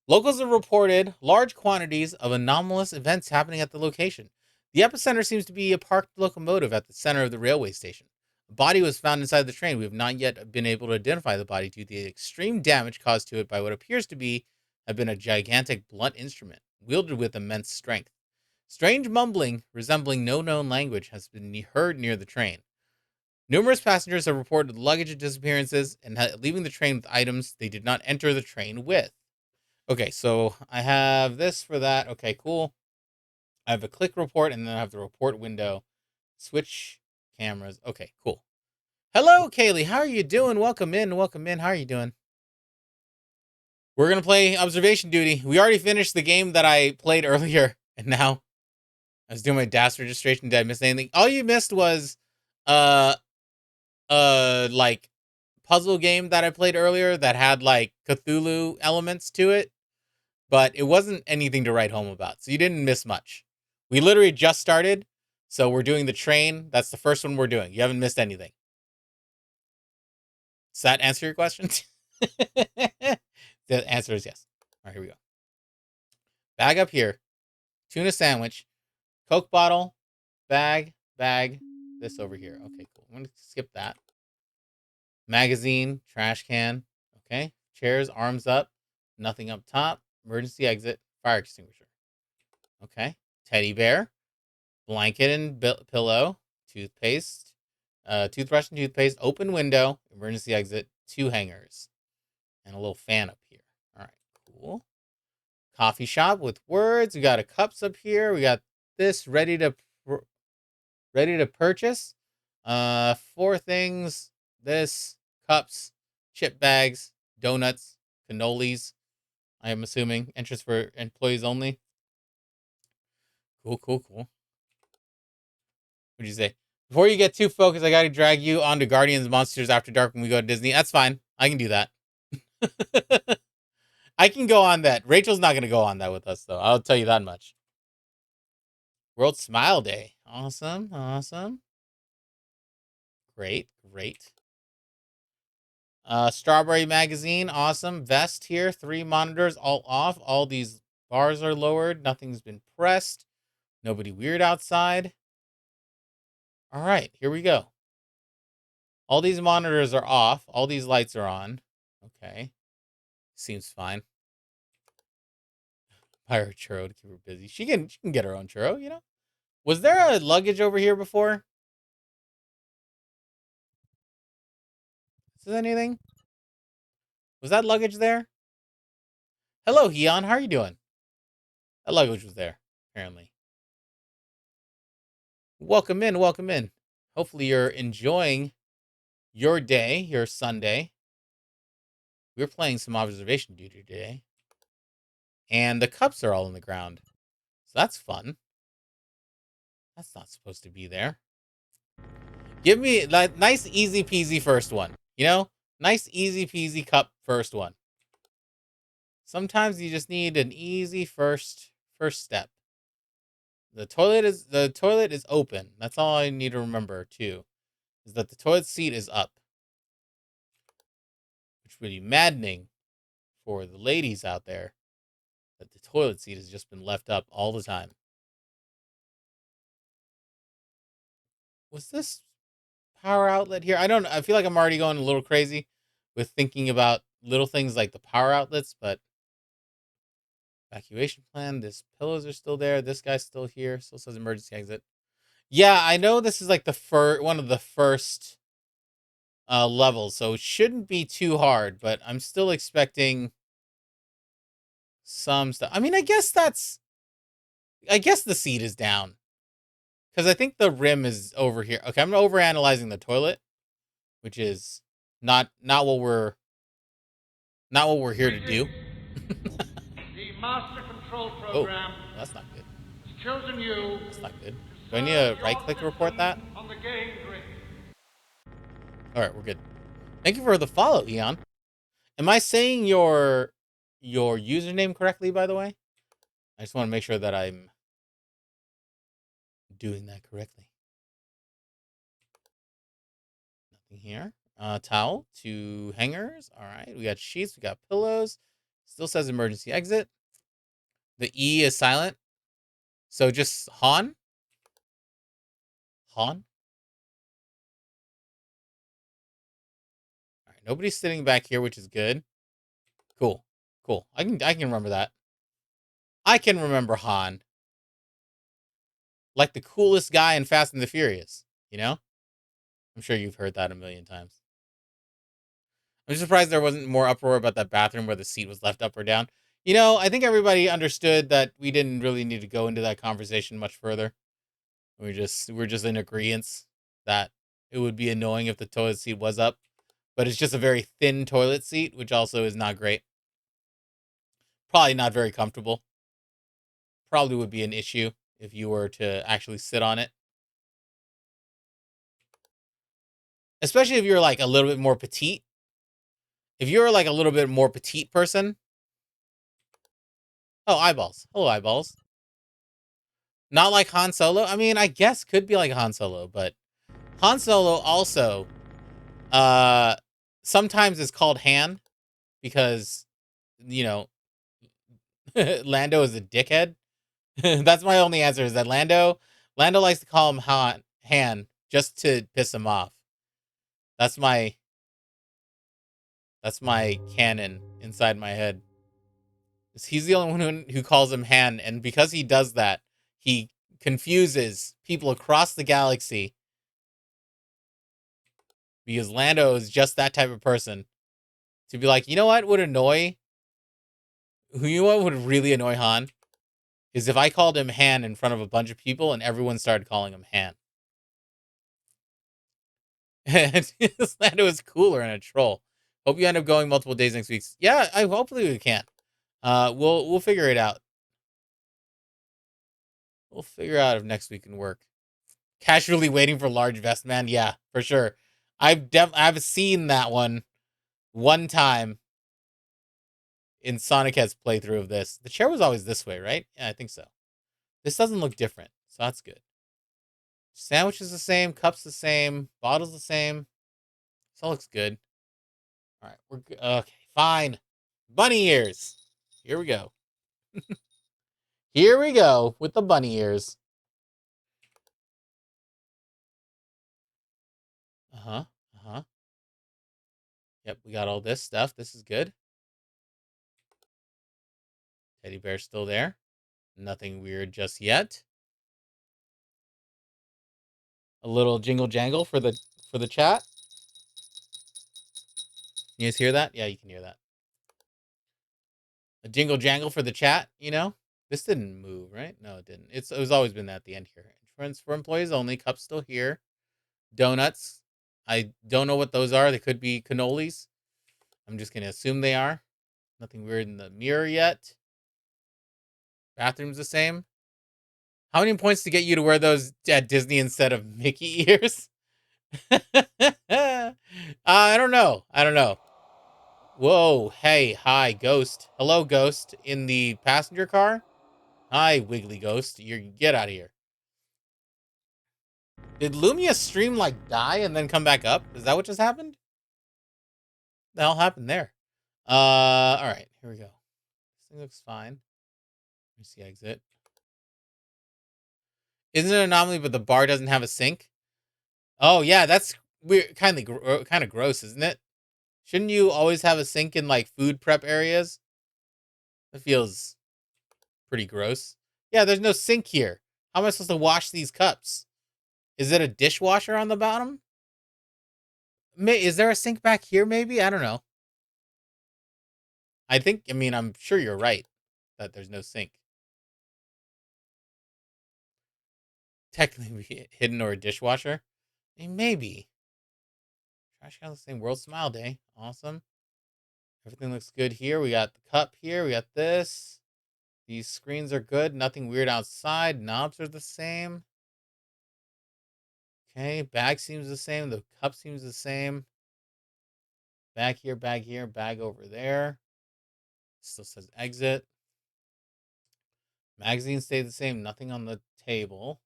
Locals have reported large quantities of anomalous events happening at the location. The epicenter seems to be a parked locomotive at the center of the railway station. A body was found inside the train. We have not yet been able to identify the body due to the extreme damage caused to it by what appears to be have been a gigantic blunt instrument wielded with immense strength. Strange mumbling resembling no known language has been heard near the train. Numerous passengers have reported luggage disappearances and leaving the train with items they did not enter the train with. Okay, so I have this for that. Okay, cool. I have a click report and then I have the report window. Switch cameras. Okay, cool. Hello, Kaylee. How are you doing? Welcome in. Welcome in. How are you doing? We're gonna play observation duty. We already finished the game that I played earlier, and now I was doing my DAS registration. Did I miss anything? All you missed was uh like puzzle game that I played earlier that had like Cthulhu elements to it, but it wasn't anything to write home about. So you didn't miss much. We literally just started. So we're doing the train. That's the first one we're doing. You haven't missed anything. Does that answer your question? The answer is yes. All right, here we go. Bag up here. Tuna sandwich. Coke bottle. Bag. This over here. Okay, cool. I'm going to skip that. Magazine. Trash can. Okay. Chairs. Arms up. Nothing up top. Emergency exit. Fire extinguisher. Okay. Teddy bear. Blanket and pillow. Toothpaste. Toothbrush and toothpaste. Open window. Emergency exit. 2 hangers. And a little fan up here. All right, cool. Coffee shop with words. We got a cups up here. We got this ready to purchase. 4 things. This cups, chip bags, donuts, cannolis. I am assuming interest for employees only. Cool. What'd you say? Before you get too focused, I gotta drag you onto Guardians Monsters After Dark when we go to Disney. That's fine. I can do that. I can go on that. Rachel's not gonna go on that with us though. I'll tell you that much. World Smile Day. Awesome. Great. Strawberry Magazine. Awesome. Vest here. 3 monitors all off. All these bars are lowered. Nothing's been pressed. Nobody weird outside. All right, here we go. All these monitors are off. All these lights are on. Okay. Seems fine. Hire a churro to keep her busy. She can get her own churro, you know? Was there a luggage over here before? Is there anything? Was that luggage there? Hello, Heon. How are you doing? That luggage was there, apparently. Welcome in. Hopefully you're enjoying your day, your Sunday. We're playing some observation duty today. And the cups are all on the ground. So that's fun. That's not supposed to be there. Give me like nice easy peasy first one. You know? Nice easy peasy cup first one. Sometimes you just need an easy first step. The toilet is open. That's all I need to remember too. Is that the toilet seat is up. Which would be maddening for the ladies out there that the toilet seat has just been left up all the time. Was this power outlet here? I feel like I'm already going a little crazy with thinking about little things like the power outlets, but evacuation plan, this pillows are still there, this guy's still here, still says emergency exit. Yeah, I know this is like the one of the first levels, so it shouldn't be too hard, but I'm still expecting some stuff. I mean, I guess the seat is down. Because I think the rim is over here. Okay, I'm over analyzing the toilet, which is not what we're here to do. The master control Oh, program well, that's not good. has chosen you That's not good. to Do I need serve to right your click to report system that? on the game grid. All right, we're good. Thank you for the follow, Eon. Am I saying your username correctly, by the way? I just want to make sure that I'm doing that correctly. Nothing here. Towel, 2 hangers. All right, we got sheets, we got pillows. Still says emergency exit. The E is silent. So just Han? Han? All right, nobody's sitting back here, which is good. Cool. Cool. I can remember that. I can remember Han. Like the coolest guy in Fast and the Furious, you know? I'm sure you've heard that a million times. I'm surprised there wasn't more uproar about that bathroom where the seat was left up or down. I think everybody understood that we didn't really need to go into that conversation much further. We're just in agreement that it would be annoying if the toilet seat was up, but it's just a very thin toilet seat, which also is not great. Probably not very comfortable. Probably would be an issue if you were to actually sit on it, especially if you're like a little bit more petite. If you're like a little bit more petite person, oh eyeballs, hello eyeballs. Not like Han Solo. I mean, I guess could be like Han Solo, but Han Solo also uh sometimes is called Han because you know Lando is a dickhead. That's my only answer is that Lando likes to call him Han just to piss him off. That's my that's my canon inside my head. He's the only one who calls him Han, and because he does that, he confuses people across the galaxy because Lando is just that type of person to be like, you know what would annoy who you know what would really annoy Han is if I called him Han in front of a bunch of people and everyone started calling him Han. And Lando is cooler and a troll. Hope you end up going multiple days next week. Yeah, I hopefully we can. We'll figure it out. We'll figure out if next week can work. Casually waiting for large vest man. Yeah, for sure. I've seen that one time in Sonic Head's playthrough of this. The chair was always this way, right? Yeah, I think so. This doesn't look different, so that's good. Sandwich is the same, cups the same, bottles the same. This all looks good. All right, we're good. Okay, fine. Bunny ears. Here we go. Here we go with the bunny ears. Uh huh. Uh huh. Yep, we got all this stuff. This is good. Teddy bear's still there. Nothing weird just yet. A little jingle jangle for the chat. You guys hear that? Yeah, you can hear that. A jingle jangle for the chat. This didn't move, right? No, it didn't. It was always been that at the end here. Insurance for employees only. Cups still here. Donuts. I don't know what those are. They could be cannolis. I'm just gonna assume they are. Nothing weird in the mirror yet. Bathroom's the same. How many points to get you to wear those at Disney instead of Mickey ears? I don't know. I don't know. Whoa, hey, hi, Ghost. Hello, Ghost, in the passenger car. Hi, Wiggly Ghost. You get out of here. Did Lumia stream like die and then come back up? Is that what just happened? The hell happened there? All right, here we go. This thing looks fine. Let me see exit. Isn't it an anomaly, but the bar doesn't have a sink? Oh yeah, that's weird. Kind of gross, isn't it? Shouldn't you always have a sink in like food prep areas? That feels pretty gross. Yeah, there's no sink here. How am I supposed to wash these cups? Is it a dishwasher on the bottom? Is there a sink back here? Maybe I don't know. I'm sure you're right that there's no sink. Technically hidden or a dishwasher. Maybe. Trash can the same World Smile Day. Awesome. Everything looks good here. We got the cup here. We got this. These screens are good. Nothing weird outside. Knobs are the same. Okay, bag seems the same. The cup seems the same. Bag here, bag over there. Still says exit. Magazines stay the same. Nothing on the table.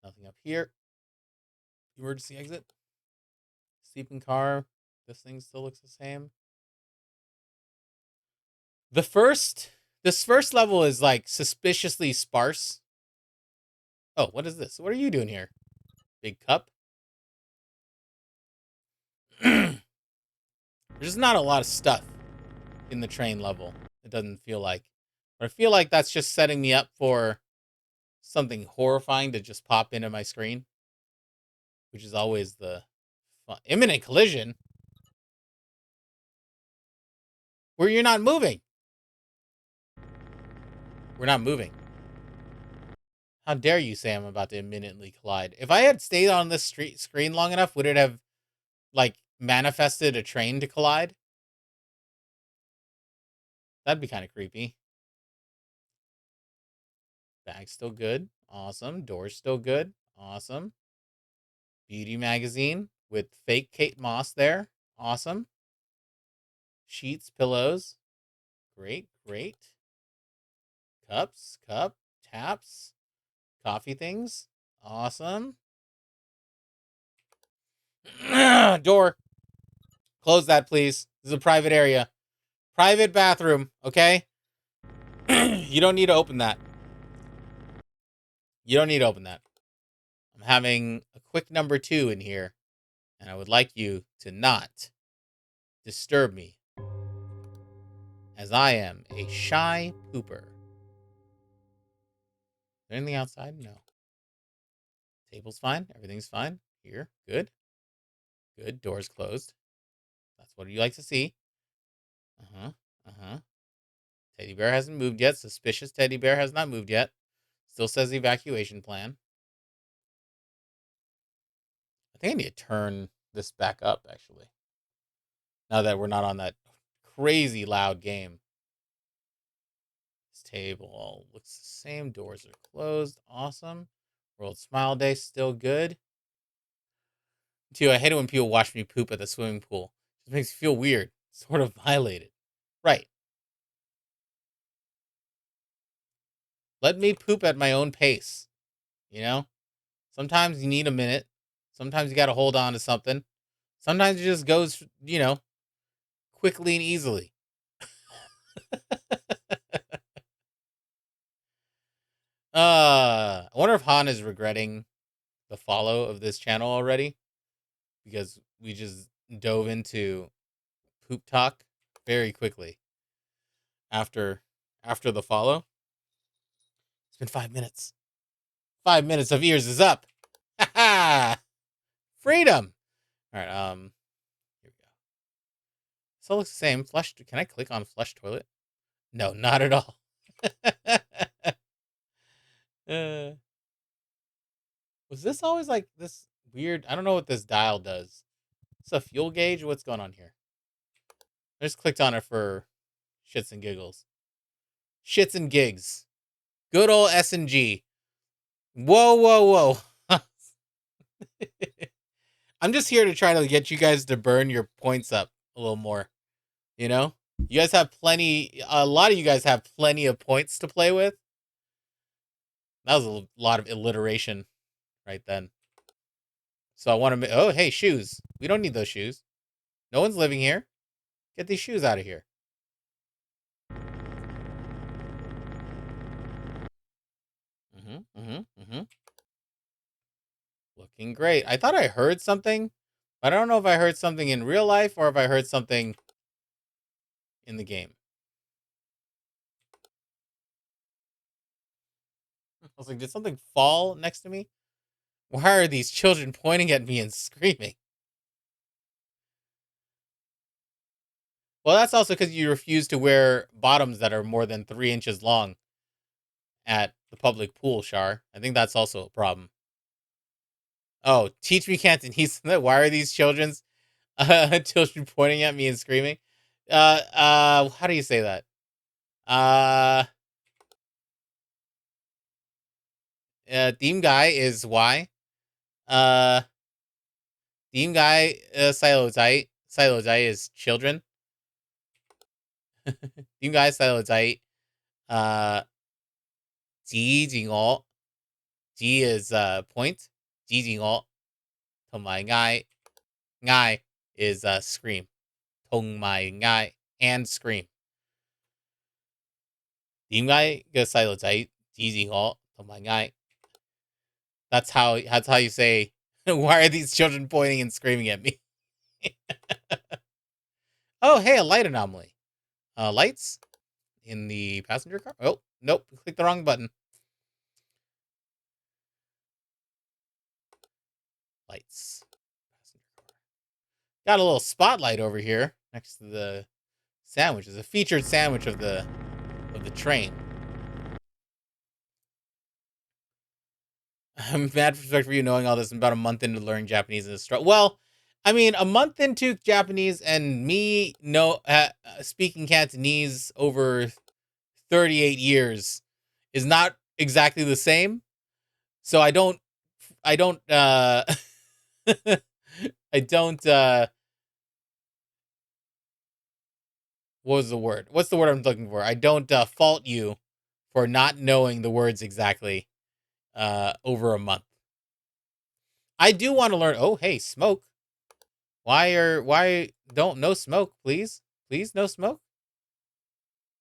Nothing up here. Emergency exit. Sleeping car. This thing still looks the same. The first this first level is like suspiciously sparse. Oh, what is this? What are you doing here? Big cup? There's just not a lot of stuff in the train level. It doesn't feel like. But I feel like that's just setting me up for something horrifying to just pop into my screen, which is always the fun. Imminent collision where you're not moving. We're not moving. How dare you say I'm about to imminently collide? If I had stayed on this screen long enough, would it have like manifested a train to collide? That'd be kind of creepy. Bag's still good. Awesome. Door's still good. Awesome. Beauty magazine with fake Kate Moss there. Awesome. Sheets, pillows. Great, great. Cups, taps, coffee things. Awesome. Door. Close that, please. This is a private area. Private bathroom, okay? You don't need to open that. You don't need to open that. I'm having a quick number 2 in here, and I would like you to not disturb me, as I am a shy pooper. Anything outside? No. Table's fine. Everything's fine. Here. Good. Good. Door's closed. That's what you like to see. Uh-huh. Uh-huh. Teddy bear hasn't moved yet. Suspicious teddy bear has not moved yet. Still says evacuation plan. I think I need to turn this back up, actually. Now that we're not on that crazy loud game. This table all looks the same. Doors are closed. Awesome. World Smile Day still good. Too, I hate it when people watch me poop at the swimming pool. It makes me feel weird. Sort of violated. Right. Let me poop at my own pace. You know? Sometimes you need a minute. Sometimes you got to hold on to something. Sometimes it just goes, quickly and easily. I wonder if Han is regretting the follow of this channel already, because we just dove into poop talk very quickly after the follow. It's been 5 minutes. 5 minutes of ears is up. Ha ha! Freedom. All right. Here we go. So it looks the same. Flush. Can I click on flush toilet? No, not at all. uh, was this always like this weird? I don't know what this dial does. It's a fuel gauge. What's going on here? I just clicked on it for shits and giggles. Shits and gigs. Good old S&G. Whoa, whoa, whoa. I'm just here to try to get you guys to burn your points up a little more. You know? You guys have a lot of you guys have plenty of points to play with. That was a lot of alliteration right then. So I want to, oh, hey, shoes. We don't need those shoes. No one's living here. Get these shoes out of here. Looking great. I thought I heard something, but I don't know if I heard something in real life or if I heard something in the game. I was like, did something fall next to me? Why are these children pointing at me and screaming? Well, that's also because you refuse to wear bottoms that are more than 3 inches long at the public pool, Shar. I think that's also a problem. Oh, teach me Cantonese. Why are these children pointing at me and screaming? How do you say that? Uh, Team guy is why. Uh, Team guy, Silo Zai is children. Team guy, Silo Zai. Uh, Ji Jing O. Ji is point. Ji Jing O. Tong Mai Ngai. Ngai is scream. Tong Mai Ngai and scream. Dimgai gasailotai easy halt. Oh my guy. That's how you say why are these children pointing and screaming at me? Oh, hey, a light anomaly. Lights in the passenger car. Oh, nope, clicked the wrong button. Lights. Passenger car. Got a little spotlight over here next to the sandwich. It's a featured sandwich of the train. I'm mad for you knowing all this. I'm about a month into learning Japanese in a well, I mean, a month into Japanese and me speaking Cantonese over 38 years is not exactly the same. So I don't I don't what was the word? What's the word I'm looking for? I don't fault you for not knowing the words exactly over a month. I do want to learn. Oh, hey, smoke. Why don't no smoke, please? Please no smoke?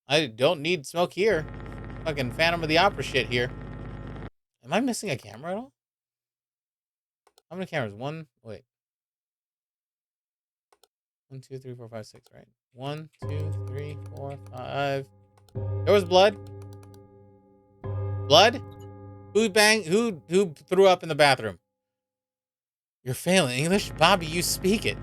I don't need smoke here. Fucking Phantom of the Opera shit here. Am I missing a camera at all? How many cameras? One, wait. 1, 2, 3, 4, 5, 6, right? 1, 2, 3, 4, 5. There was blood. Blood? Who threw up in the bathroom? You're failing English? Bobby, you speak it.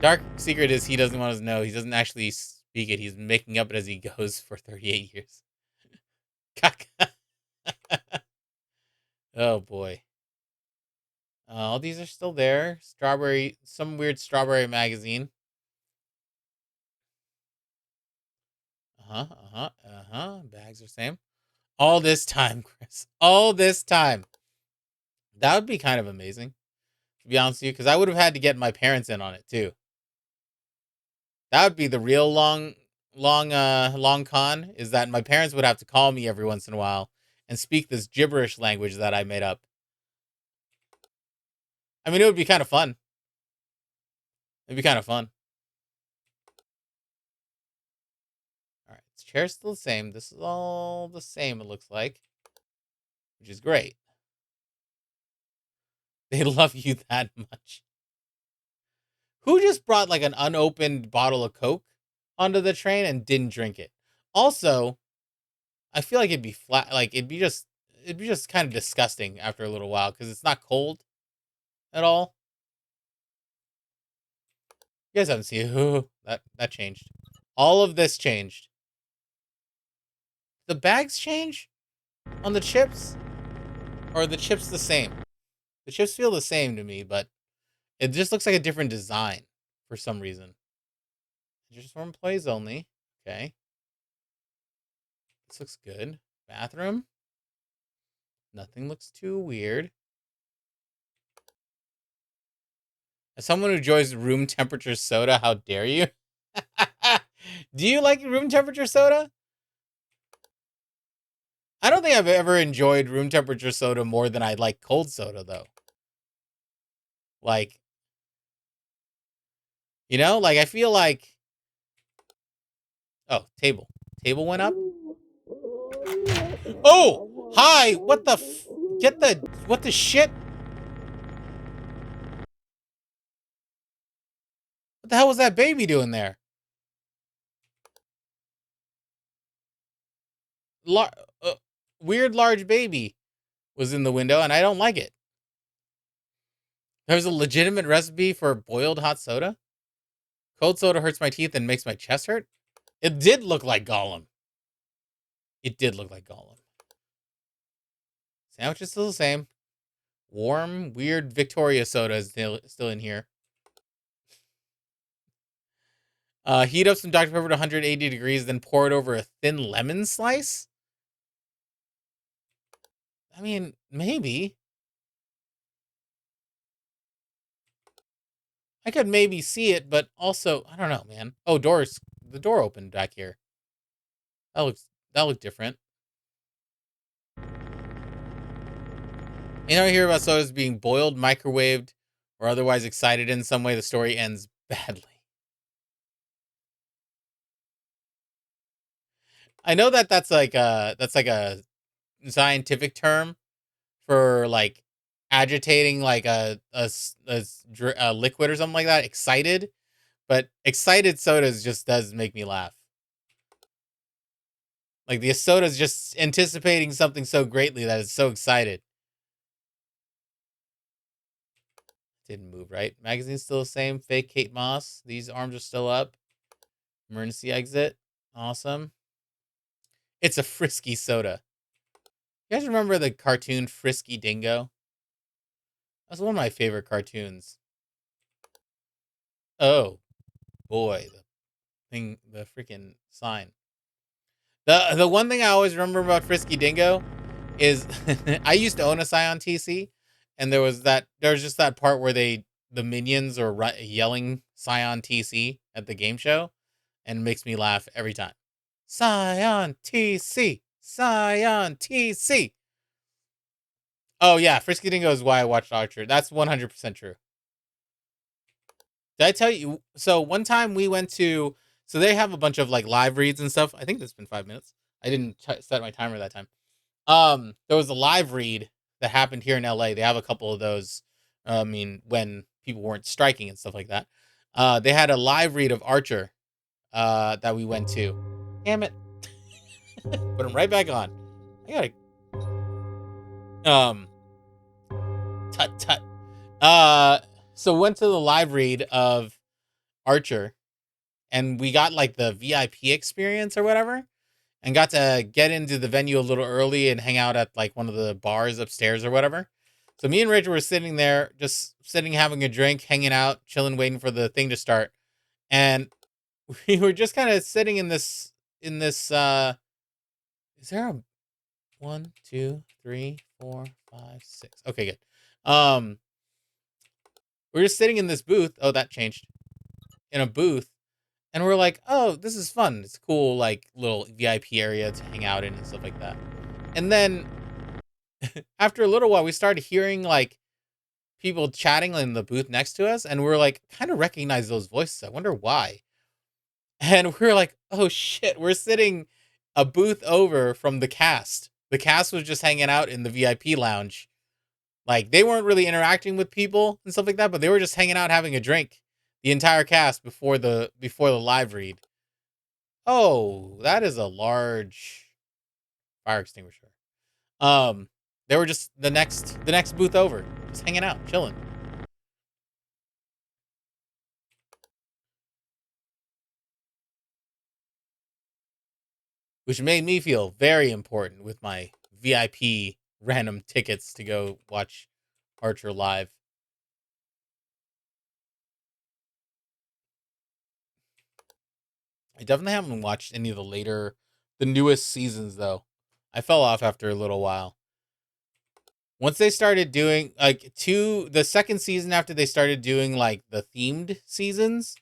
Dark secret is he doesn't want us to know. He doesn't actually speak it. He's making up it as he goes for 38 years. Oh boy. All these are still there. Strawberry, some weird strawberry magazine. Bags are same. All this time, Chris. All this time. That would be kind of amazing, to be honest with you, because I would have had to get my parents in on it too. That would be the real long con, is that my parents would have to call me every once in a while and speak this gibberish language that I made up. I mean, it would be kind of fun. It'd be kind of fun. All right, this chair's still the same. This is all the same, it looks like, which is great. They love you that much. Who just brought like an unopened bottle of Coke onto the train and didn't drink it? Also, I feel like it'd be flat. Like it'd be just kind of disgusting after a little while because it's not cold at all. You guys haven't seen that changed. All of this changed. The bags change on the chips, or are the chips the same? The chips feel the same to me, but it just looks like a different design for some reason. Just for employees only. Okay. This looks good. Bathroom. Nothing looks too weird. As someone who enjoys room temperature soda, how dare you? Do you like room temperature soda? I don't think I've ever enjoyed room temperature soda more than I like cold soda, though. Like, like I feel like. Oh, table. Table went up. Oh, hi. What the? What the shit? What the hell was that baby doing there? Lar- uh, Weird large baby was in the window, and I don't like it. There's a legitimate recipe for boiled hot soda. Cold soda hurts my teeth and makes my chest hurt. It did look like Gollum. It did look like Gollum. Sandwich is still the same. Warm, weird Victoria soda is still in here. Heat up some Dr. Pepper to 180 degrees, then pour it over a thin lemon slice. I mean, maybe. I could maybe see it, but also, I don't know, man. Oh, the door opened back here. That looked different. You never hear about sodas being boiled, microwaved, or otherwise excited in some way. The story ends badly. I know that that's like a scientific term for like agitating like a liquid or something like that. Excited, but excited sodas just does make me laugh. Like the soda's just anticipating something so greatly that it's so excited. Didn't move right. Magazine's still the same. Fake Kate Moss. These arms are still up. Emergency exit. Awesome. It's a frisky soda. You guys remember the cartoon Frisky Dingo? That's one of my favorite cartoons. Oh boy, the freaking sign. The one thing I always remember about Frisky Dingo is I used to own a Scion TC, and there was just that part where the minions are yelling Scion TC at the game show, and it makes me laugh every time. Scion TC, Scion TC. Oh yeah, Frisky Dingo is why I watched Archer. That's 100% true. Did I tell you? So one time we went to, so they have a bunch of like live reads and stuff. I think it's been 5 minutes. I didn't set my timer that time. There was a live read that happened here in LA. They have a couple of those. I mean, when people weren't striking and stuff like that. They had a live read of Archer that we went to. Damn it. Put him right back on. I gotta tut tut. Uh so went to the live read of Archer, and we got like the VIP experience or whatever, and got to get into the venue a little early and hang out at like one of the bars upstairs or whatever. So me and Rich were sitting there, just sitting having a drink, hanging out, chilling, waiting for the thing to start. And we were just kind of sitting in this is there a one, two, three, four, five, six? Okay, good. We were just sitting in this booth. Oh, that changed. In a booth, and we're like, oh, this is fun. It's cool, like little VIP area to hang out in and stuff like that. And then after a little while, we started hearing like people chatting in the booth next to us, and we're like, kind of recognize those voices. I wonder why. And we're like, oh shit, we're sitting a booth over from the cast. The cast was just hanging out in the VIP lounge. Like they weren't really interacting with people and stuff like that, but they were just hanging out having a drink. The entire cast before the live read. Oh, that is a large fire extinguisher. Um, they were just the next booth over, just hanging out, chilling. Which made me feel very important with my VIP random tickets to go watch Archer live. I definitely haven't watched any of the newest seasons though. I fell off after a little while. Once they started doing like the second season after they started doing like the themed seasons,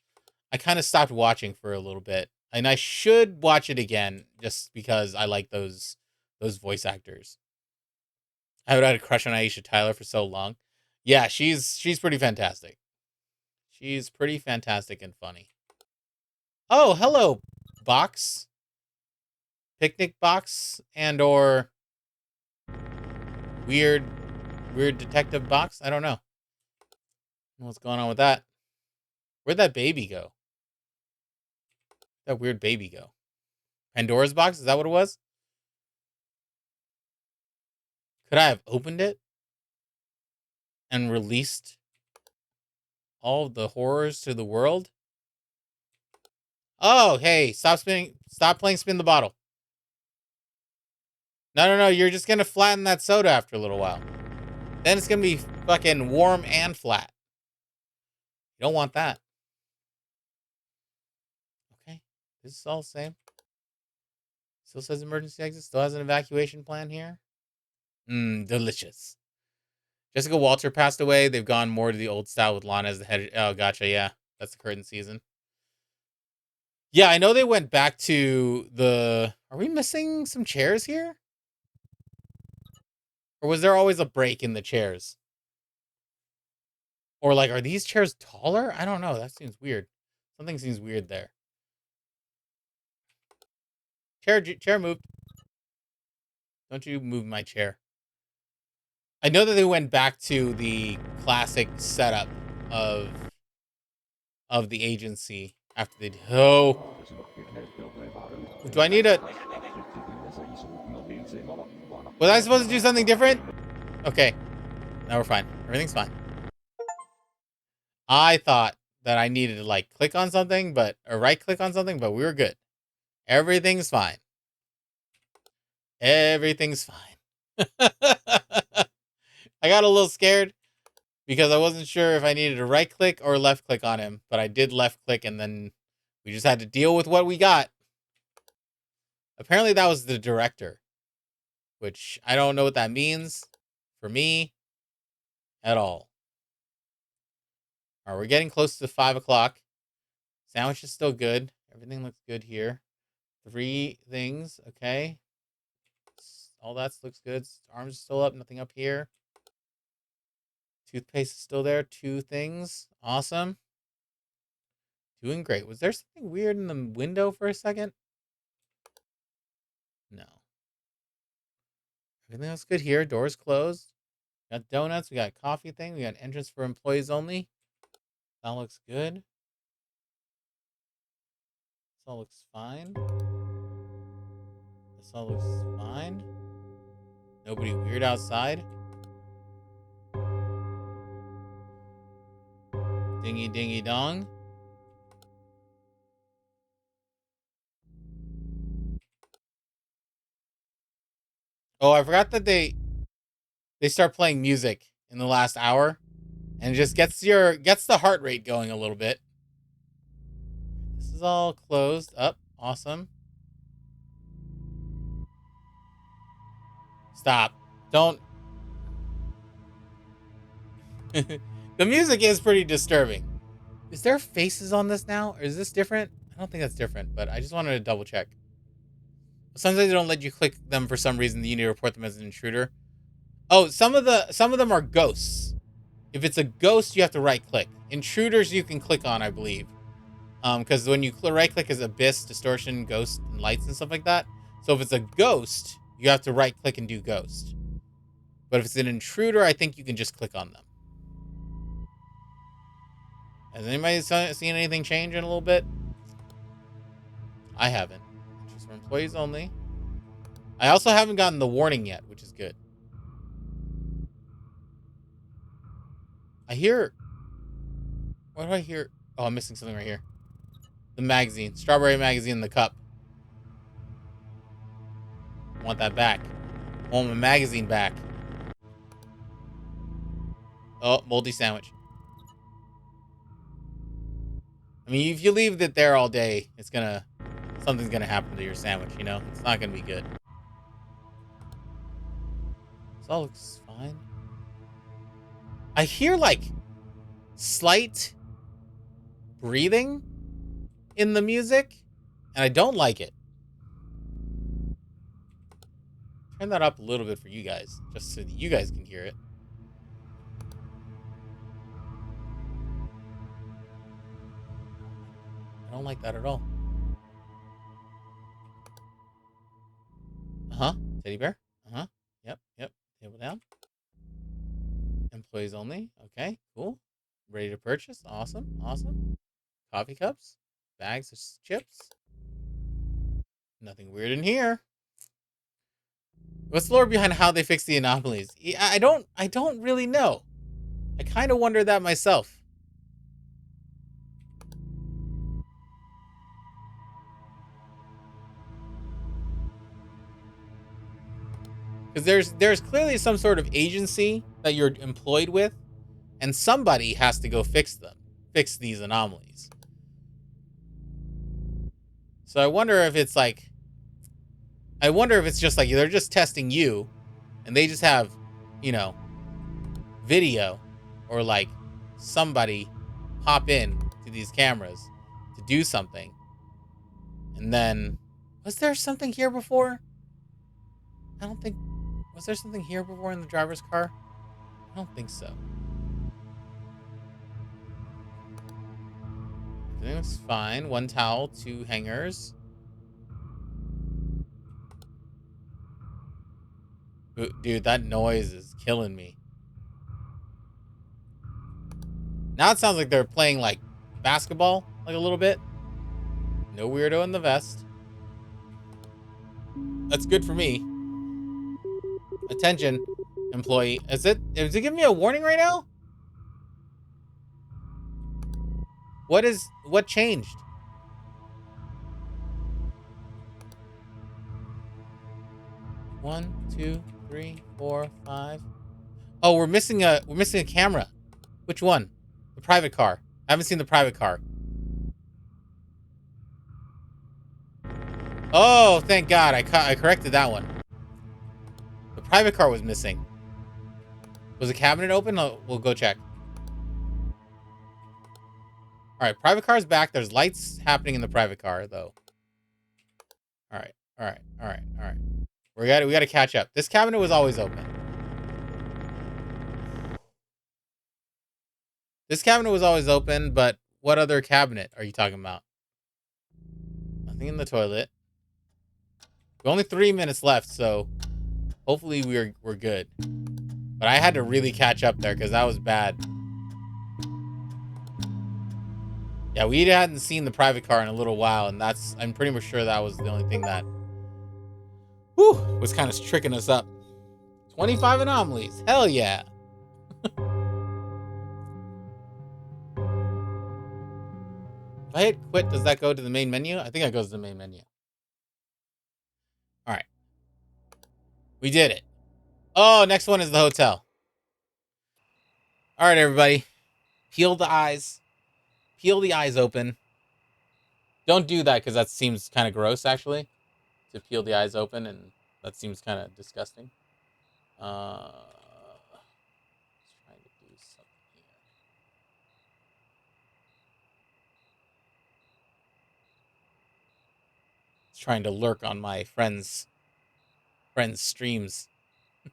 I kind of stopped watching for a little bit. And I should watch it again just because I like those voice actors. I would have had a crush on Aisha Tyler for so long. Yeah, she's pretty fantastic. She's pretty fantastic and funny. Oh, hello, box, picnic box, and or weird weird detective box. I don't know what's going on with that. Where'd that baby go? That weird baby go? Pandora's box? Is that what it was? Could I have opened it and released all of the horrors to the world? Oh, hey, stop spinning. Stop playing spin the bottle. No, no, no. You're just going to flatten that soda after a little while. Then it's going to be fucking warm and flat. You don't want that. Okay. This is all the same. Still says emergency exit. Still has an evacuation plan here. Mmm, delicious. Jessica Walter passed away. They've gone more to the old style with Lana as the head. Oh, gotcha. Yeah. That's the current season. Yeah, I know they went back to the. Are we missing some chairs here? Or was there always a break in the chairs? Or like, are these chairs taller? I don't know. That seems weird. Something seems weird there. Chair moved. Don't you move my chair. I know that they went back to the classic setup of the agency after they. Oh, do I need a? Was I supposed to do something different? Okay, now we're fine. Everything's fine. I thought that I needed to like click on something, but or right click on something, but we were good. Everything's fine. Everything's fine. I got a little scared because I wasn't sure if I needed to right click or left click on him, but I did left click and then we just had to deal with what we got. Apparently that was the director, which I don't know what that means for me at all. All right, we're getting close to 5 o'clock. Sandwich is still good. Everything looks good here. 3 things, okay. All that looks good. Arms are still up, nothing up here. Toothpaste is still there. 2 things. Awesome. Doing great. Was there something weird in the window for a second? No. Everything looks good here. Doors closed. We got donuts. We got a coffee thing. We got entrance for employees only. That looks good. This all looks fine. This all looks fine. Nobody weird outside. Dingy dingy dong. Oh, I forgot that they start playing music in the last hour, and it just gets the heart rate going a little bit. This is all closed up. Awesome. Stop. Don't. The music is pretty disturbing. Is there faces on this now? Or is this different? I don't think that's different, but I just wanted to double check. Sometimes they don't let you click them for some reason. You need to report them as an intruder. Oh, some of them are ghosts. If it's a ghost, you have to right click. Intruders you can click on, I believe. Because when you right click is abyss, distortion, ghost, and lights and stuff like that. So if it's a ghost, you have to right click and do ghost. But if it's an intruder, I think you can just click on them. Has anybody seen anything change in a little bit? I haven't. It's just for employees only. I also haven't gotten the warning yet, which is good. I hear. What do I hear? Oh, I'm missing something right here. The magazine. Strawberry magazine in the cup. I want that back. I want my magazine back. Oh, moldy sandwich. I mean, if you leave it there all day, something's gonna happen to your sandwich, you know? It's not gonna be good. This all looks fine. I hear, like, slight breathing in the music, and I don't like it. Turn that up a little bit for you guys, just so that you guys can hear it. I don't like that at all. Uh-huh. Teddy bear. Uh-huh. Yep, yep. Table down. Employees only. Okay, cool. Ready to purchase. Awesome, awesome. Coffee cups. Bags of chips. Nothing weird in here. What's the lore behind how they fix the anomalies? I don't really know. I kind of wonder that myself. Because there's clearly some sort of agency that you're employed with, and somebody has to go fix these anomalies. So I wonder if it's just like they're just testing you, and they just have, you know, video, or like somebody pop in to these cameras to do something, and then was there something here before? I don't think. Was there something here before in the driver's car? I don't think so. Everything looks fine. 1 towel, 2 hangers. Dude, that noise is killing me. Now it sounds like they're playing like basketball, like a little bit. No weirdo in the vest. That's good for me. Attention, employee. Is it giving me a warning right now? What changed? One, two, three, four, five. Oh, we're missing a camera. Which one? The private car. I haven't seen the private car. Oh, thank God. I corrected that one. The private car was missing. Was the cabinet open? Oh, we'll go check. All right, private car's back. There's lights happening in the private car, though. All right, all right, all right, all right. We got to catch up. This cabinet was always open. This cabinet was always open, but what other cabinet are you talking about? Nothing in the toilet. We're only 3 minutes left, so hopefully we're good. But I had to really catch up there because that was bad. Yeah, we hadn't seen the private car in a little while, and I'm pretty much sure that was the only thing that was kind of tricking us up. 25 anomalies. Hell yeah. If I hit quit, does that go to the main menu? I think that goes to the main menu. All right. We did it. Oh, next one is the hotel. All right, everybody. Peel the eyes. Peel the eyes open. Don't do that because that seems kind of gross, actually. To peel the eyes open, and that seems kind of disgusting. Let's try to do something here. It's trying to lurk on my friends' streams. All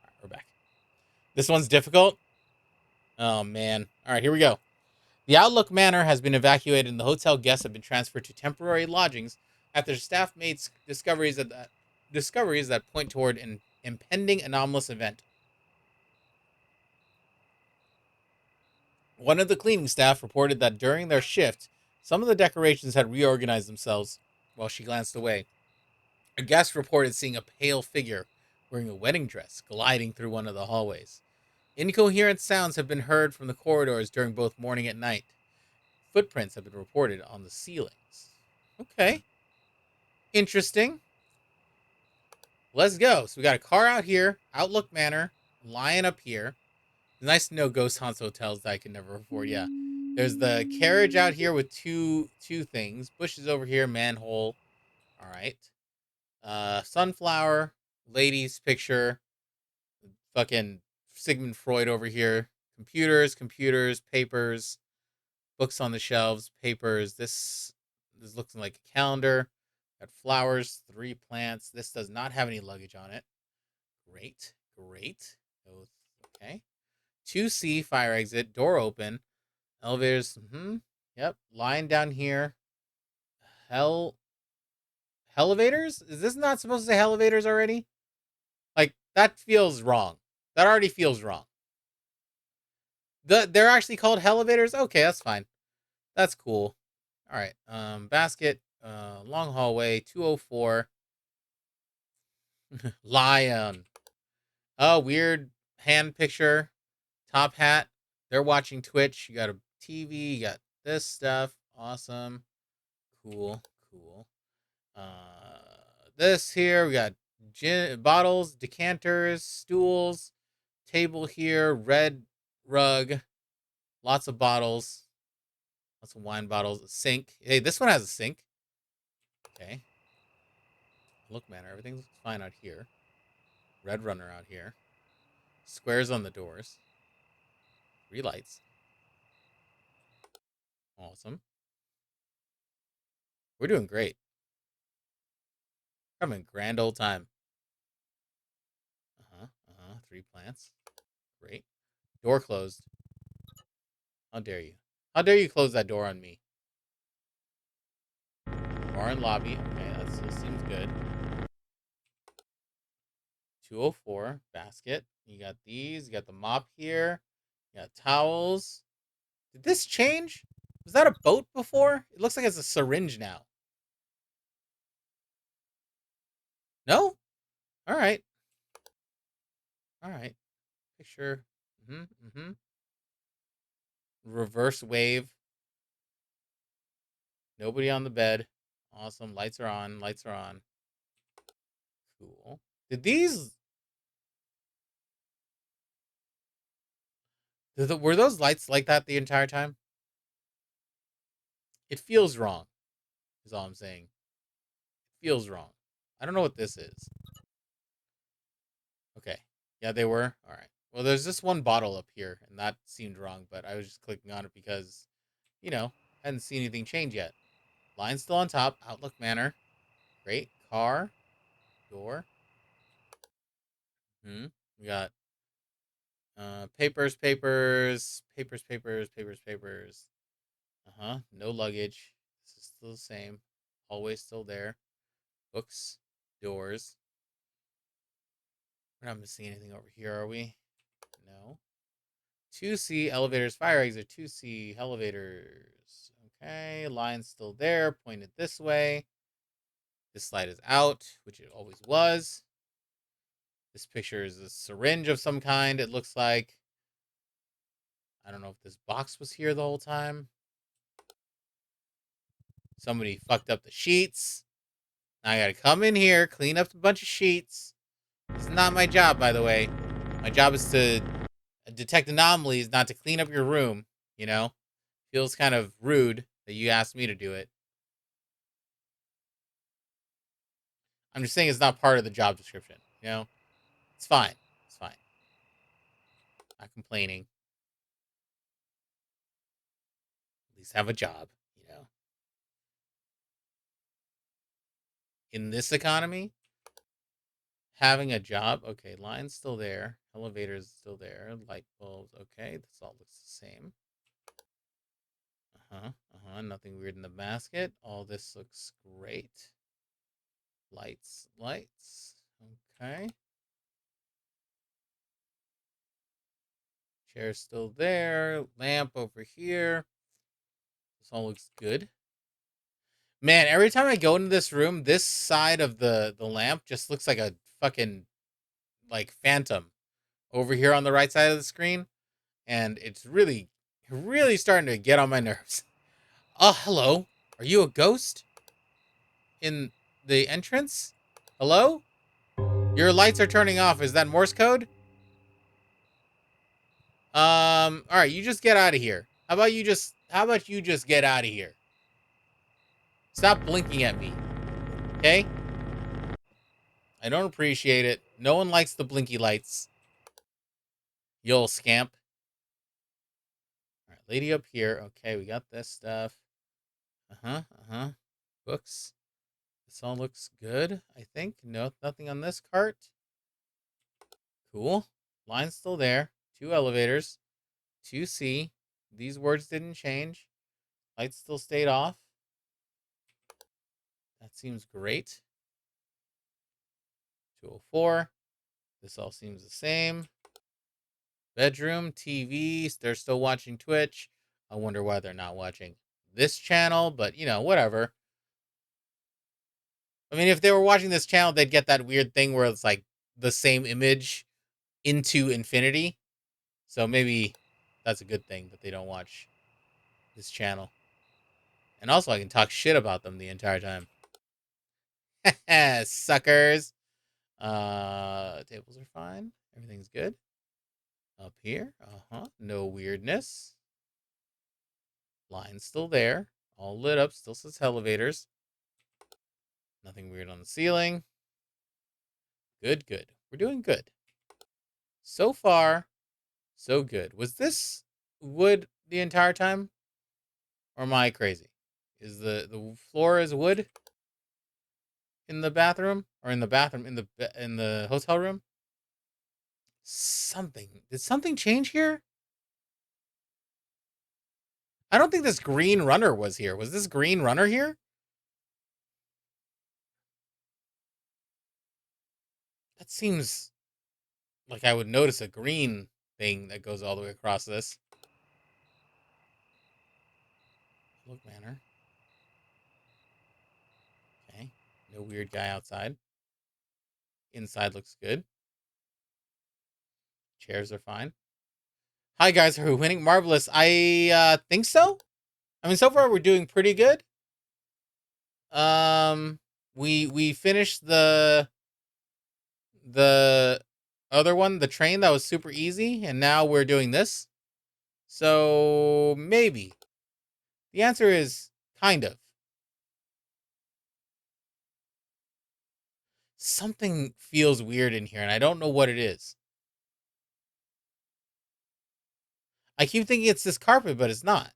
right, we're back. This one's difficult. Oh man. All right, here we go. The Outlook Manor has been evacuated, and the hotel guests have been transferred to temporary lodgings after staff made discoveries that point toward an impending anomalous event. One of the cleaning staff reported that during their shift, some of the decorations had reorganized themselves. While she glanced away, a guest reported seeing a pale figure wearing a wedding dress gliding through one of the hallways. Incoherent sounds have been heard from the corridors during both morning and night. Footprints have been reported on the ceilings. Okay. Interesting. Let's go. So we got a car out here, Outlook Manor, lion up here. It's nice to know ghost haunts hotels that I could never afford. Yeah. There's the carriage out here with two things. Bushes over here, manhole. All right. Sunflower, ladies picture, fucking Sigmund Freud over here. Computers, papers, books on the shelves, papers. This looks like a calendar. Got flowers, 3 plants. This does not have any luggage on it. Great. Okay. 2C fire exit, door open, elevators. Yep. Line down here. Hell elevators? Is this not supposed to say elevators already? Like that feels wrong. That already feels wrong. They're actually called elevators? Okay, that's fine. That's cool. All right. Basket, long hallway, 204. Lion. Oh, weird hand picture. Top hat. They're watching Twitch. You got a TV. You got this stuff. Awesome. Cool. This here. We got bottles, decanters, stools, table here, red rug, lots of bottles, lots of wine bottles, a sink. Hey, this one has a sink. Okay. Look, man, everything's fine out here. Red runner out here. Squares on the doors. 3 lights. Awesome. We're doing great. Having a grand old time. 3 plants. Great. Door closed. How dare you? How dare you close that door on me? Bar and lobby. Okay, that still seems good. 204 basket. You got these. You got the mop here. You got towels. Did this change? Was that a boat before? It looks like it's a syringe now. No? All right. All right. Picture. Mm-hmm. Reverse wave. Nobody on the bed. Awesome. Lights are on. Lights are on. Cool. Did these were those lights like that the entire time? It feels wrong. Is all I'm saying. It feels wrong. I don't know what this is. Okay. Yeah, they were. All right. Well, there's this one bottle up here, and that seemed wrong, but I was just clicking on it because, I hadn't seen anything change yet. Line still on top. Outlook Manor. Great. Car. Door. Hmm. We got papers. No luggage. This is still the same. Always still there. Books. Doors. We're not missing anything over here, are we? No. 2C elevators, fire exit, 2C elevators. Okay, line's still there, pointed this way. This slide is out, which it always was. This picture is a syringe of some kind, it looks like. I don't know if this box was here the whole time. Somebody fucked up the sheets. Now I gotta come in here, clean up a bunch of sheets. This is not my job, by the way. My job is to detect anomalies, not to clean up your room, you know? Feels kind of rude that you asked me to do it. I'm just saying it's not part of the job description, It's fine. It's fine. Not complaining. At least have a job, you know? In this economy, having a job, okay, line's still there. Elevator's still there. Light bulbs, okay. This all looks the same. Nothing weird in the basket. All this looks great. Lights. Okay. Chair's still there. Lamp over here. This all looks good. Man, every time I go into this room, this side of the lamp just looks like a fucking like phantom over here on the right side of the screen, and it's really starting to get on my nerves. Oh, hello. Are you a ghost in the entrance? Hello? Your lights are turning off. Is that Morse code? All right, you just get out of here. How about you just get out of here? Stop blinking at me. Okay? I don't appreciate it. No one likes the blinky lights. You old scamp. All right, lady up here. Okay, we got this stuff. Books. This all looks good, I think. No, nothing on this cart. Cool. Line's still there. 2 elevators. 2C. These words didn't change. Lights still stayed off. That seems great. 204. This all seems the same. Bedroom, TV. They're still watching Twitch. I wonder why they're not watching this channel, but whatever. I mean, if they were watching this channel, they'd get that weird thing where it's like the same image into infinity. So maybe that's a good thing that they don't watch this channel. And also, I can talk shit about them the entire time. Suckers. Tables are fine. Everything's good. Up here. No weirdness. Line's still there. All lit up. Still says elevators. Nothing weird on the ceiling. Good, good. We're doing good. So far, so good. Was this wood the entire time? Or am I crazy? Is the floor is wood in the bathroom or in the bathroom in the hotel room? Did something change here? I don't think this green runner was here. Was this green runner here? It seems like I would notice a green thing that goes all the way across this. Look, Manor. Okay. No weird guy outside. Inside looks good. Chairs are fine. Hi guys, are we winning? Marvelous. I think so. I mean, so far we're doing pretty good. Um, we finished the other one, the train that was super easy, and now we're doing this. So maybe the answer is kind of. Something feels weird in here, and I don't know what it is. I keep thinking it's this carpet, but it's not.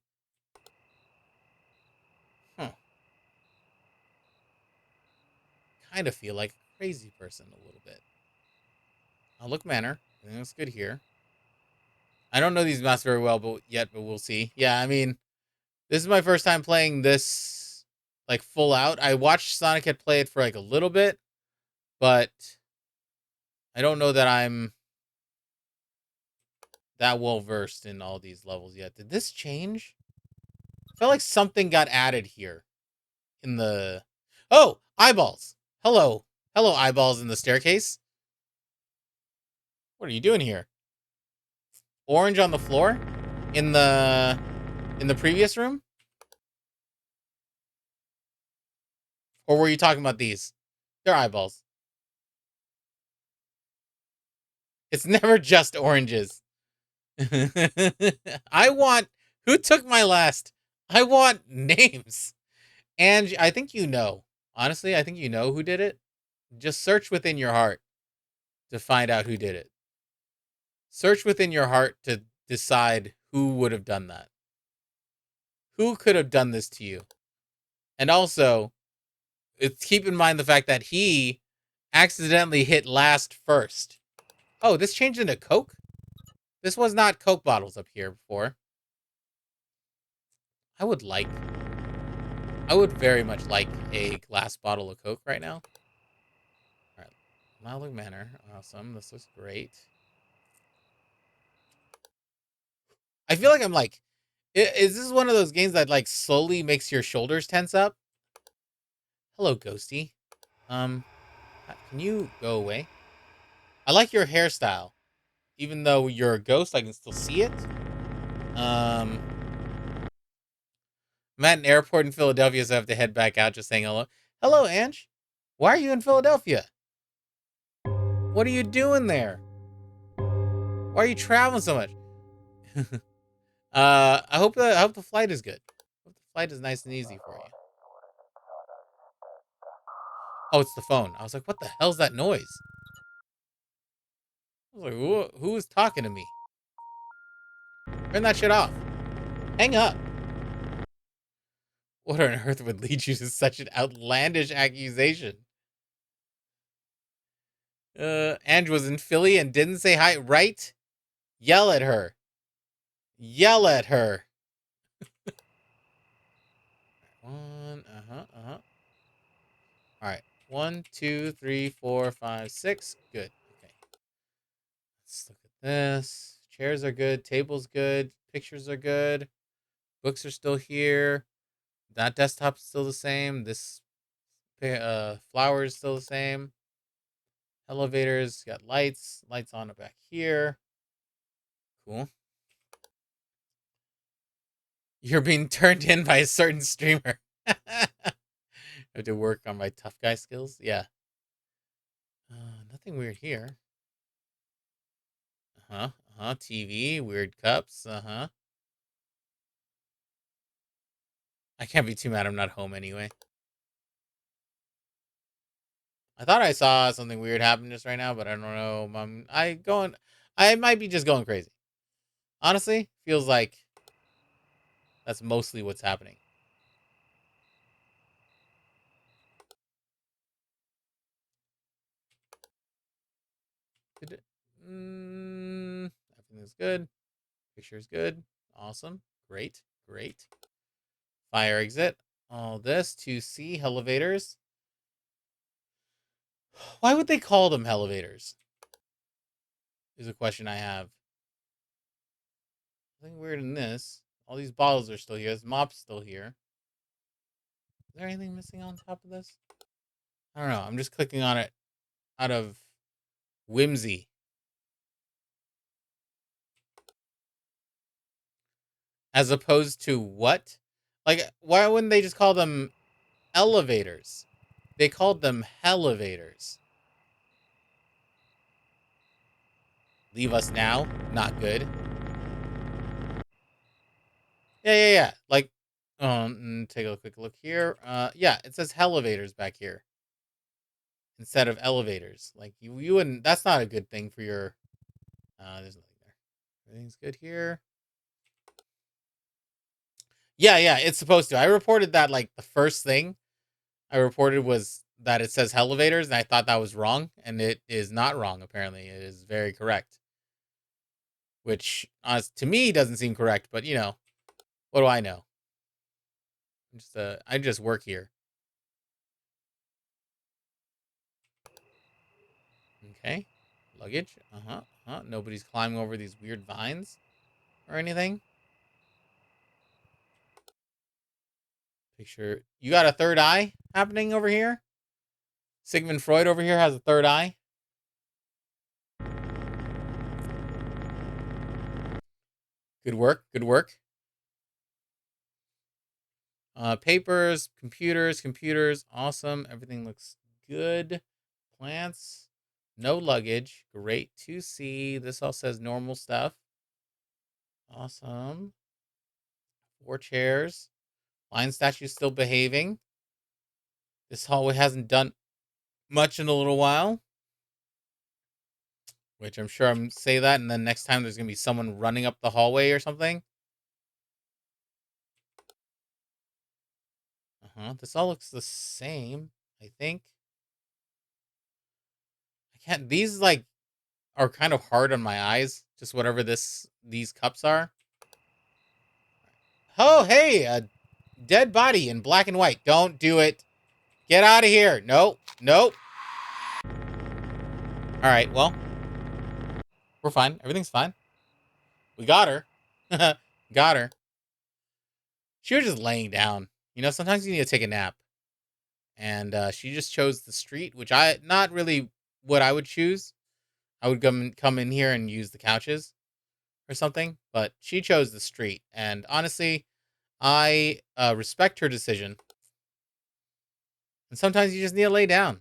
Huh. Kind of feel like a crazy person a little bit. I'll look Manor. Everything looks good here. I don't know these maps very well, but we'll see. Yeah, I mean, this is my first time playing this like full out. I watched Sonic had play it for like a little bit, but I don't know that I'm that well versed in all these levels yet. Did this change? I felt like something got added here in the. Oh, eyeballs. Hello, hello, eyeballs in the staircase. What are you doing here? Orange on the floor in the previous room, or were you talking about these? They're eyeballs. It's never just oranges. I want who took my last. I want names. And I think you know. Honestly, I think you know who did it. Just search within your heart to find out who did it. Search within your heart to decide who would have done that. Who could have done this to you? And also, keep in mind the fact that he accidentally hit last first. Oh, this changed into Coke? This was not Coke bottles up here before. I would like I would very much like a glass bottle of Coke right now. All right. Mildly Manor. Awesome. This looks great. I feel like I'm like, is this one of those games that like slowly makes your shoulders tense up? Hello, Ghosty. Um, can you go away? I like your hairstyle. Even though you're a ghost, I can still see it. Um, I'm at an airport in Philadelphia, so I have to head back out just saying hello. Hello, Ange. Why are you in Philadelphia? What are you doing there? Why are you traveling so much? I hope the flight is good. I hope the flight is nice and easy for you. Oh, it's the phone. I was like, what the hell's that noise? I was like, who is talking to me? Turn that shit off. Hang up. What on earth would lead you to such an outlandish accusation? Ange was in Philly and didn't say hi, right? Yell at her. Yell at her. One, All right. 1, 2, 3, 4, 5, 6. Good. Okay. Let's look at this. Chairs are good. Tables good. Pictures are good. Books are still here. That desktop's still the same. This flower is still the same. Elevators got lights. Lights on it back here. Cool. You're being turned in by a certain streamer. I have to work on my tough guy skills. Yeah. Nothing weird here. TV. Weird cups. I can't be too mad. I'm not home anyway. I thought I saw something weird happen just right now, but I don't know. I might be just going crazy. Honestly, feels like that's mostly what's happening. Everything's good. Picture's good. Awesome. Great. Great. Fire exit. All this to see elevators. Why would they call them elevators? Is a question I have. Nothing weird in this. All these bottles are still here. This mop's still here. Is there anything missing on top of this? I don't know. I'm just clicking on it out of whimsy. As opposed to what? Like, why wouldn't they just call them elevators? They called them elevators. Leave us now? Not good. Yeah. Like, take a quick look here. Yeah, it says elevators back here instead of elevators. Like, you wouldn't. That's not a good thing for your. There's nothing there. Everything's good here. Yeah. It's supposed to. I reported that like the first thing I reported was that it says elevators, and I thought that was wrong, and it is not wrong. Apparently, it is very correct. Which, to me, doesn't seem correct. But what do I know? I just work here. Okay, luggage. Nobody's climbing over these weird vines or anything. Picture. You got a third eye happening over here. Sigmund Freud over here has a third eye. Good work. Good work. Papers, computers. Awesome. Everything looks good. Plants. No luggage. Great to see. This all says normal stuff. Awesome. 4 chairs. Lion statue's still behaving. This hallway hasn't done much in a little while. Which I'm sure I'm say that, and then next time there's gonna be someone running up the hallway or something. This all looks the same, I think. I can't. These like are kind of hard on my eyes. Just whatever these cups are. Oh, hey, a dead body in black and white. Don't do it. Get out of here. Nope. All right, well, we're fine. Everything's fine. We got her. Got her. She was just laying down. Sometimes you need to take a nap. And she just chose the street, which I not really what I would choose. I would come in here and use the couches or something, but she chose the street. And honestly, I respect her decision. And sometimes you just need to lay down.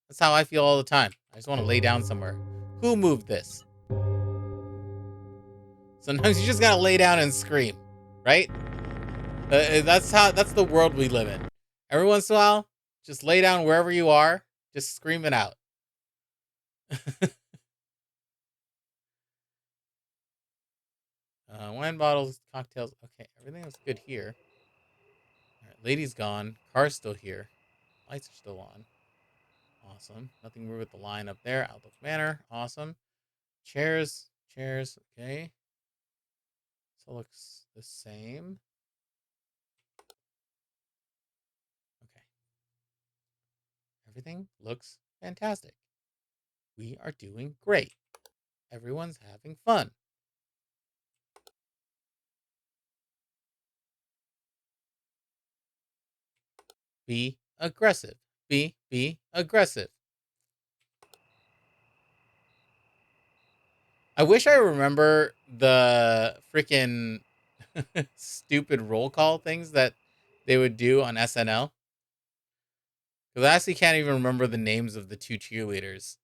That's how I feel all the time. I just want to lay down somewhere. Who moved this? Sometimes you just gotta lay down and scream, right? That's the world we live in. Every once in a while, just lay down wherever you are, just scream it out. Wine bottles, cocktails. Okay, everything is good here. All right, lady's gone. Car's still here. Lights are still on. Awesome. Nothing weird with the line up there. Outlook Manor. Awesome. Chairs. Okay. So it looks the same. Okay. Everything looks fantastic. We are doing great. Everyone's having fun. Be aggressive. Be aggressive. I wish I remember the freaking stupid roll call things that they would do on SNL. Because I actually can't even remember the names of the two cheerleaders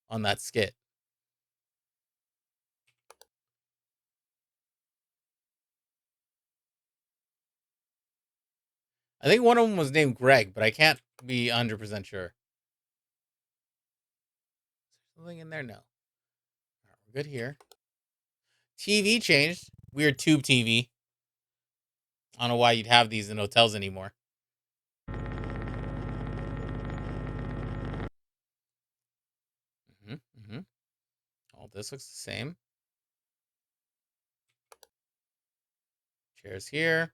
on that skit. I think one of them was named Greg, but I can't be 100% sure. Something in there? No. All right, we're good here. TV changed. Weird tube TV. I don't know why you'd have these in hotels anymore. Mm-hmm. All this looks the same. Chairs here.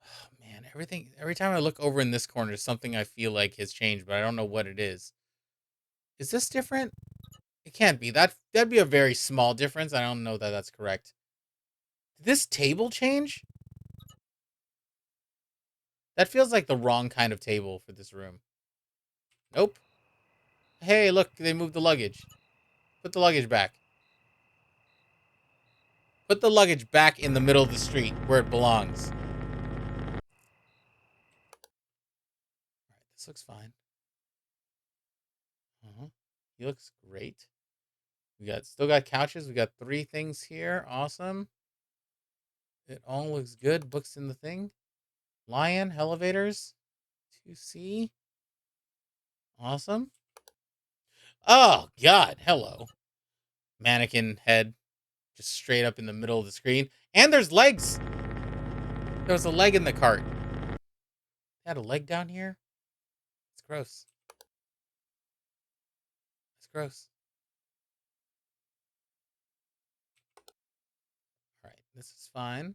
Oh man, Every time I look over in this corner, something I feel like has changed, but I don't know what it is. Is this different? It can't be. That'd be a very small difference. I don't know that that's correct. Did this table change? That feels like the wrong kind of table for this room. Nope. Hey, look, they moved the luggage. Put the luggage back. Put the luggage back in the middle of the street where it belongs. All right, this looks fine. Uh-huh. He looks great. We got still got couches. We got 3 things here. Awesome. It all looks good. Books in the thing. Lion, elevators. 2C. Awesome. Oh God. Hello. Mannequin head just straight up in the middle of the screen. And there's legs. There was a leg in the cart. They had a leg down here. It's gross. It's gross. All right. This is fine.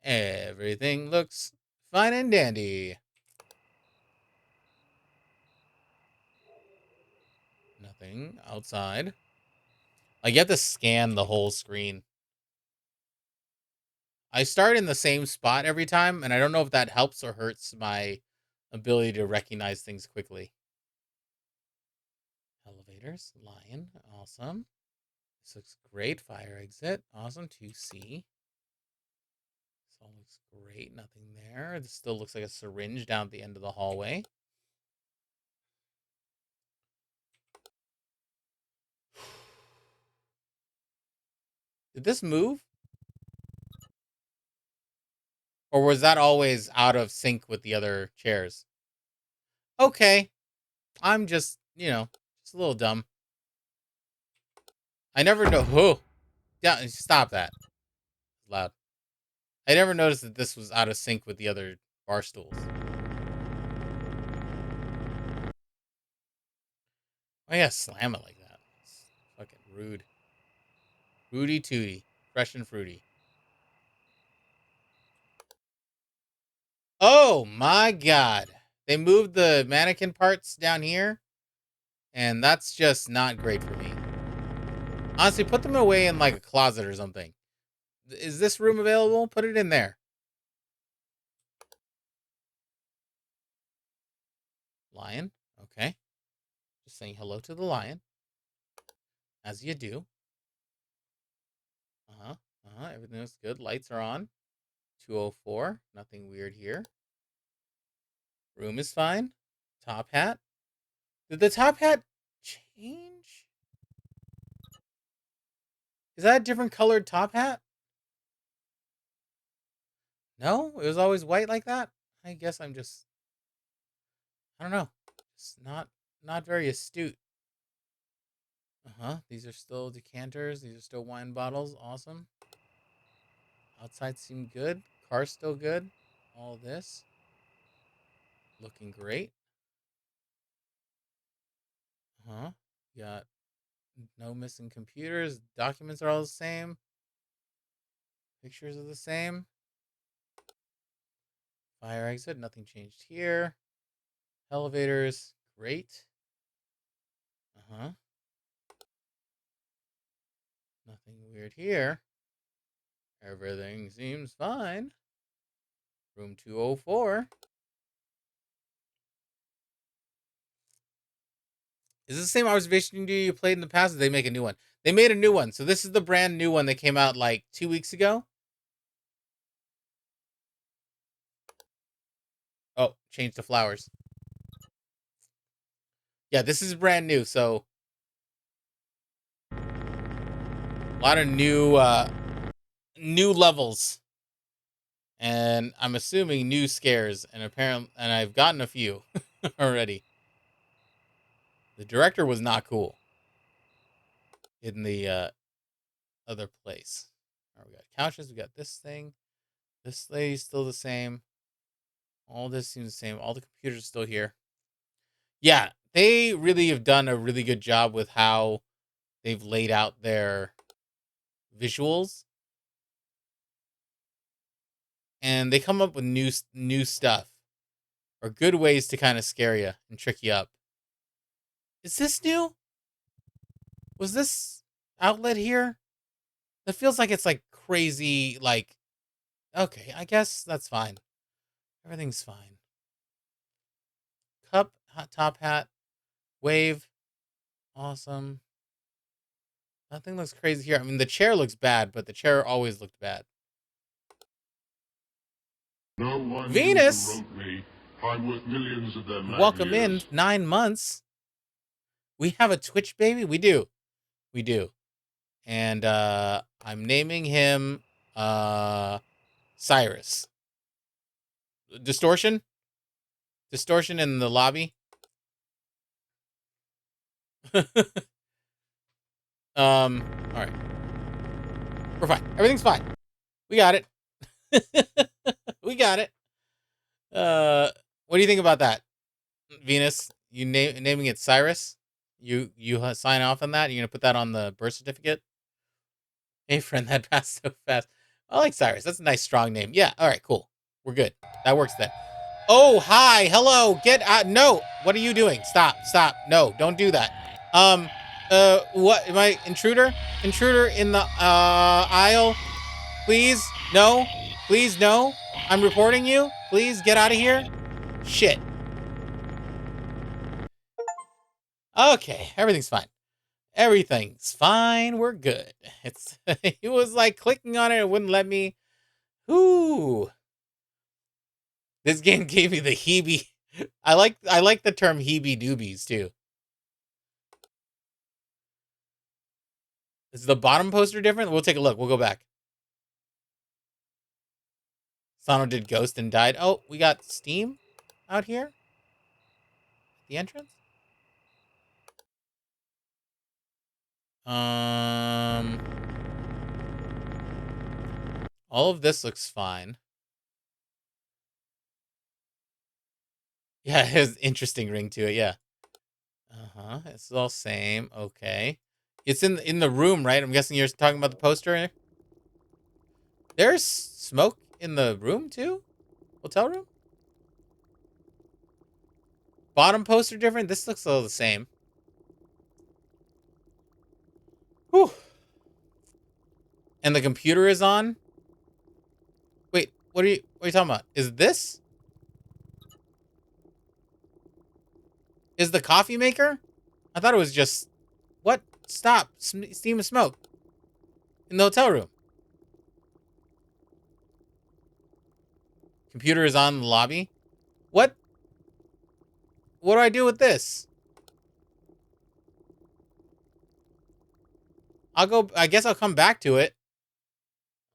Everything looks fine and dandy. Nothing outside. Like you have to scan the whole screen. I start in the same spot every time, and I don't know if that helps or hurts my ability to recognize things quickly. Elevators, lion, awesome. This looks great. Fire exit, awesome. 2C. This all looks great. Nothing there. This still looks like a syringe down at the end of the hallway. Did this move? Or was that always out of sync with the other chairs? Okay. I'm just, just a little dumb. I never know. Whoa. Yeah, stop that. Loud. I never noticed that this was out of sync with the other bar stools. Why you gotta slam it like that? It's fucking rude. Rudy tooty. Fresh and fruity. Oh my god. They moved the mannequin parts down here, and that's just not great for me. Honestly, put them away in like a closet or something. Is this room available? Put it in there. Lion. Okay. Just saying hello to the lion. As you do. Uh-huh. Uh-huh. Everything looks good. Lights are on. 204. Nothing weird here. Room is fine. Top hat. Did the top hat change? Is that a different colored top hat? No? It was always white like that? I guess I'm just I don't know. Just not very astute. Uh-huh. These are still decanters. These are still wine bottles. Awesome. Outside seemed good. Car's still good. All this. Looking great. Uh-huh. Got no missing computers. Documents are all the same. Pictures are the same. Fire exit. Nothing changed here. Elevators. Great. Uh-huh. Nothing weird here. Everything seems fine. Room 204. Is this the same observation you played in the past? Or did they make a new one? They made a new one. So this is the brand new one that came out like 2 weeks ago. Oh, change the flowers. Yeah, this is brand new. So a lot of new levels. And I'm assuming new scares. And I've gotten a few already. The director was not cool in the other place. All right, we got couches, we got this thing. This lady's still the same. All this seems the same. All the computers are still here. Yeah, they really have done a really good job with how they've laid out their visuals. and they come up with new stuff or good ways to kind of scare you and trick you up. Is this new? Was this outlet here? That feels like it's like crazy. Like, okay, I guess that's fine. Everything's fine. Cup, hot top hat, wave, awesome. Nothing looks crazy here. I mean, the chair looks bad, but the chair always looked bad. No one Venus, wrote me. I'm worth millions of them. welcome in. 9 months. We have a Twitch baby. We do. We do. And I'm naming him Cyrus. Distortion? Distortion in the lobby. All right. We're fine. Everything's fine. We got it. We got it. What do you think about that? Venus, you naming it Cyrus? You sign off on that? You're going to put that on the birth certificate? Hey friend, that passed so fast. I like Cyrus. That's a nice strong name. Yeah, all right, cool. We're good. That works then. Oh, hi. Hello. Get out. No. What are you doing? Stop. Stop. No, don't do that. What am I intruder? Intruder in the aisle. Please. No. Please no. I'm reporting you. Please get out of here. Shit. Okay, everything's fine. Everything's fine. We're good. It's it was like clicking on it, it wouldn't let me. Ooh. This game gave me the heebie. I like the term heebie doobies too. Is the bottom poster different? We'll take a look. We'll go back. Sano did Ghost and died. Oh, we got Steam out here. The entrance. All of this looks fine. Yeah, it has interesting ring to it. Yeah. It's all same. Okay. It's in the room, right? I'm guessing you're talking about the poster. There's smoke in the room too? Hotel room? Bottom poster different? This looks all the same. Whew. And the computer is on? Wait, what are you talking about? Is this? Is the coffee maker? I thought it was just what? Stop. Steam of smoke. In the hotel room. Computer is on in the lobby. What? What do I do with this? I guess I'll come back to it.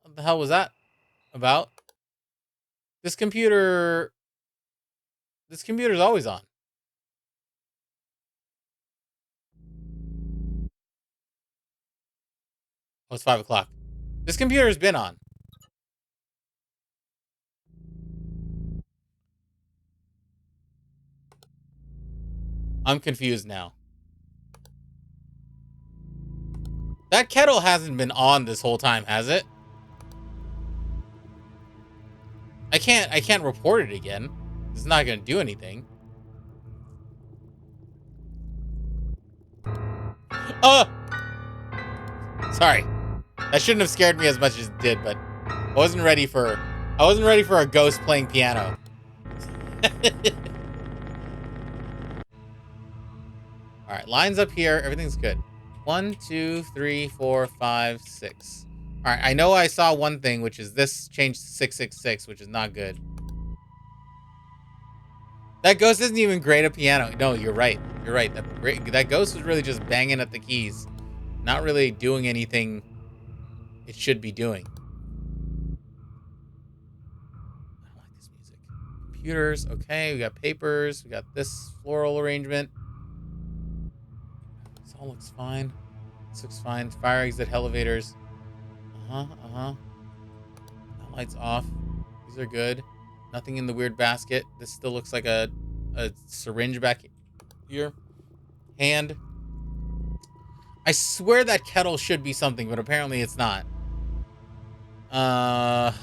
What the hell was that about? This computer's always on. Oh, it's 5 o'clock. This computer's been on. I'm confused now. That kettle hasn't been on this whole time, has it? I can't report it again. It's not gonna do anything. Oh! Sorry. That shouldn't have scared me as much as it did, but I wasn't ready for a ghost playing piano. Alright, lines up here, everything's good. 1, 2, 3, 4, 5, 6. Alright, I know I saw one thing, which is this changed to 666, which is not good. That ghost isn't even great at piano. No, you're right. You're right. That ghost was really just banging at the keys. Not really doing anything it should be doing. I don't like this music. Computers, okay. We got papers. We got this floral arrangement. This all looks fine. This looks fine. Fire exit elevators. Lights off. These are good. Nothing in the weird basket. This still looks like a syringe back here. Hand. I swear that kettle should be something, but apparently it's not. Everything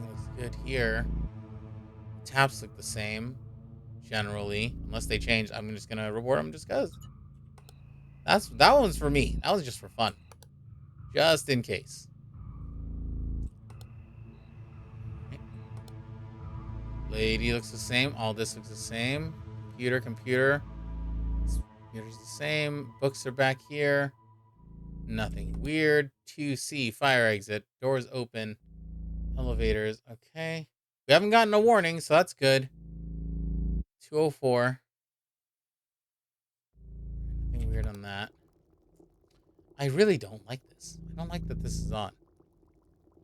looks good here. Taps look the same, generally. Unless they change, I'm just gonna reward them just because. That one's for me. That was just for fun. Just in case. Right. Lady looks the same. All this looks the same. Computer. Computer's the same. Books are back here. Nothing weird. 2C, fire exit. Doors open. Elevators. Okay. We haven't gotten a warning, so that's good. 204. Nothing weird on that. I really don't like this. I don't like that this is on.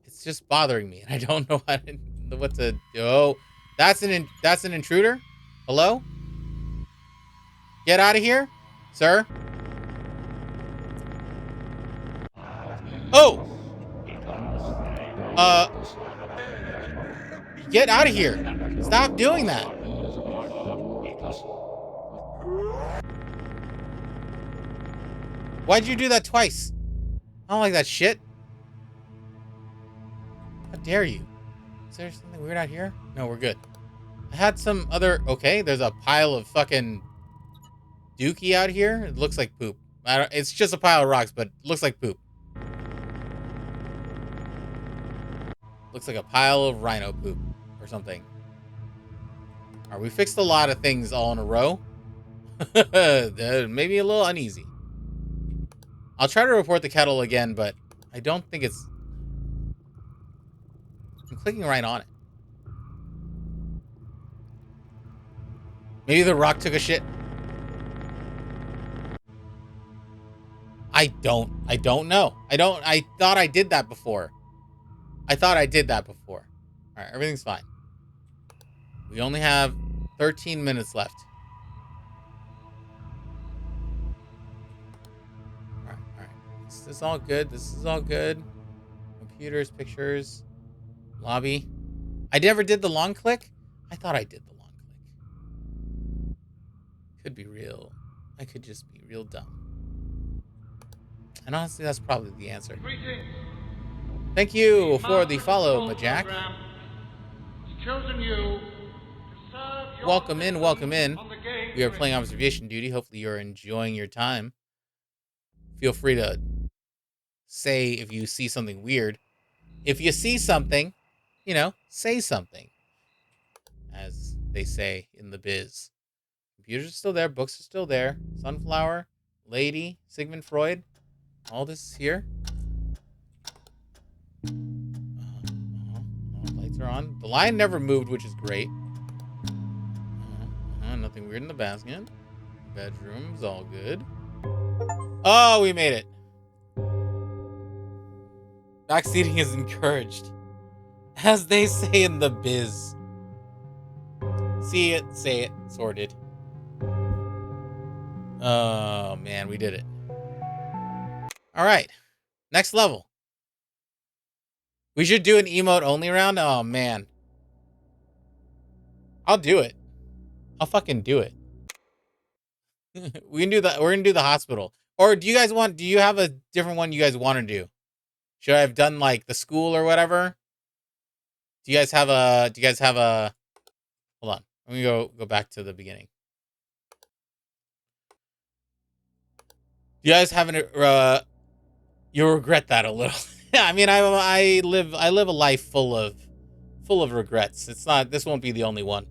It's just bothering me, and I don't know what to do. Oh, that's an intruder. Hello? Get out of here, sir. Oh, uh, get out of here. Stop doing that. Why'd you do that twice? I don't like that shit. How dare you? Is there something weird out here? No, we're good. I had some other... Okay, there's a pile of fucking dookie out here. It looks like poop. It's just a pile of rocks, but it looks like poop. Looks like a pile of rhino poop or something. All right, we fixed a lot of things all in a row. Maybe a little uneasy. I'll try to report the kettle again, but I don't think it's... I'm clicking right on it. Maybe the rock took a shit. I don't know. I thought I did that before. All right, everything's fine. We only have 13 minutes left. All right. This is all good. Computers, pictures, lobby. I never did the long click. I thought I did the long click. Could be real. I could just be real dumb. And honestly, that's probably the answer. Greetings. Thank you for the Master follow, Control Majack. Program has chosen you to serve your Welcome in. citizens on the game We are grid. playing observation duty. Hopefully, you're enjoying your time. Feel free to say if you see something weird. If you see something, say something, as they say in the biz. Computers are still there. Books are still there. Sunflower, Lady, Sigmund Freud. All this is here. Lights are on. The line never moved, which is great. Nothing weird in the basket. Bedroom's all good. Oh, we made it. Backseating is encouraged. As they say in the biz. See it, say it, sorted. Oh, man, we did it. All right. Next level. We should do an emote only round. Oh, man. I'll do it. I'll fucking do it. We can do that. We're going to do the hospital. Or do you have a different one you guys want to do? Should I have done like the school or whatever? Do you guys have a, hold on. Let me go back to the beginning. Do you guys have an, you'll regret that a little. I mean, I live a life full of regrets. This won't be the only one.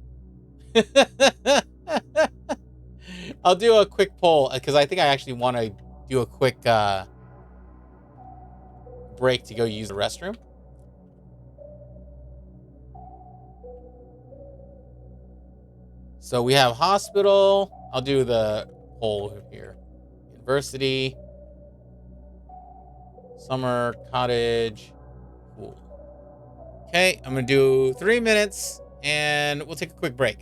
I'll do a quick poll because I think I actually want to do a quick break to go use the restroom. So we have hospital. I'll do the poll here. University. Summer cottage. Pool. Okay, I'm going to do 3 minutes and we'll take a quick break.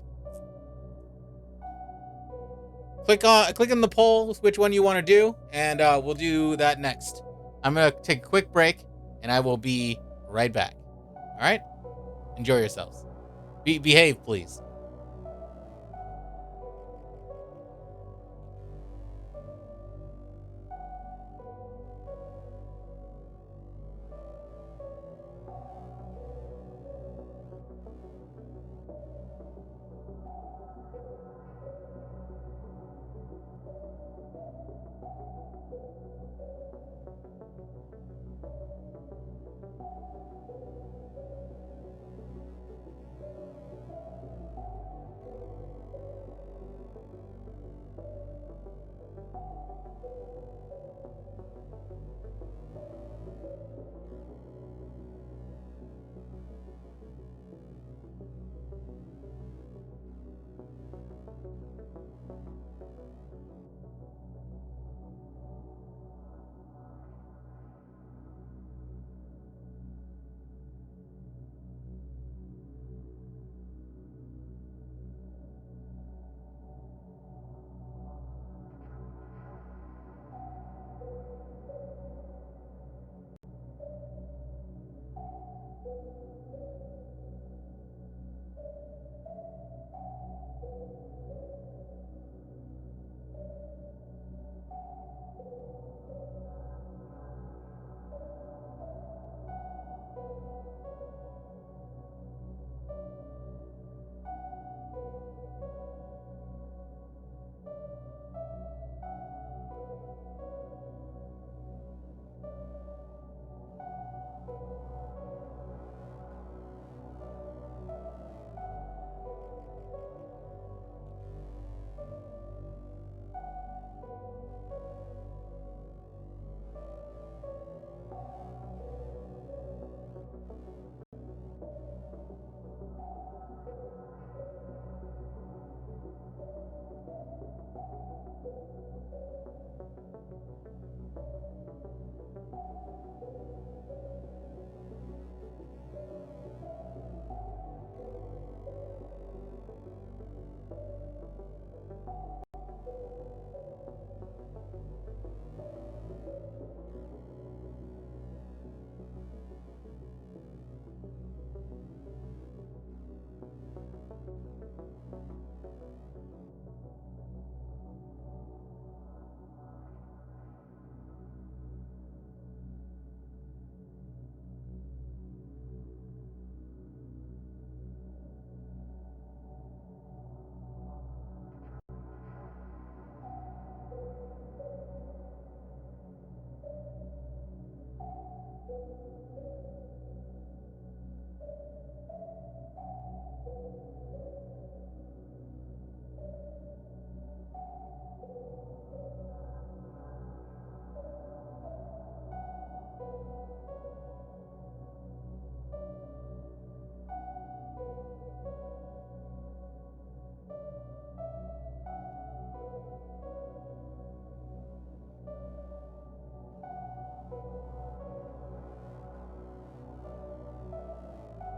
Click on the poll, which one you want to do, and we'll do that next. I'm going to take a quick break, and I will be right back. All right? Enjoy yourselves. Behave, please.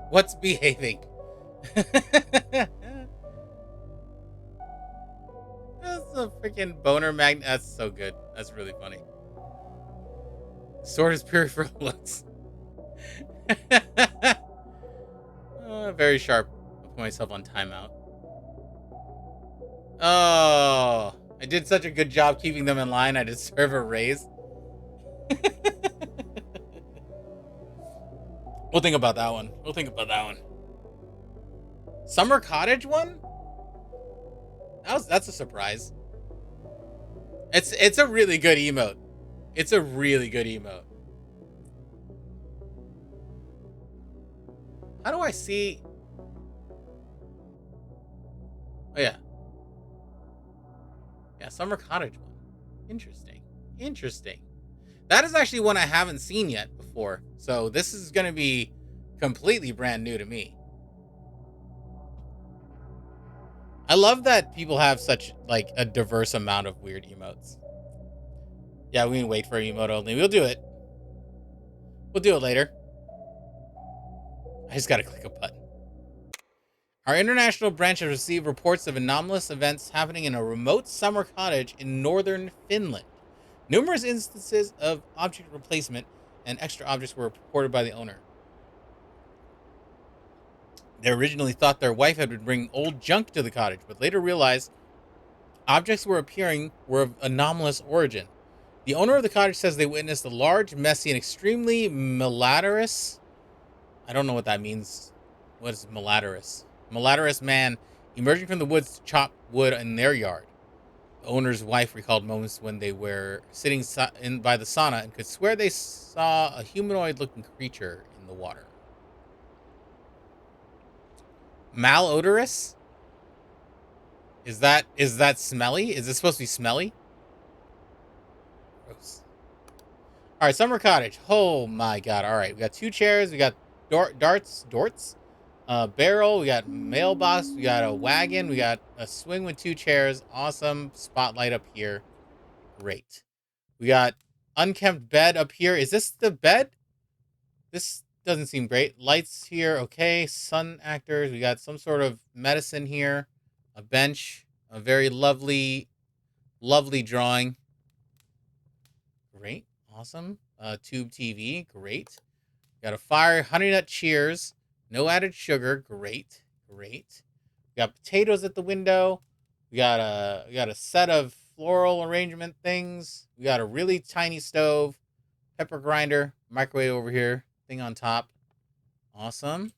What's behaving? That's a freaking boner magnet. That's so good. That's really funny. Sword is pure for looks. Very sharp. I'll put myself on timeout. Oh, I did such a good job keeping them in line. I deserve a raise. We'll think about that one. We'll think about that one. Summer cottage one? That's a surprise. It's a really good emote. It's a really good emote. How do I see? Oh yeah. Yeah, summer cottage one. Interesting. Interesting. That is actually one I haven't seen yet before. So this is going to be completely brand new to me. I love that people have such like a diverse amount of weird emotes. Yeah, we can wait for emote only. We'll do it. We'll do it later. I just got to click a button. Our international branch has received reports of anomalous events happening in a remote summer cottage in northern Finland. Numerous instances of object replacement and extra objects were reported by the owner. They originally thought their wife had been bringing old junk to the cottage, but later realized objects were appearing were of anomalous origin. The owner of the cottage says they witnessed a large, messy, and extremely malodorous. I don't know what that means. What is malodorous? Malodorous man emerging from the woods to chop wood in their yard. The owner's wife recalled moments when they were sitting by the sauna and could swear they saw a humanoid-looking creature in the water. Malodorous? Is that smelly? Is it supposed to be smelly? Gross. All right, summer cottage. Oh my god! All right, we got 2 chairs. We got dorts. Barrel. We got mailbox. We got a wagon. We got a swing with 2 chairs. Awesome. Spotlight up here. Great. We got unkempt bed up here. Is this the bed? This doesn't seem great. Lights here. Okay. Sun actors. We got some sort of medicine here. A bench. A very lovely, lovely drawing. Great. Awesome. Tube TV. Great. Got a fire. Honey nut cheers. No added sugar. Great. Great. We got potatoes at the window. We got a set of floral arrangement things. We got a really tiny stove, pepper grinder, microwave over here, thing on top. Awesome.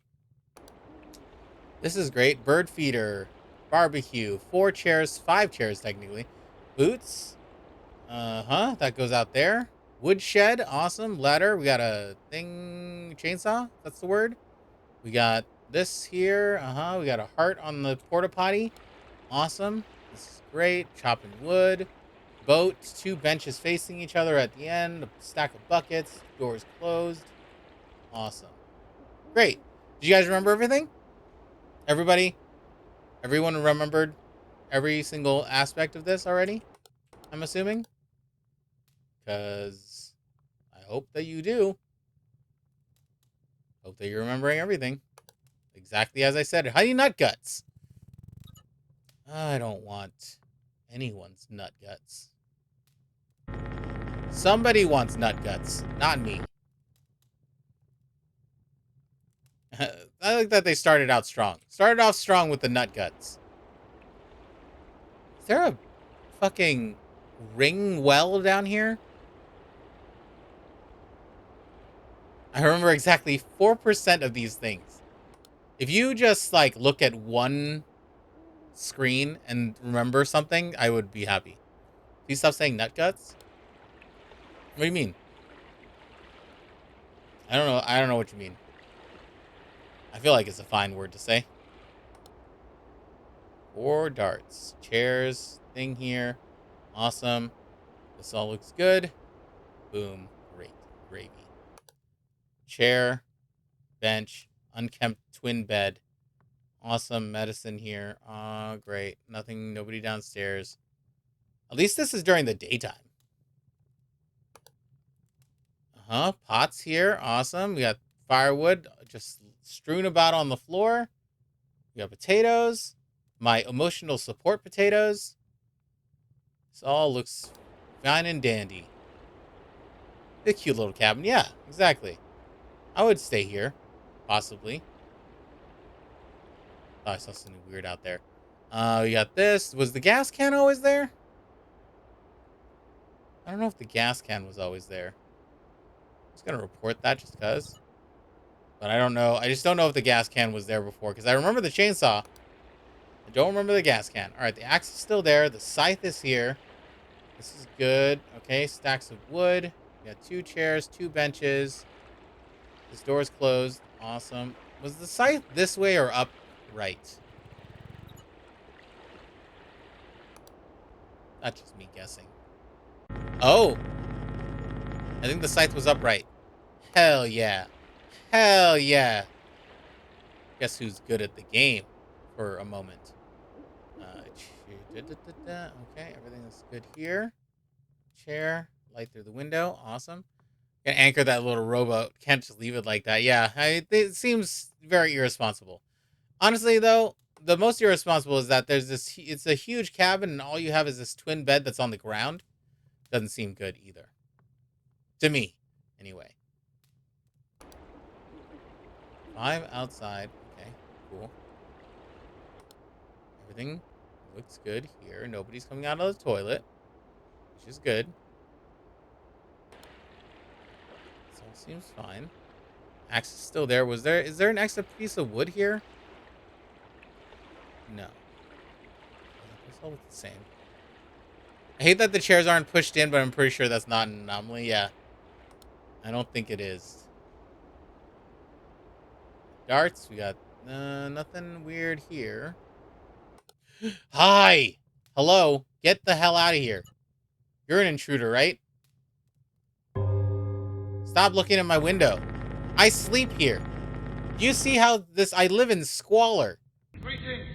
This is great. Bird feeder, barbecue, 4 chairs, 5 chairs technically. Boots. That goes out there. Woodshed. Awesome. Ladder. We got a thing, chainsaw. That's the word. We got this here. We got a heart on the porta potty. Awesome. This is great. Chopping wood. Boat. 2 benches facing each other at the end. A stack of buckets. Doors closed. Awesome. Great. Did you guys remember everything? Everybody? Everyone remembered every single aspect of this already? I'm assuming? Because I hope that you do. Hope that you're remembering everything. Exactly as I said. Honey nut guts. I don't want anyone's nut guts. Somebody wants nut guts, not me. I like that they started out strong. Started off strong with the nut guts. Is there a fucking ring well down here? I remember exactly 4% of these things. If you just like look at one screen and remember something, I would be happy. Please stop saying nut guts. What do you mean? I don't know. I don't know what you mean. I feel like it's a fine word to say. 4 darts. Chairs. Thing here. Awesome. This all looks good. Boom. Great. Gravy. Chair. Bench. Unkempt twin bed. Awesome medicine here. Great. Nothing. Nobody downstairs. At least this is during the daytime. Pots here. Awesome. We got firewood just strewn about on the floor. We got potatoes. My emotional support potatoes. This all looks fine and dandy. A cute little cabin. Yeah, exactly. I would stay here. Possibly. Oh, I saw something weird out there. We got this. Was the gas can always there? I don't know if the gas can was always there. I'm just going to report that just because. But I don't know. I just don't know if the gas can was there before. Because I remember the chainsaw. I don't remember the gas can. All right, the axe is still there. The scythe is here. This is good. Okay, stacks of wood. We got 2 chairs, 2 benches. This door is closed. Awesome. Was the scythe this way or up right? That's just me guessing. Oh! I think the scythe was upright. Hell yeah. Hell yeah. Guess who's good at the game for a moment. Okay, everything is good here. Chair, light through the window. Awesome. Gonna anchor that little rowboat. Can't just leave it like that. Yeah, it seems very irresponsible. Honestly, though, the most irresponsible is that there's this. It's a huge cabin, and all you have is this twin bed that's on the ground. Doesn't seem good either. To me, anyway. 5 outside. Okay, cool. Everything looks good here. Nobody's coming out of the toilet, which is good. This all seems fine. Axe is still there. Is there an extra piece of wood here? No. It's all the same. I hate that the chairs aren't pushed in, but I'm pretty sure that's not an anomaly. Yeah. I don't think it is. Darts. We got nothing weird here. Hi. Hello. Get the hell out of here. You're an intruder, right? Stop looking at my window. I sleep here. Do you see how this? I live in squalor. Greetings.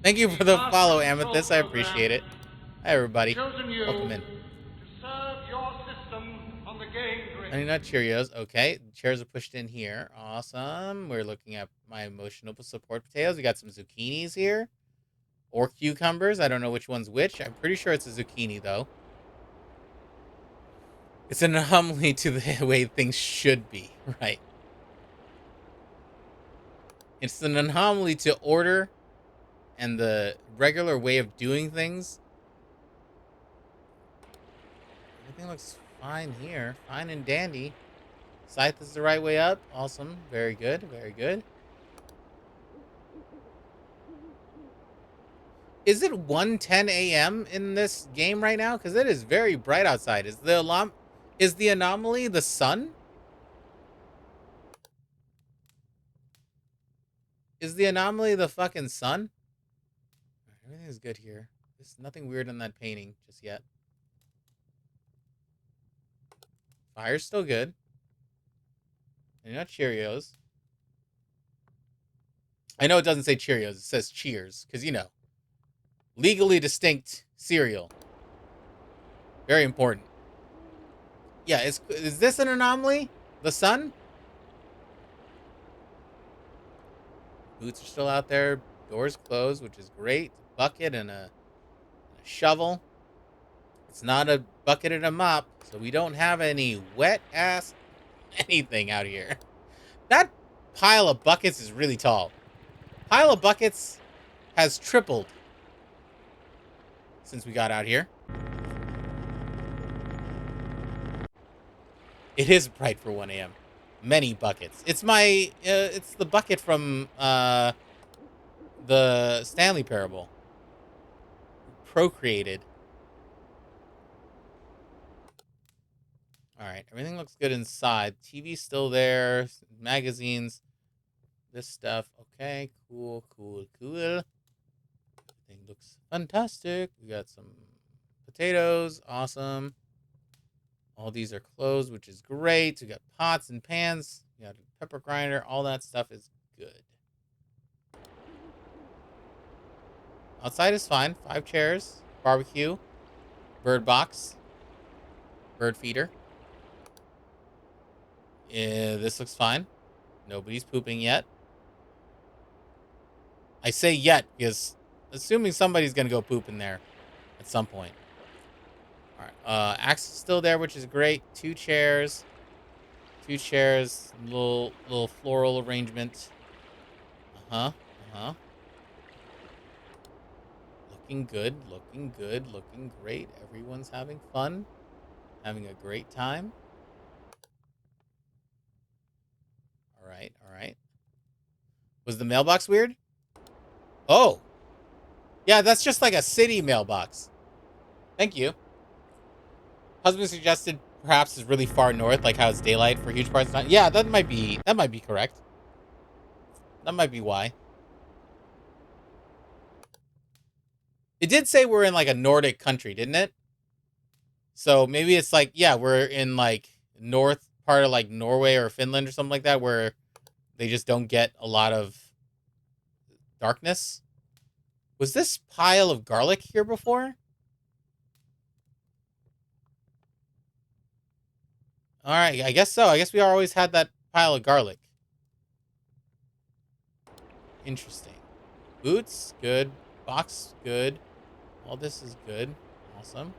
Thank you The for the Master follow, Control Amethyst. I Program appreciate it. Hi, everybody. chosen you Welcome in. to serve your system on the game grid. Honey Nut Cheerios. Okay, the chairs are pushed in here. Awesome. We're looking at my emotional support potatoes. We got some zucchinis here. Or cucumbers. I don't know which one's which. I'm pretty sure it's a zucchini, though. It's an anomaly to the way things should be, right? It's an anomaly to order and the regular way of doing things. Everything looks fine here. Fine and dandy. Scythe is the right way up. Awesome. Very good. Very good. Is it 1:10 a.m. in this game right now? Because it is very bright outside. Is the anomaly the sun? Is the anomaly the fucking sun? Everything is good here. There's nothing weird in that painting just yet. Fire's still good. And not Cheerios. I know it doesn't say Cheerios. It says Cheers. Because, you know, legally distinct cereal. Very important. Yeah, is this an anomaly? The sun? Boots are still out there. Doors closed, which is great. Bucket and a shovel. It's not a bucket and a mop, so we don't have any wet ass anything out here. That pile of buckets is really tall. Pile of buckets has tripled since we got out here. It is bright for 1 a.m. Many buckets. It's the bucket from the Stanley Parable. Procreated. All right, everything looks good inside. TV's still there. Magazines. This stuff. Okay, cool. Everything looks fantastic. We got some potatoes. Awesome. All these are closed, which is great. We got pots and pans. We got a pepper grinder. All that stuff is good. Outside is fine. 5 chairs. Barbecue. Bird box. Bird feeder. Yeah, this looks fine. Nobody's pooping yet. I say yet because assuming somebody's going to go poop in there at some point. All right. Axe is still there, which is great. 2 chairs. 2 chairs. Little floral arrangement. Uh-huh. Looking good. Looking great. Everyone's having fun. Having a great time. All right. Was the mailbox weird? Oh. Yeah, that's just like a city mailbox. Thank you. Husband suggested perhaps it's really far north, like how it's daylight for huge parts of the time. Yeah, that might be correct. That might be why. It did say we're in like a Nordic country, didn't it? So maybe it's like, yeah, we're in like north part of like Norway or Finland or something like that, where they just don't get a lot of darkness. Was this pile of garlic here before? All right, I guess so. I guess we always had that pile of garlic. Interesting. Boots, good. Box, good. All this is good. Awesome.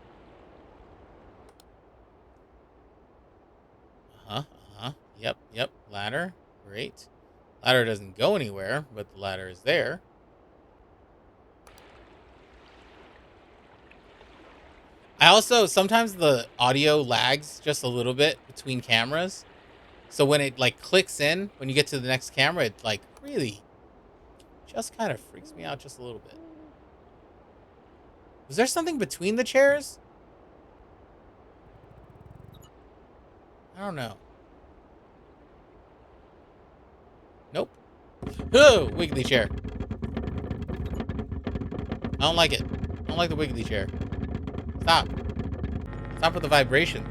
Yep. Ladder, great. Ladder doesn't go anywhere, but the ladder is there. I also, sometimes the audio lags just a little bit between cameras. So when it like clicks in, when you get to the next camera, it like really just kind of freaks me out just a little bit. Was there something between the chairs? I don't know. Nope. Oh, wiggly chair. I don't like it. I don't like the wiggly chair. Stop. Stop with the vibrations.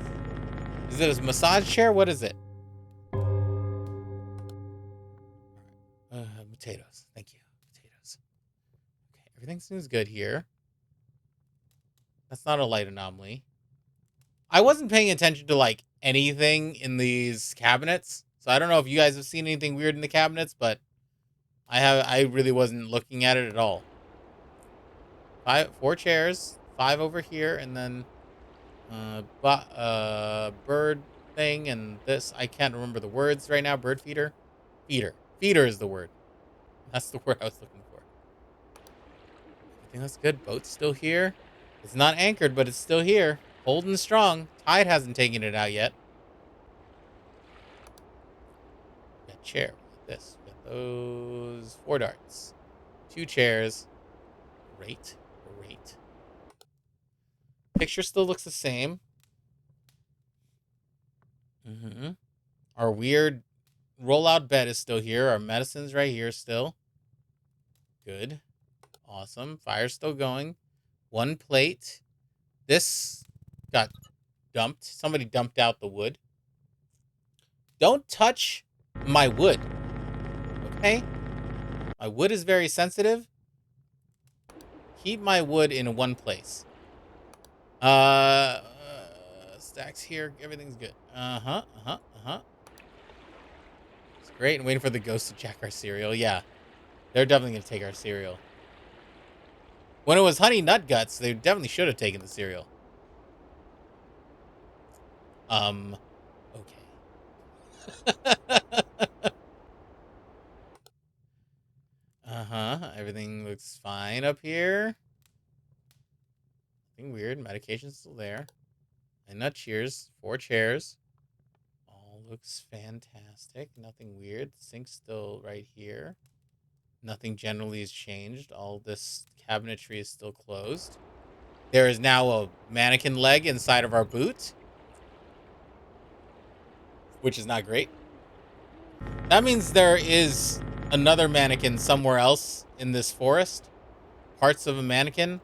Is it a massage chair? What is it? Everything seems good here. That's not a light anomaly. I wasn't paying attention to like anything in these cabinets, so I don't know if you guys have seen anything weird in the cabinets, but I have. I really wasn't looking at it at all. Four chairs, five over here, and then bird thing, and this. I can't remember the words right now. Bird feeder, feeder is the word. That's the word I was looking for. Everything looks good. Boat's still here. It's not anchored, but it's still here, holding strong. Tide hasn't taken it out yet. We got chair. We got this. We got those 4 darts. 2 chairs. Great. Great. Picture still looks the same. Our weird rollout bed is still here. Our medicine's right here still. Good. Awesome. Fire's still going. 1 plate. This got dumped. Somebody dumped out the wood. Don't touch my wood. Okay? My wood is very sensitive. Keep my wood in one place. Stacks here. Everything's good. It's great. And waiting for the ghost to jack our cereal. Yeah. They're definitely going to take our cereal. When it was Honey Nut Guts, they definitely should have taken the cereal. Okay. Everything looks fine up here. Nothing weird. Medication's still there. And nut cheers. 4 chairs. All looks fantastic. Nothing weird. The sink's still right here. Nothing generally has changed. All this cabinetry is still closed. There is now a mannequin leg inside of our boot, which is not great. That means there is another mannequin somewhere else in this forest. Parts of a mannequin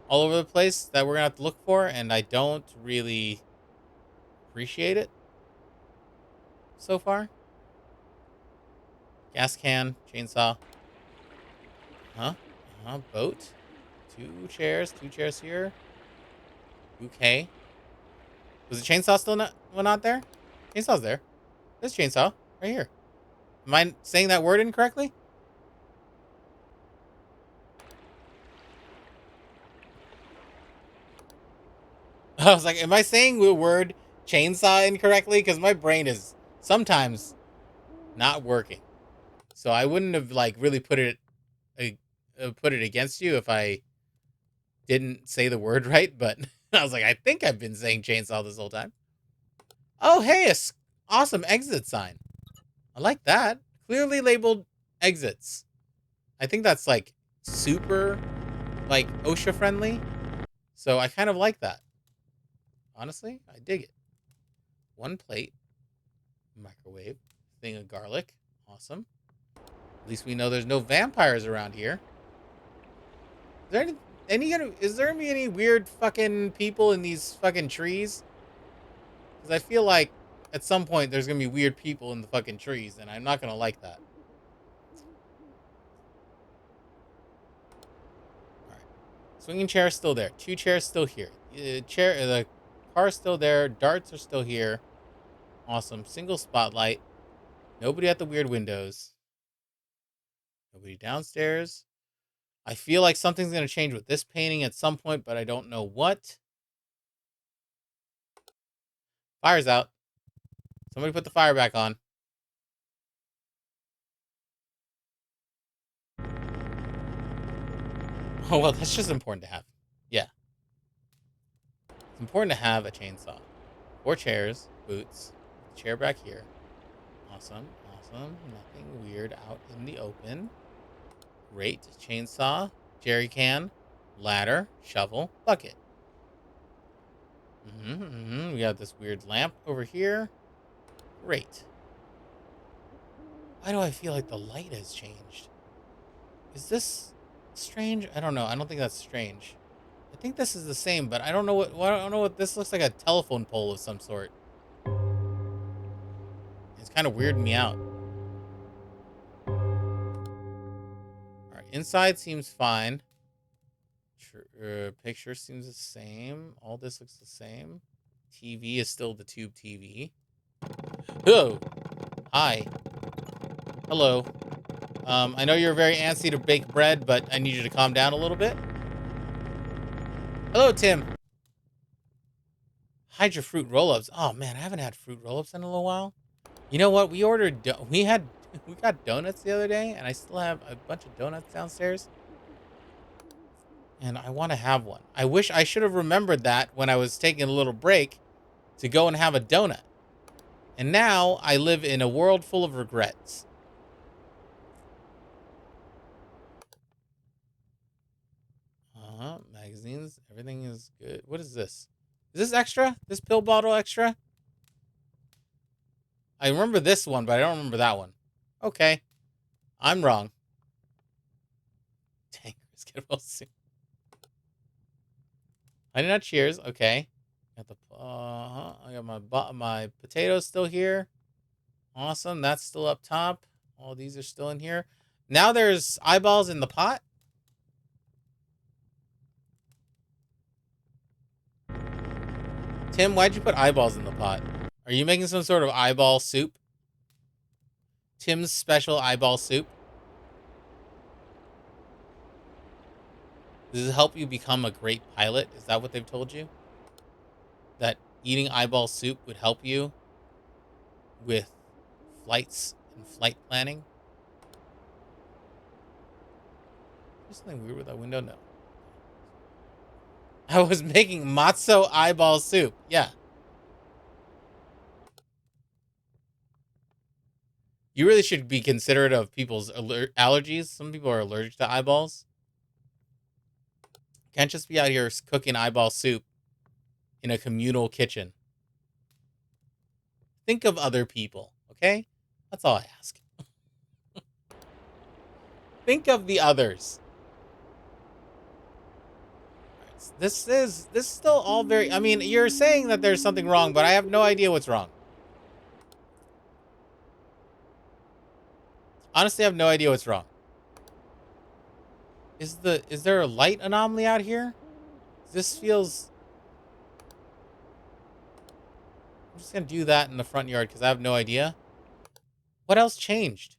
all over the place that we're going to have to look for, and I don't really appreciate it so far. Gas can, chainsaw. Boat. 2 chairs here. Okay. Was the chainsaw still not there? Chainsaw's there. There's chainsaw right here. Am I saying that word incorrectly? I was like, am I saying the word chainsaw incorrectly? Because my brain is sometimes not working. So I wouldn't have like really put it against you if I didn't say the word right. But I was like, I think I've been saying chainsaw this whole time. Oh, hey, awesome exit sign. I like that. Clearly labeled exits. I think that's like super like OSHA friendly. So I kind of like that. Honestly, I dig it. 1 plate, microwave, thing of garlic. Awesome. At least we know there's no vampires around here. Is there any weird fucking people in these fucking trees? Because I feel like at some point there's gonna be weird people in the fucking trees, and I'm not gonna like that. All right, swinging chair still there. 2 chairs still here. The car's still there. Darts are still here. Awesome. Single spotlight. Nobody at the weird windows. Nobody downstairs. I feel like something's going to change with this painting at some point, but I don't know what. Fire's out. Somebody put the fire back on. Oh, well, that's just important to have. Yeah. It's important to have a chainsaw. 4 chairs, boots, chair back here. Awesome. Nothing weird out in the open. Great. Chainsaw, jerry can, ladder, shovel, bucket. We got this weird lamp over here. Great. Why do I feel like the light has changed? Is this strange? I don't know. I don't think that's strange. I think this is the same, but I don't know I don't know what this looks like. A telephone pole of some sort. It's kind of weirding me out. All right, inside seems fine. Picture seems the same. All this looks the same. TV is still the tube TV. Oh, hi. Hello. I know you're very antsy to bake bread, but I need you to calm down a little bit. Hello, Tim. Hide your fruit roll-ups. Oh man, I haven't had fruit roll-ups in a little while. You know what? We ordered. We got donuts the other day, and I still have a bunch of donuts downstairs. And I want to have one. I wish I should have remembered that when I was taking a little break to go and have a donut. And now I live in a world full of regrets. Magazines. Everything is good. What is this? Is this extra? This pill bottle extra? I remember this one, but I don't remember that one. Okay. I'm wrong. Dang, let's get well soon. I did not cheers. Okay. Got the I got my potatoes still here. Awesome. That's still up top. All these are still in here. Now there's eyeballs in the pot. Tim, why'd you put eyeballs in the pot? Are you making some sort of eyeball soup? Tim's special eyeball soup. Does it help you become a great pilot? Is that what they've told you? That eating eyeball soup would help you with flights and flight planning? Is something weird with that window? No. I was making matzo eyeball soup. Yeah. You really should be considerate of people's allergies. Some people are allergic to eyeballs. Can't just be out here cooking eyeball soup in a communal kitchen. Think of other people, okay? That's all I ask. Think of the others. This is still all very, I mean, you're saying that there's something wrong, but I have no idea what's wrong. Honestly, I have no idea what's wrong. Is there a light anomaly out here? This feels, I'm just gonna do that in the front yard because I have no idea. What else changed?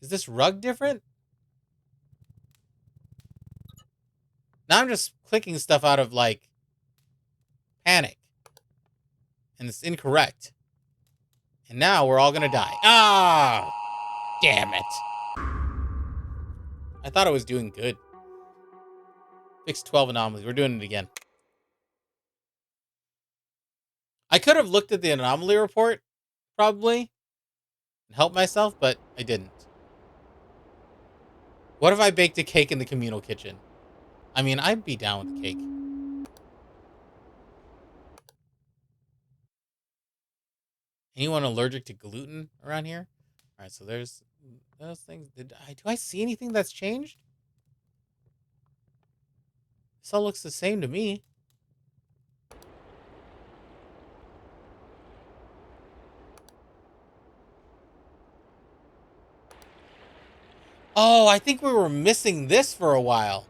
Is this rug different? Now I'm just clicking stuff out of like panic. And it's incorrect. And now we're all gonna die. Ah! Damn it. I thought I was doing good. Fix 12 anomalies. We're doing it again. I could have looked at the anomaly report, probably, and helped myself, but I didn't. What if I baked a cake in the communal kitchen? I mean, I'd be down with the cake. Anyone allergic to gluten around here? All right, so there's those things. Do I see anything that's changed? This all looks the same to me. Oh, I think we were missing this for a while.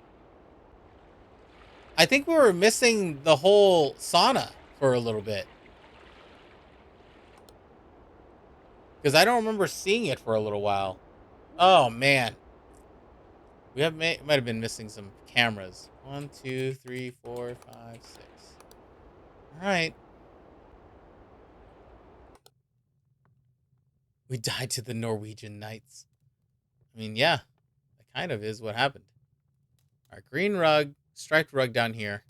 I think we were missing the whole sauna for a little bit. Because I don't remember seeing it for a little while. Oh, man. We might have been missing some cameras. 1, 2, 3, 4, 5, 6. All right. We died to the Norwegian Knights. I mean, yeah. That kind of is what happened. Our green rug, striped rug down here.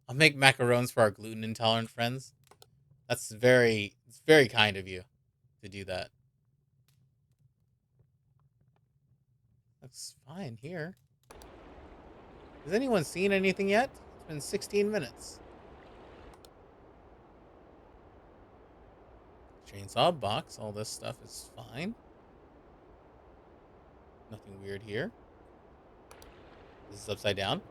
I'll make macarons for our gluten intolerant friends. It's very kind of you to do that. Looks fine here. Has anyone seen anything yet? It's been 16 minutes. Chainsaw box. All this stuff is fine. Nothing weird here. This is upside down.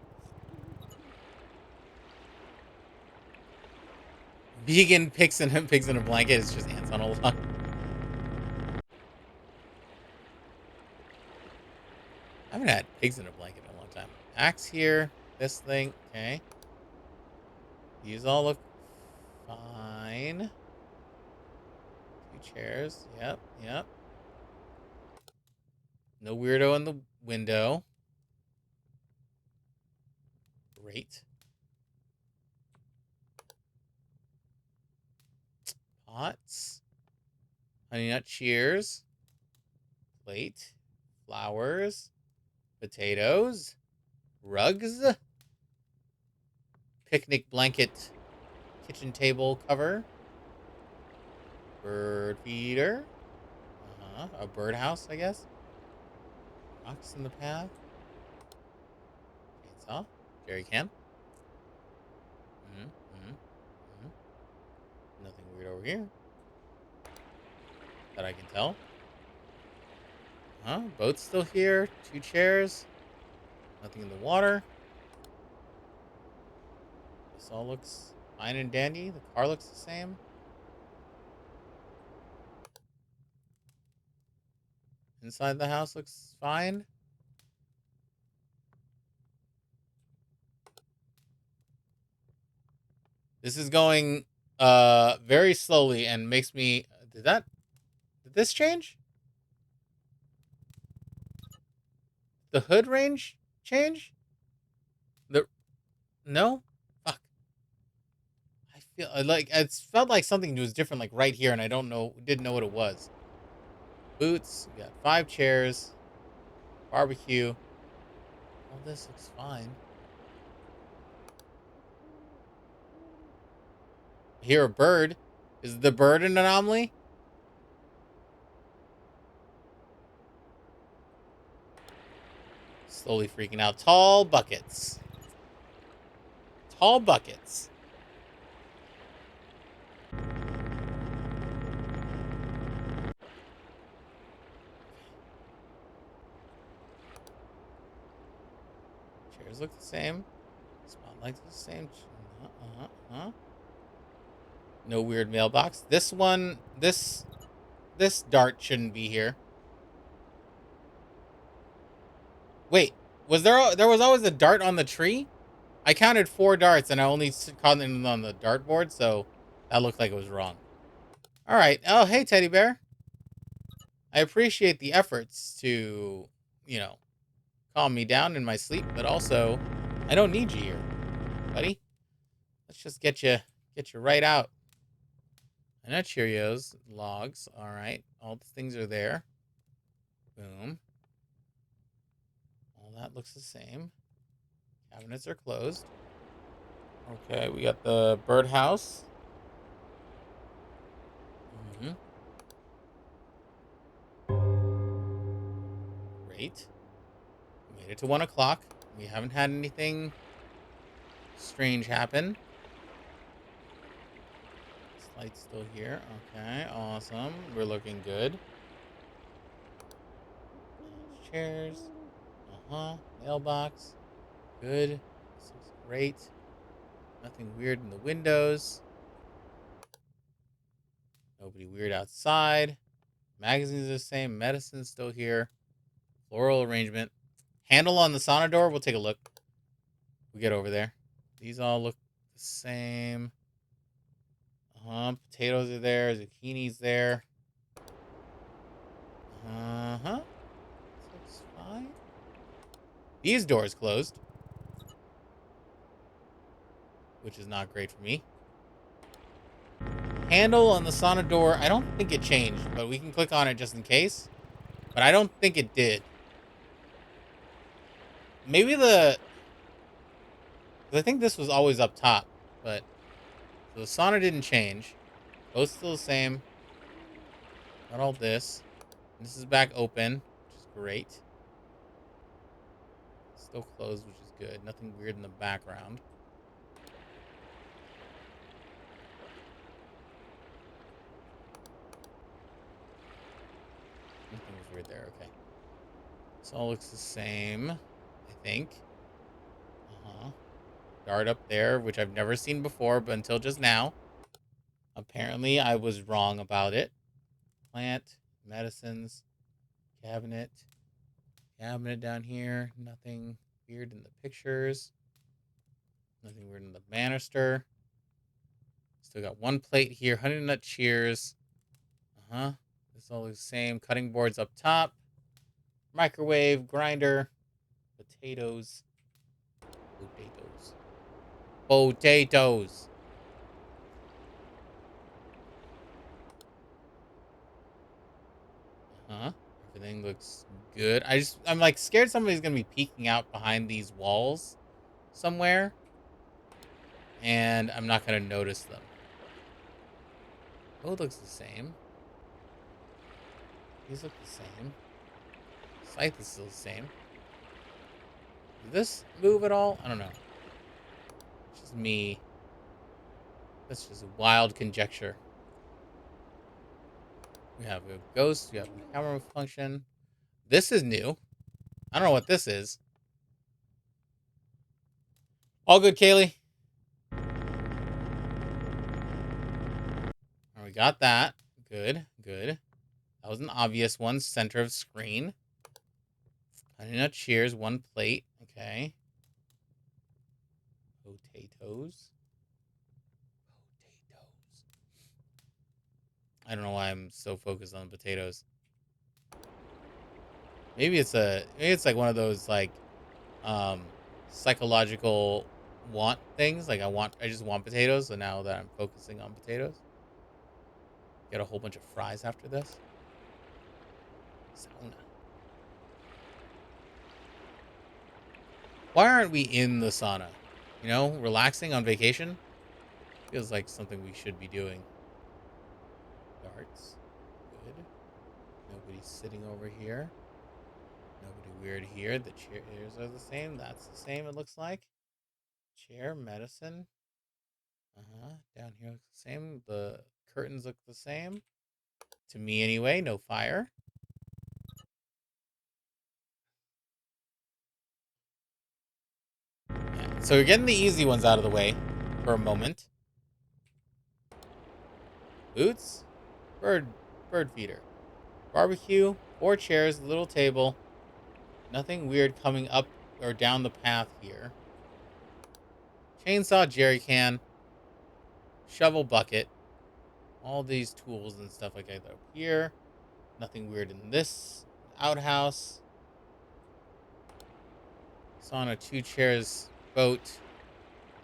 Vegan pigs in a blanket is just ants on a log. I haven't had pigs in a blanket in a long time. Axe here. this thing. Okay. These all look fine. 2 chairs. Yep. Yep. No weirdo in the window. Great. Pots. Honey nut cheers. Plate. Flowers. Potatoes. Rugs. Picnic blanket. Kitchen table cover. Bird feeder. A birdhouse, I guess. Rocks in the path. Chainsaw. Jerry can. Mm-hmm. Nothing weird over here that I can tell. Boat's still here. 2 chairs. Nothing in the water. This all looks fine and dandy. The car looks the same. Inside the house looks fine. This is going very slowly and makes me did this change? The hood range change? The no? Fuck. I feel like it felt like something was different like right here and I didn't know what it was. Boots, we got 5 chairs, barbecue. All this looks fine. I hear a bird. Is the bird an anomaly? Slowly freaking out. Tall buckets. Tall buckets. Chairs look the same. Spotlights the same. No weird mailbox. This one, this dart shouldn't be here. Wait, there was always a dart on the tree? I counted 4 darts and I only caught them on the dartboard, so that looked like it was wrong. All right. Oh, hey, teddy bear. I appreciate the efforts to, you know, calm me down in my sleep, but also I don't need you here, buddy. Let's just get you right out. I know Cheerios, logs. All right, all the things are there. Boom. All that looks the same. Cabinets are closed. Okay, we got the birdhouse. Mm-hmm. Great. We made it to 1 o'clock. We haven't had anything strange happen. This light's still here. Okay, awesome. We're looking good. Chairs. Mailbox. Good. This looks great. Nothing weird in the windows. Nobody weird outside. Magazines are the same. Medicine's still here. Floral arrangement. Handle on the sauna door. We'll take a look. We get over there. These all look the same. Potatoes are there. Zucchini's there. This looks fine. These doors closed, which is not great for me. Handle on the sauna door. I don't think it changed, but we can click on it just in case. But I don't think it did. Maybe I think this was always up top, but so the sauna didn't change. Both still the same. Got all this. This is back open, which is great. Still closed, which is good. Nothing weird in the background. Nothing was weird there. Okay. This all looks the same, I think. Dart up there, which I've never seen before, but until just now. Apparently, I was wrong about it. Plant, medicines, cabinet down here. Nothing weird in the pictures. Nothing weird in the banister. Still got one plate here. Honey nut cheers. This all looks the same. Cutting boards up top. Microwave, grinder, potatoes. Potatoes. Potatoes. Everything looks good. I'm like scared somebody's gonna be peeking out behind these walls somewhere, and I'm not gonna notice them. Oh, it looks the same. These look the same. Scythe is still the same. Did this move at all? I don't know. It's just me. That's just a wild conjecture. We have a ghost. We have a camera function. This is new. I don't know what this is. All good, Kaylee. We got that. Good, good. That was an obvious one. Center of screen. Honey nut cheers. One plate. Okay. Potatoes. Potatoes. I don't know why I'm so focused on potatoes. Maybe it's like one of those like psychological want things. Like I just want potatoes, so now that I'm focusing on potatoes. Get a whole bunch of fries after this. Sauna. Why aren't we in the sauna? You know, relaxing on vacation? Feels like something we should be doing. Darts. Good. Nobody's sitting over here. Nobody weird here. The chairs are the same. That's the same, it looks like. Chair, medicine. Down here looks the same. The curtains look the same. To me, anyway. No fire. Yeah. So we're getting the easy ones out of the way for a moment. Boots. Bird feeder. Barbecue. 4 chairs. Little table. Nothing weird coming up or down the path here. Chainsaw, jerry can. Shovel bucket. All these tools and stuff like that up here. Nothing weird in this outhouse. Sauna, 2 chairs, boat.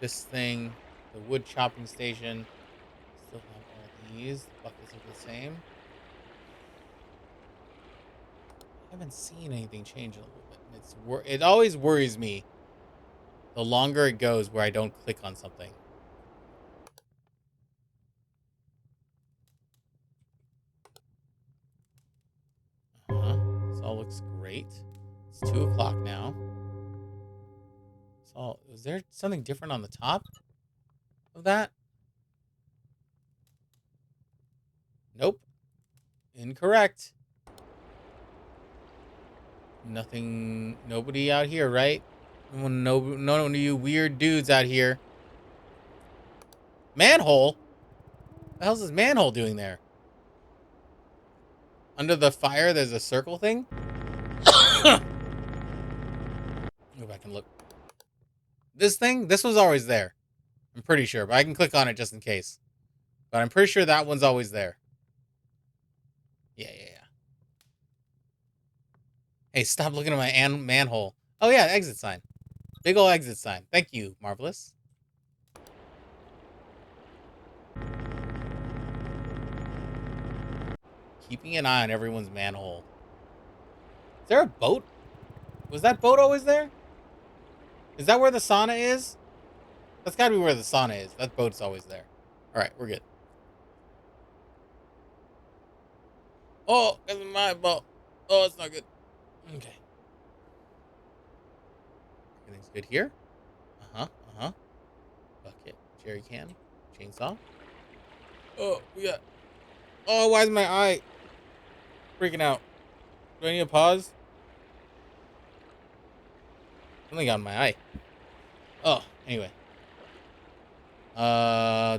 This thing, the wood chopping station. Still have all these. The buckets are the same. I haven't seen anything change in a little bit. It always worries me the longer it goes where I don't click on something. This all looks great. It's 2 o'clock now. Is there something different on the top of that? Nope. Incorrect. Nothing. Nobody out here, right? No, of you weird dudes out here. Manhole? What the hell's this manhole doing there? Under the fire, there's a circle thing? Go back and look. This thing? This was always there. I'm pretty sure, but I can click on it just in case. But I'm pretty sure that one's always there. Yeah. Hey, stop looking at my manhole. Oh, yeah, exit sign. Big ol' exit sign. Thank you, Marvelous. Keeping an eye on everyone's manhole. Is there a boat? Was that boat always there? Is that where the sauna is? That's gotta be where the sauna is. That boat's always there. Alright, we're good. Oh, that's my boat. Oh, it's not good. Okay. Everything's good here. Bucket, jerry can, chainsaw. Oh, we got. Oh, why is my eye freaking out? Do I need to pause? Something got in my eye. Oh, anyway.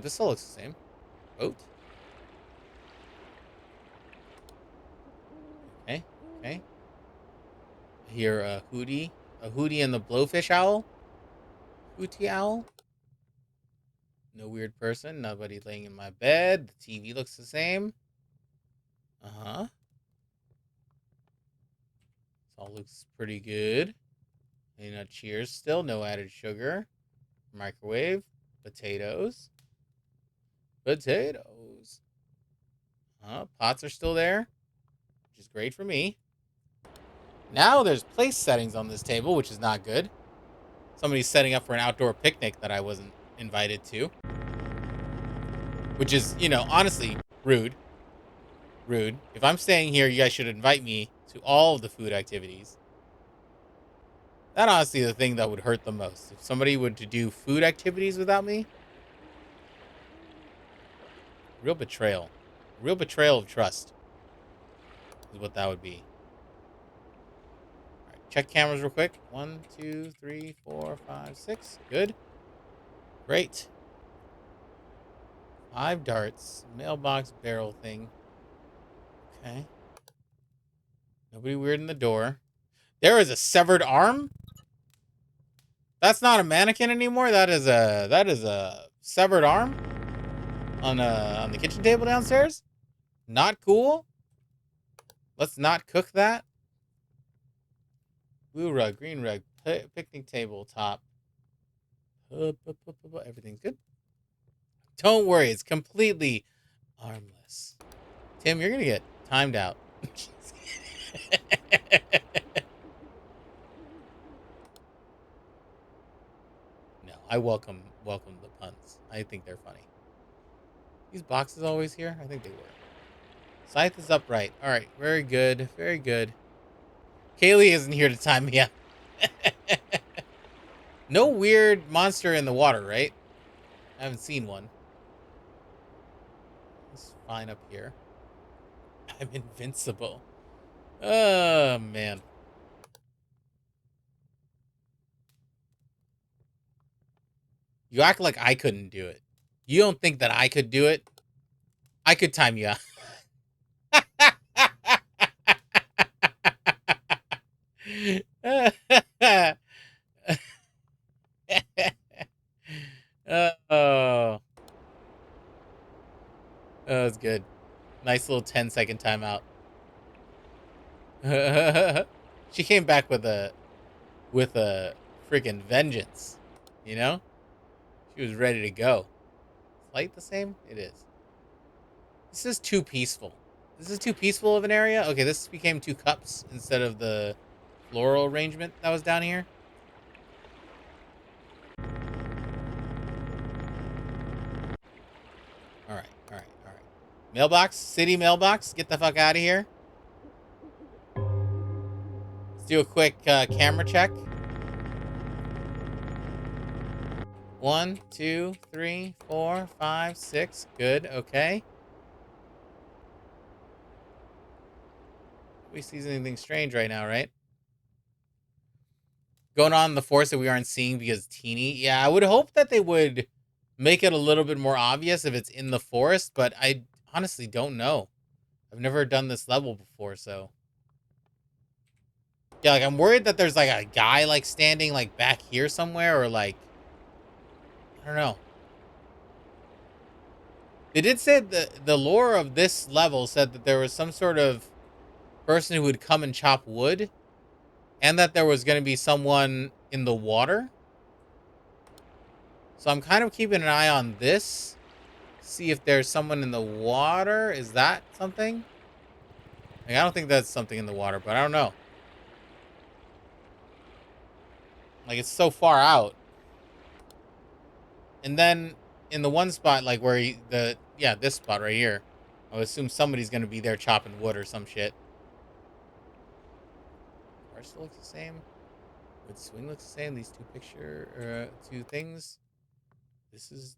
This all looks the same. Boat. Okay. I hear a hootie and the blowfish owl. Hootie owl. No weird person. Nobody laying in my bed. The TV looks the same. Uh-huh. This all looks pretty good. Cheers still. No added sugar. Microwave. Potatoes. Potatoes. Pots are still there, which is great for me. Now there's place settings on this table, which is not good. Somebody's setting up for an outdoor picnic that I wasn't invited to. Which is, honestly, rude. Rude. If I'm staying here, you guys should invite me to all of the food activities. That honestly the thing that would hurt the most. If somebody would to do food activities without me, real betrayal. Real betrayal of trust is what that would be. All right, check cameras real quick. 1, 2, 3, 4, 5, 6. Good. Great. 5 darts. Mailbox barrel thing. Okay. Nobody weird in the door. There is a severed arm? That's not a mannequin anymore. That is a severed arm on the kitchen table downstairs. Not cool. Let's not cook that. Blue rug, green rug, picnic table top. Everything's good. Don't worry, it's completely armless. Tim, you're gonna get timed out. No, I welcome the puns. I think they're funny. These boxes always here? I think they were. Scythe is upright. All right, very good, very good. Kaylee isn't here to time me out. No weird monster in the water, right? I haven't seen one. It's fine up here. I'm invincible. Oh, man. You act like I couldn't do it. You don't think that I could do it? I could time you out. Oh, that was good. Nice little 10-second timeout. She came back with a freaking vengeance. You know? She was ready to go. Light the same? It is. This is too peaceful. This is too peaceful of an area. Okay, this became 2 cups instead of the floral arrangement that was down here. All right, all right, all right. Mailbox, city mailbox. Get the fuck out of here. Let's do a quick camera check. 1, 2, 3, 4, 5, 6. Good. Okay. We see anything strange right now, right? Going on in the forest that we aren't seeing because teeny. Yeah, I would hope that they would make it a little bit more obvious if it's in the forest, but I honestly don't know. I've never done this level before, so. Yeah, like I'm worried that there's like a guy like standing like back here somewhere or like I don't know. They did say the lore of this level said that there was some sort of person who would come and chop wood and that there was going to be someone in the water. So I'm kind of keeping an eye on this. See if there's someone in the water. Is that something? Like, I don't think that's something in the water, but I don't know. Like, it's so far out. And then in the one spot, like where this spot right here, I would assume somebody's going to be there chopping wood or some shit. Car still looks the same. Wood swing looks the same. These two things. This is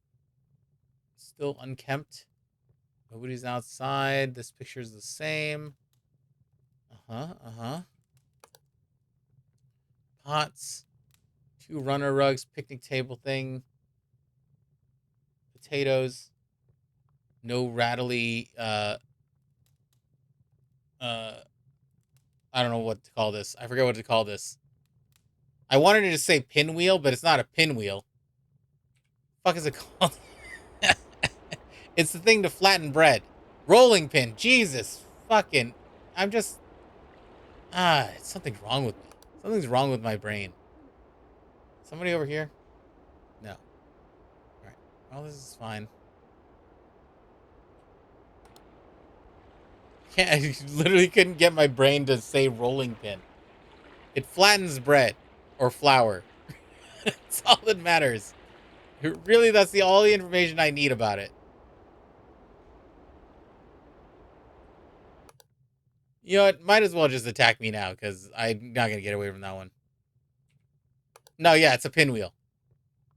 still unkempt. Nobody's outside. This picture is the same. Pots. 2 runner rugs. Picnic table thing. Potatoes. No rattly, I don't know what to call this. I forget what to call this. I wanted to say pinwheel, but it's not a pinwheel. Fuck is it called? It's the thing to flatten bread. Rolling pin. Jesus fucking. I'm just. Something's wrong with me. Something's wrong with my brain. Somebody over here? No. All right. Well, this is fine. Can't, I literally couldn't get my brain to say rolling pin. It flattens bread or flour. That's all that matters. Really, that's all the information I need about it. You know what? Might as well just attack me now, because I'm not going to get away from that one. No, yeah, it's a pinwheel.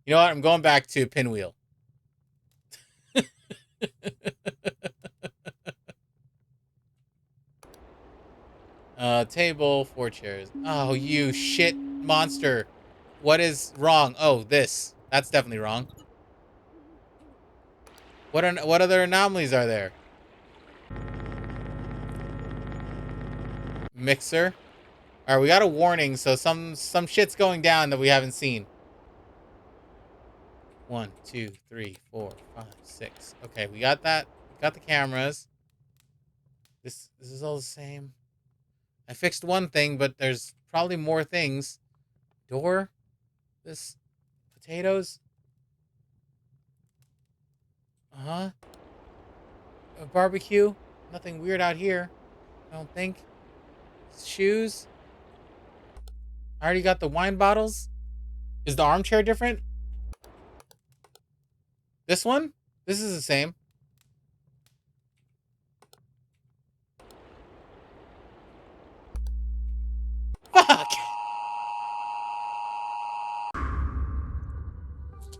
You know what? I'm going back to pinwheel. Table, 4 chairs. Oh, you shit monster. What is wrong? Oh, this. That's definitely wrong. What other anomalies are there? Mixer. All right, we got a warning, so some shit's going down that we haven't seen. 1, 2, 3, 4, 5, 6. Okay, we got that. We got the cameras. This is all the same. I fixed one thing, but there's probably more things. Door. This. Potatoes. Uh-huh. A barbecue. Nothing weird out here. I don't think. Shoes. I already got the wine bottles. Is the armchair different? This one? This is the same. Fuck!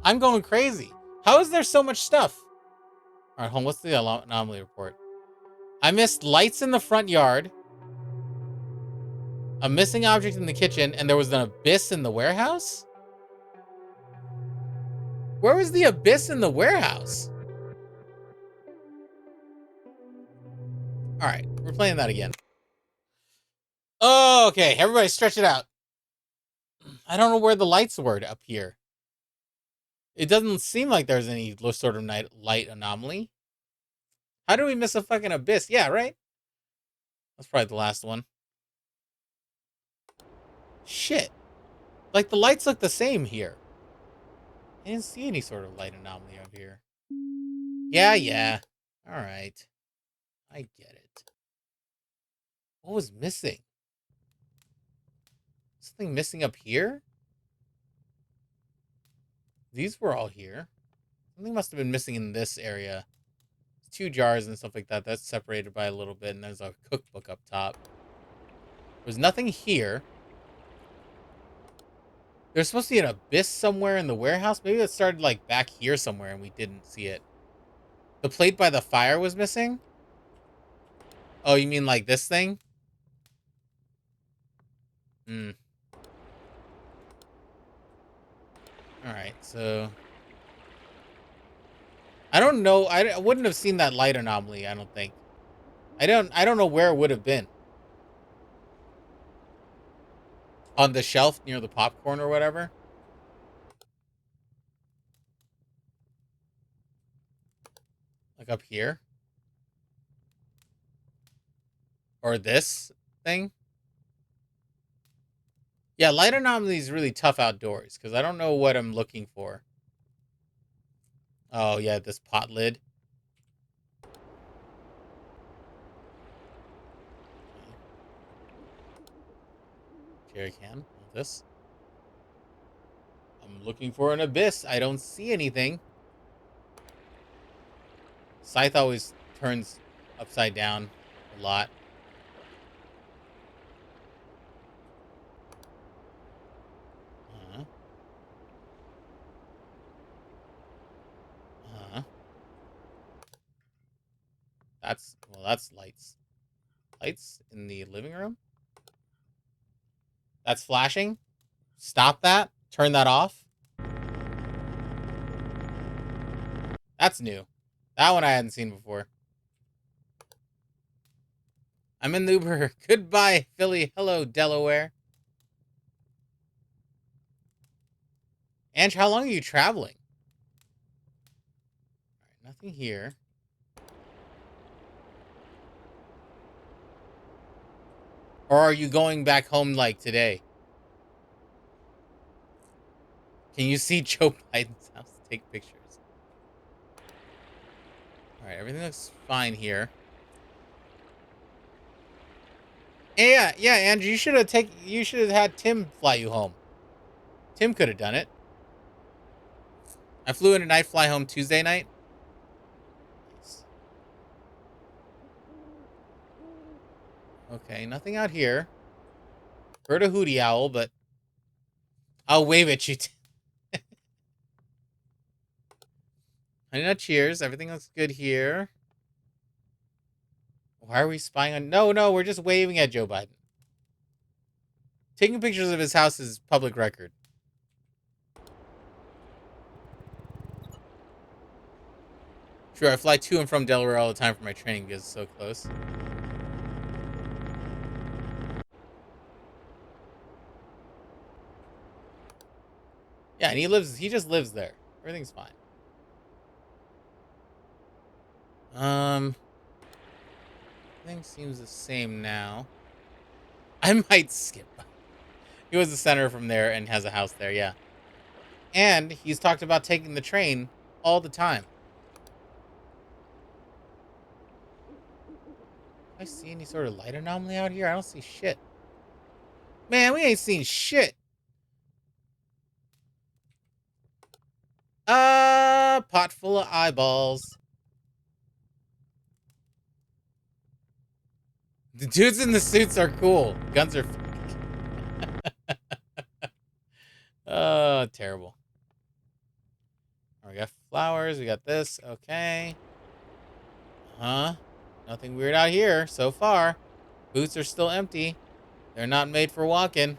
I'm going crazy. How is there so much stuff? All right, hold on. What's the anomaly report? I missed lights in the front yard, a missing object in the kitchen, and there was an abyss in the warehouse? Where was the abyss in the warehouse? All right, we're playing that again. Oh, okay, everybody stretch it out. I don't know where the lights were up here. It doesn't seem like there's any sort of light anomaly. How do we miss a fucking abyss? Yeah, right? That's probably the last one. Shit. Like, the lights look the same here. I didn't see any sort of light anomaly up here. Yeah. All right. I get it. What was missing? Something missing up here? These were all here. Something must have been missing in this area. 2 jars and stuff like that. That's separated by a little bit, and there's a cookbook up top. There's nothing here. There's supposed to be an abyss somewhere in the warehouse. Maybe it started, like, back here somewhere, and we didn't see it. The plate by the fire was missing? Oh, you mean like this thing? Hmm. Alright, so... I don't know. I wouldn't have seen that light anomaly, I don't think. I don't know where it would have been. On the shelf near the popcorn or whatever. Like up here. Or this thing. Yeah, light anomaly is really tough outdoors because I don't know what I'm looking for. Oh, yeah, this pot lid. Jerry can. This. I'm looking for an abyss. I don't see anything. Scythe always turns upside down a lot. Uh-huh. Uh-huh. That's lights. Lights in the living room? That's flashing? Stop that. Turn that off. That's new. That one I hadn't seen before. I'm in the Uber. Goodbye, Philly. Hello, Delaware. Ange, how long are you traveling? Nothing here. Or are you going back home like today? Can you see Joe Biden's house? Take pictures. All right, everything looks fine here. Yeah, yeah, Andrew, you should have had Tim fly you home. Tim could have done it. I flew in a night fly home Tuesday night. Nice. Okay, nothing out here. Heard a hootie owl, but I'll wave at you. Honey Nut Cheers. Everything looks good here. Why are we spying on? No, no, we're just waving at Joe Biden. Taking pictures of his house is public record. Sure, I fly to and from Delaware all the time for my training because it's so close. Yeah, and he just lives there. Everything's fine. Everything seems the same now. I might skip. He was the senator from there and has a house there, yeah. And he's talked about taking the train all the time. Do I see any sort of light anomaly out here? I don't see shit. Man, we ain't seen shit. Pot full of eyeballs. The dudes in the suits are cool. Guns are oh, terrible. We got flowers. We got this. Okay. Huh? Nothing weird out here so far. Boots are still empty. They're not made for walking.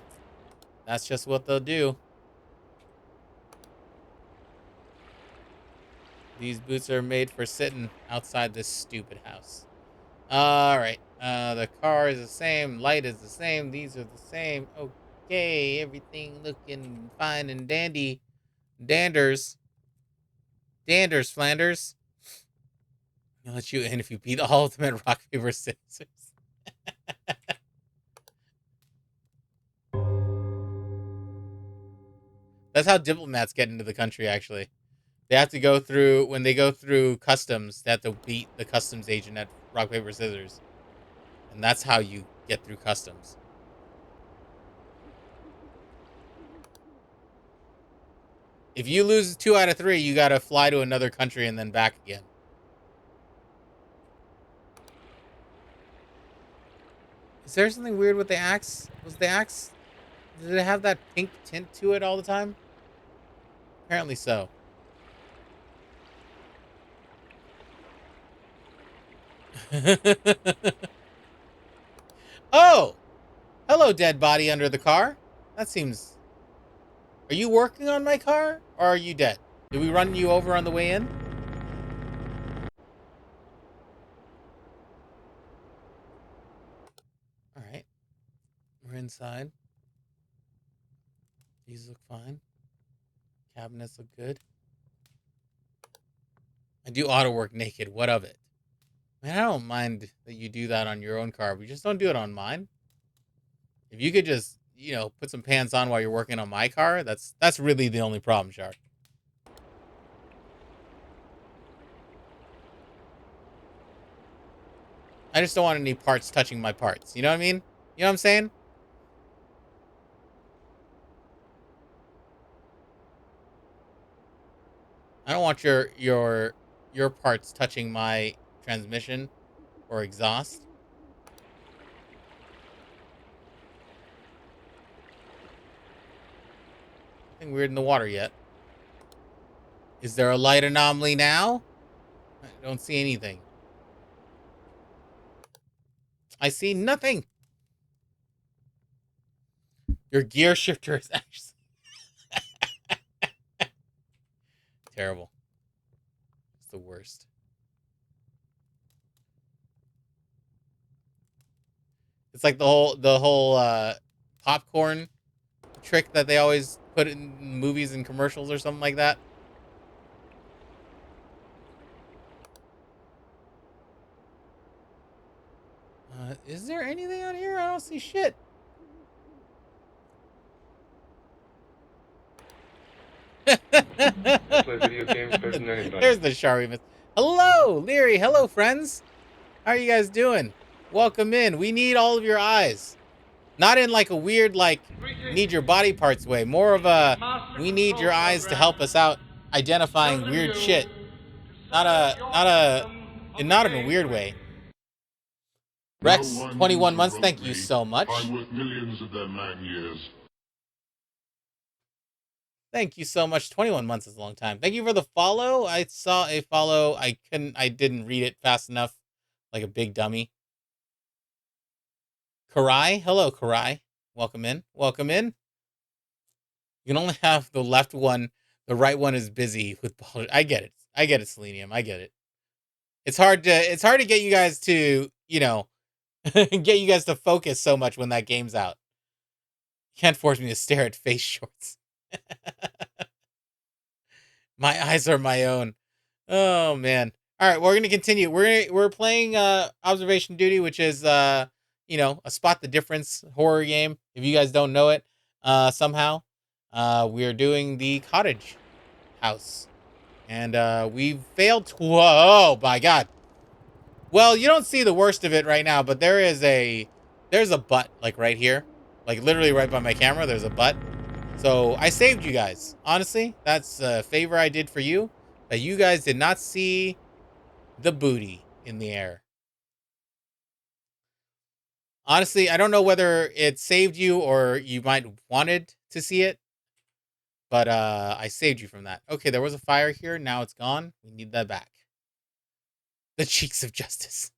That's just what they'll do. These boots are made for sitting outside this stupid house. All right. The car is the same. Light is the same. These are the same. Okay. Everything looking fine and dandy. Danders, Flanders. I'll let you in if you beat all of them at rock, paper, scissors. That's how diplomats get into the country, actually. They have to go through, when they go through customs, they have to beat the customs agent at rock, paper, scissors. And that's how you get through customs. If you lose 2 out of 3, you gotta fly to another country and then back again. Is there something weird with the axe? Was the axe... Did it have that pink tint to it all the time? Apparently so. Oh! Hello, dead body under the car. That seems... Are you working on my car? Or are you dead? Did we run you over on the way in? Alright. We're inside. These look fine. Cabinets look good. I do auto work naked. What of it? Man, I don't mind that you do that on your own car, but just don't do it on mine. If you could just, put some pants on while you're working on my car, that's really the only problem, Shark. I just don't want any parts touching my parts. You know what I mean? You know what I'm saying? I don't want your parts touching my transmission or exhaust. Nothing weird in the water yet. Is there a light anomaly now? I don't see anything. I see nothing. Your gear shifter is actually terrible. It's the worst. It's like the whole popcorn trick that they always put in movies and commercials or something like that. Is there anything out here? I don't see shit. I play video games better than anybody. There's the Shari. Hello, Leary. Hello, friends. How are you guys doing? Welcome in. We need all of your eyes. Not in like a weird, like, need your body parts way. More of a, we need your eyes to help us out identifying weird shit. Not in a weird way. No Rex, one 21 months. interrupt Thank you me. so much. I'm worth millions of their man years. Thank you so much. 21 months is a long time. Thank you for the follow. I saw a follow. I didn't read it fast enough. Like a big dummy. Karai. Hello, Karai. Welcome in. Welcome in. You can only have the left one. The right one is busy with I get it. I get it, Selenium. I get it. It's hard to get you guys to, get you guys to focus so much when that game's out. You can't force me to stare at face shorts. My eyes are my own. Oh man. All right, we're gonna continue. We're playing Observation Duty, which is a spot the difference horror game. If you guys don't know it, somehow, we are doing the cottage house, and we failed. Whoa, my God. Well, you don't see the worst of it right now, but there's a butt like right here, like literally right by my camera. There's a butt. So I saved you guys. Honestly, that's a favor I did for you. That you guys did not see the booty in the air. Honestly, I don't know whether it saved you or you might wanted to see it, but I saved you from that. Okay, there was a fire here. Now it's gone. We need that back. The cheeks of justice.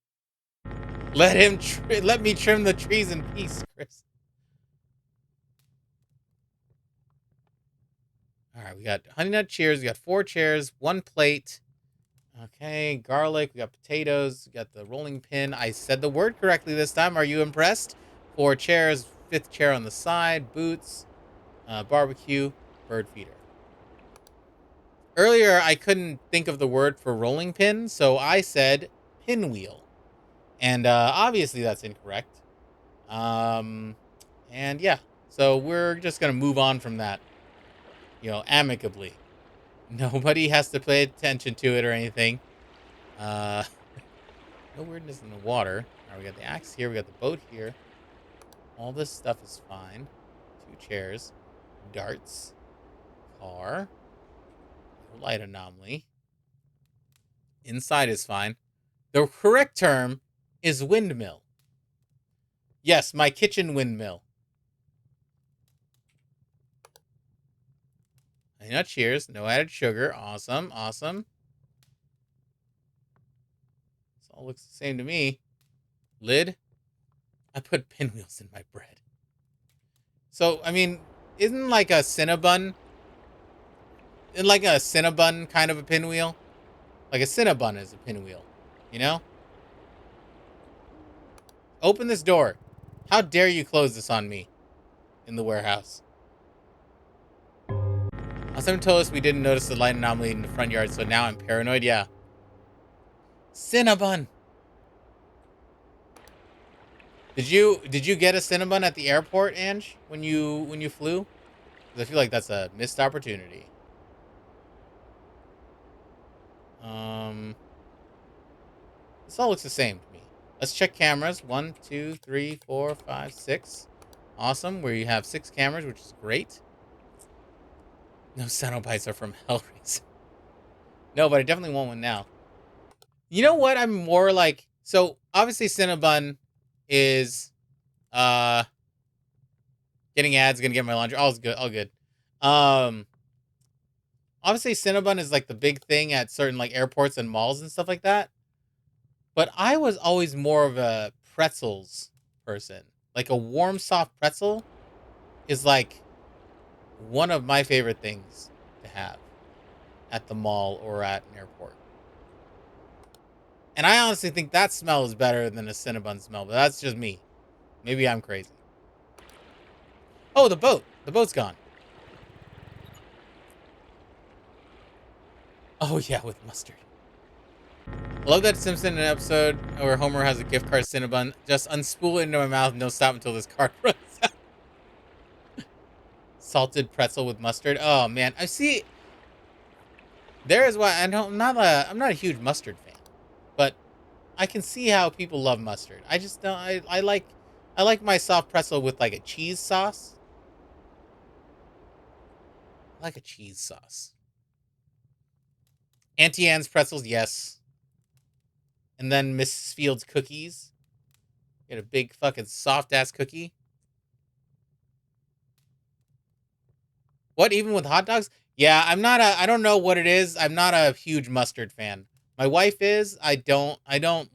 Let me trim the trees in peace, Chris. All right, we got honey nut chairs. We got 4 chairs, 1 plate. Okay, garlic. We got potatoes. We got the rolling pin. I said the word correctly this time. Are you impressed? 4 chairs, 5th chair on the side, boots, barbecue, bird feeder. Earlier, I couldn't think of the word for rolling pin, so I said pinwheel. And obviously that's incorrect. And yeah, so we're just going to move on from that, amicably. Nobody has to pay attention to it or anything. No weirdness in the water. All right, we got the axe here. We got the boat here. All this stuff is fine. 2 chairs. Darts. Car. No light anomaly. Inside is fine. The correct term is windmill. Yes, my kitchen windmill. Nut cheers. No added sugar. Awesome. Awesome. This all looks the same to me. Lid. I put pinwheels in my bread. So, I mean, isn't like a Cinnabon? Isn't like a Cinnabon kind of a pinwheel? Like a Cinnabon is a pinwheel. You know? Open this door. How dare you close this on me in the warehouse? Someone told us we didn't notice the light anomaly in the front yard, so now I'm paranoid. Yeah. Cinnabon. Did you get a Cinnabon at the airport, Ange, when you flew? Because I feel like that's a missed opportunity. This all looks the same to me. Let's check cameras. 1, 2, 3, 4, 5, 6. Awesome. Where you have 6 cameras, which is great. No Cenobites are from Hellraiser. No, but I definitely want one now. You know what? I'm more like, so obviously Cinnabon is getting ads, gonna get my laundry. All's good, all good. Obviously Cinnabon is like the big thing at certain like airports and malls and stuff like that. But I was always more of a pretzels person. Like a warm, soft pretzel is like one of my favorite things to have at the mall or at an airport. And I honestly think that smell is better than a Cinnabon smell, but that's just me. Maybe I'm crazy. Oh, the boat. The boat's gone. Oh, yeah, with mustard. I love that Simpson in an episode where Homer has a gift card Cinnabon. Just unspool it into my mouth and don't stop until this card runs out. Salted pretzel with mustard. Oh man, I see. There is why I'm not a huge mustard fan, but I can see how people love mustard. I just don't. I like my soft pretzel with like a cheese sauce. I like a cheese sauce. Auntie Anne's pretzels, yes. And then Mrs. Fields cookies. Get a big fucking soft ass cookie. What, even with hot dogs? Yeah, I don't know what it is. I'm not a huge mustard fan. My wife is. I don't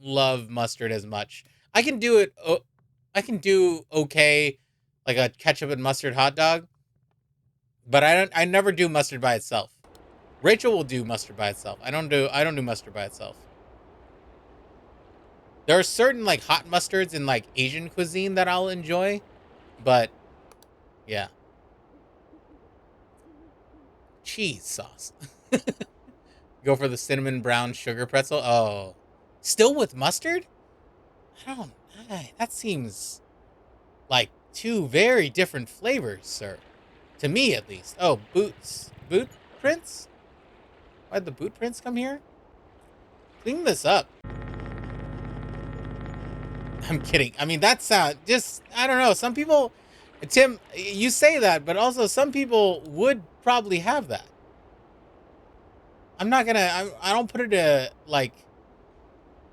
love mustard as much. I can do it I can do okay like a ketchup and mustard hot dog, but I never do mustard by itself. Rachel will do mustard by itself. I don't do mustard by itself. There are certain like hot mustards in like Asian cuisine that I'll enjoy, but yeah. Cheese sauce. Go for the cinnamon brown sugar pretzel. Oh, still with mustard? I don't. That seems like two very different flavors, sir. To me, at least. Oh, boot prints. Why'd the boot prints come here? Clean this up. I'm kidding. I mean, that sound just. I don't know. Some people, Tim, you say that, but also some people would probably have that. I'm not gonna. I don't put it to like.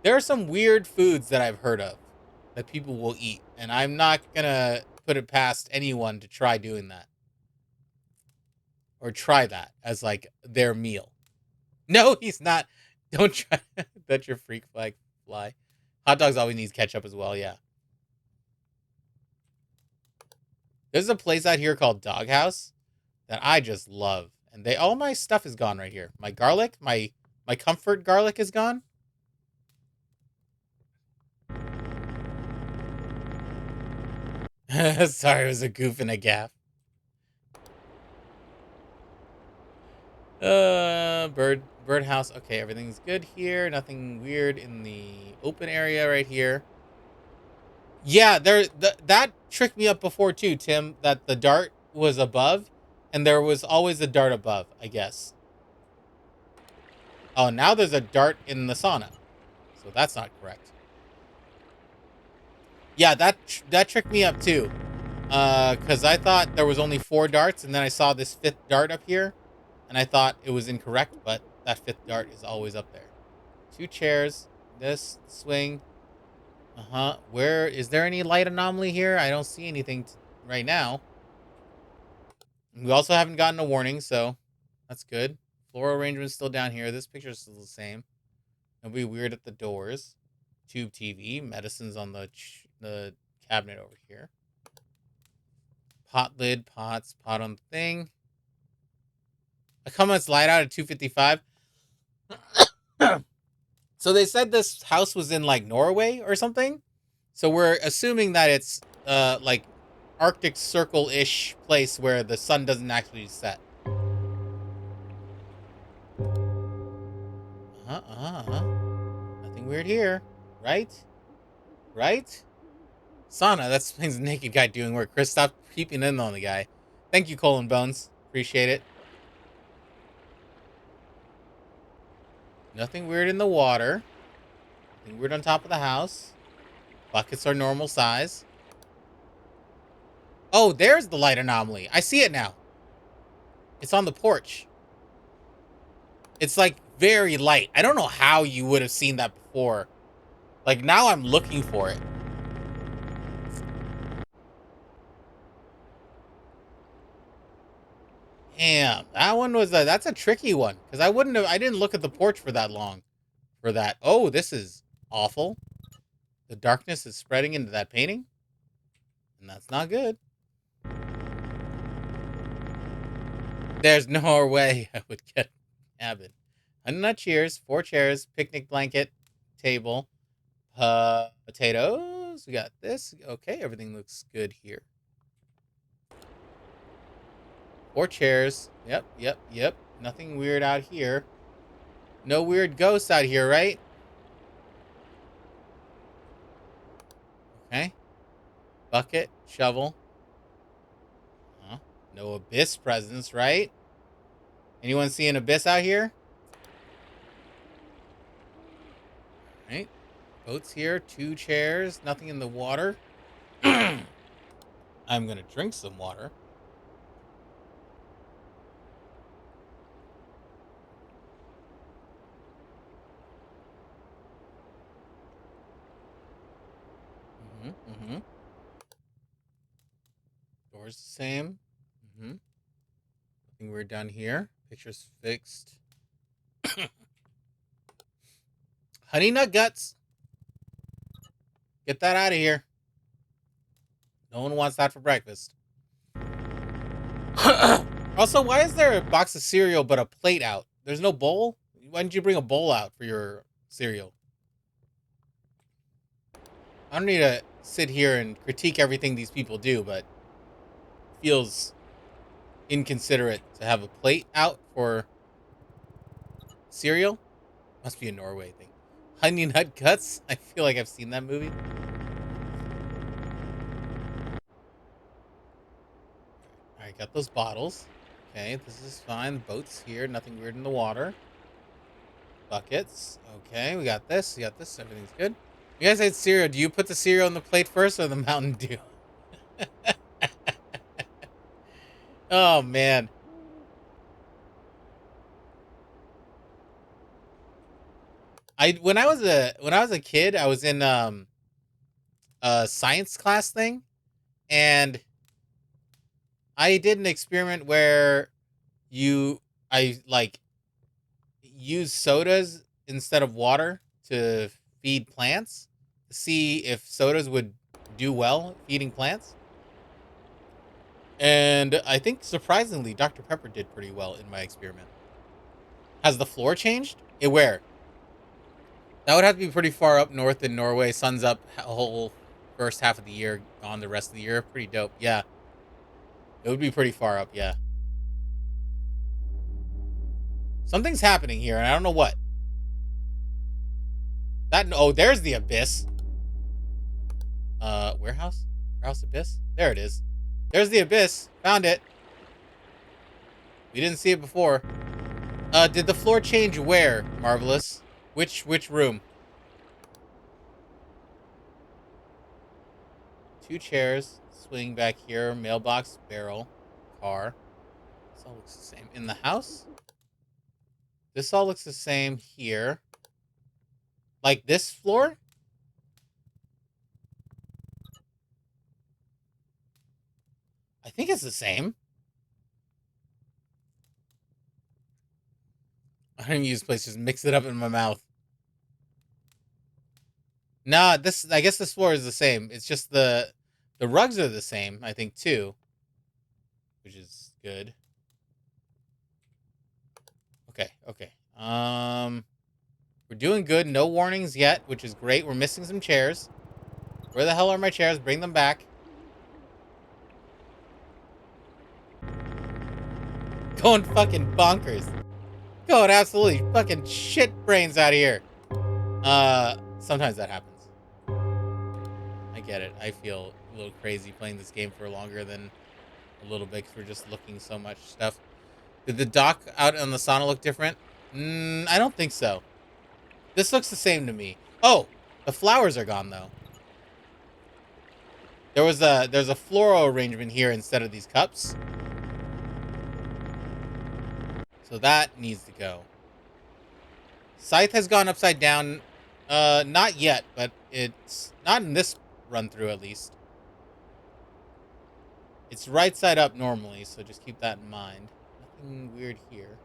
There are some weird foods that I've heard of that people will eat, and I'm not gonna put it past anyone to try doing that or try that as like their meal. No, he's not. Don't try. Let your freak flag fly. Hot dogs always needs ketchup as well. Yeah. There's a place out here called Doghouse that I just love, and all my stuff is gone right here. My garlic, my comfort garlic is gone. Sorry, it was a goof and a gaff. Birdhouse. Okay, everything's good here. Nothing weird in the open area right here. Yeah, that tricked me up before too, Tim. That the dart was above, and there was always a dart above. I guess. Oh, now there's a dart in the sauna, so that's not correct. Yeah, that tricked me up too. Because I thought there was only 4 darts, and then I saw this 5th dart up here, and I thought it was incorrect, but that 5th dart is always up there. 2 chairs, this swing. Where is there any light anomaly here? I don't see anything right now. We also haven't gotten a warning, so that's good. Floral arrangement's still down here. This picture's still the same. It'll be weird at the doors. Tube TV, medicines on the cabinet over here. Pot lid, pots, pot on thing. A comment's light out at 255. So they said this house was in like Norway or something. So we're assuming that it's like Arctic Circle-ish place where the sun doesn't actually set. Nothing weird here, right? Right? Sauna, that explains the naked guy doing work. Chris, stop peeping in on the guy. Thank you, Colin Bones. Appreciate it. Nothing weird in the water. Nothing weird on top of the house. Buckets are normal size. Oh, there's the light anomaly. I see it now. It's on the porch. It's like very light. I don't know how you would have seen that before. Like now I'm looking for it. Damn, that one was that's a tricky one because I didn't look at the porch for that long for that. Oh, this is awful. The darkness is spreading into that painting, and that's not good. There's no way I would get a cabin. Nut cheers, 4 chairs, picnic blanket, table, potatoes. We got this. Okay, everything looks good here. 4 chairs. Yep. Nothing weird out here. No weird ghosts out here, right? Okay. Bucket, shovel. Huh? No abyss presence, right? Anyone see an abyss out here? All right. Boats here, 2 chairs, nothing in the water. I'm gonna drink some water. Mm-hmm. Door's the same. Nothing weird down here. Picture's fixed. Honey nut guts. Get that out of here. No one wants that for breakfast. Also, why is there a box of cereal but a plate out? There's no bowl? Why didn't you bring a bowl out for your cereal? I don't need to sit here and critique everything these people do, but it feels inconsiderate to have a plate out for cereal. Must be a Norway thing. Honey Nut Guts? I feel like I've seen that movie. Alright, got those bottles. Okay, this is fine. The boat's here. Nothing weird in the water. Buckets. Okay, we got this. We got this. Everything's good. You guys ate cereal. Do you put the cereal on the plate first or the Mountain Dew? Oh, man. When I was a kid, I was in a science class thing, and I did an experiment where I like use sodas instead of water to feed plants to see if sodas would do well feeding plants. And I think surprisingly, Dr. Pepper did pretty well in my experiment. Has the floor changed? Where? That would have to be pretty far up north in Norway. Sun's up a whole first half of the year, gone the rest of the year. Pretty dope. Yeah. It would be pretty far up, yeah. Something's happening here, and I don't know what. There's the abyss. Warehouse? Warehouse abyss? There it is. There's the abyss. Found it. We didn't see it before. Did the floor change where, Marvelous? Which room? 2 chairs. Swing back here. Mailbox. Barrel. Car. This all looks the same. In the house? This all looks the same here. Like this floor? I think it's the same. I don't even use place, just mix it up in my mouth. Nah, I guess this floor is the same. It's just the rugs are the same, I think, too. Which is good. Okay. We're doing good. No warnings yet, which is great. We're missing some chairs. Where the hell are my chairs? Bring them back. Going fucking bonkers. Going absolutely fucking shit brains out of here. Sometimes that happens. I get it. I feel a little crazy playing this game for longer than a little bit because we're just looking so much stuff. Did the dock out on the sauna look different? I don't think so. This looks the same to me. Oh, the flowers are gone though. There's a floral arrangement here instead of these cups. So that needs to go. Scythe has gone upside down. Not yet, but it's not in this run through at least. It's right side up normally, so just keep that in mind. Nothing weird here.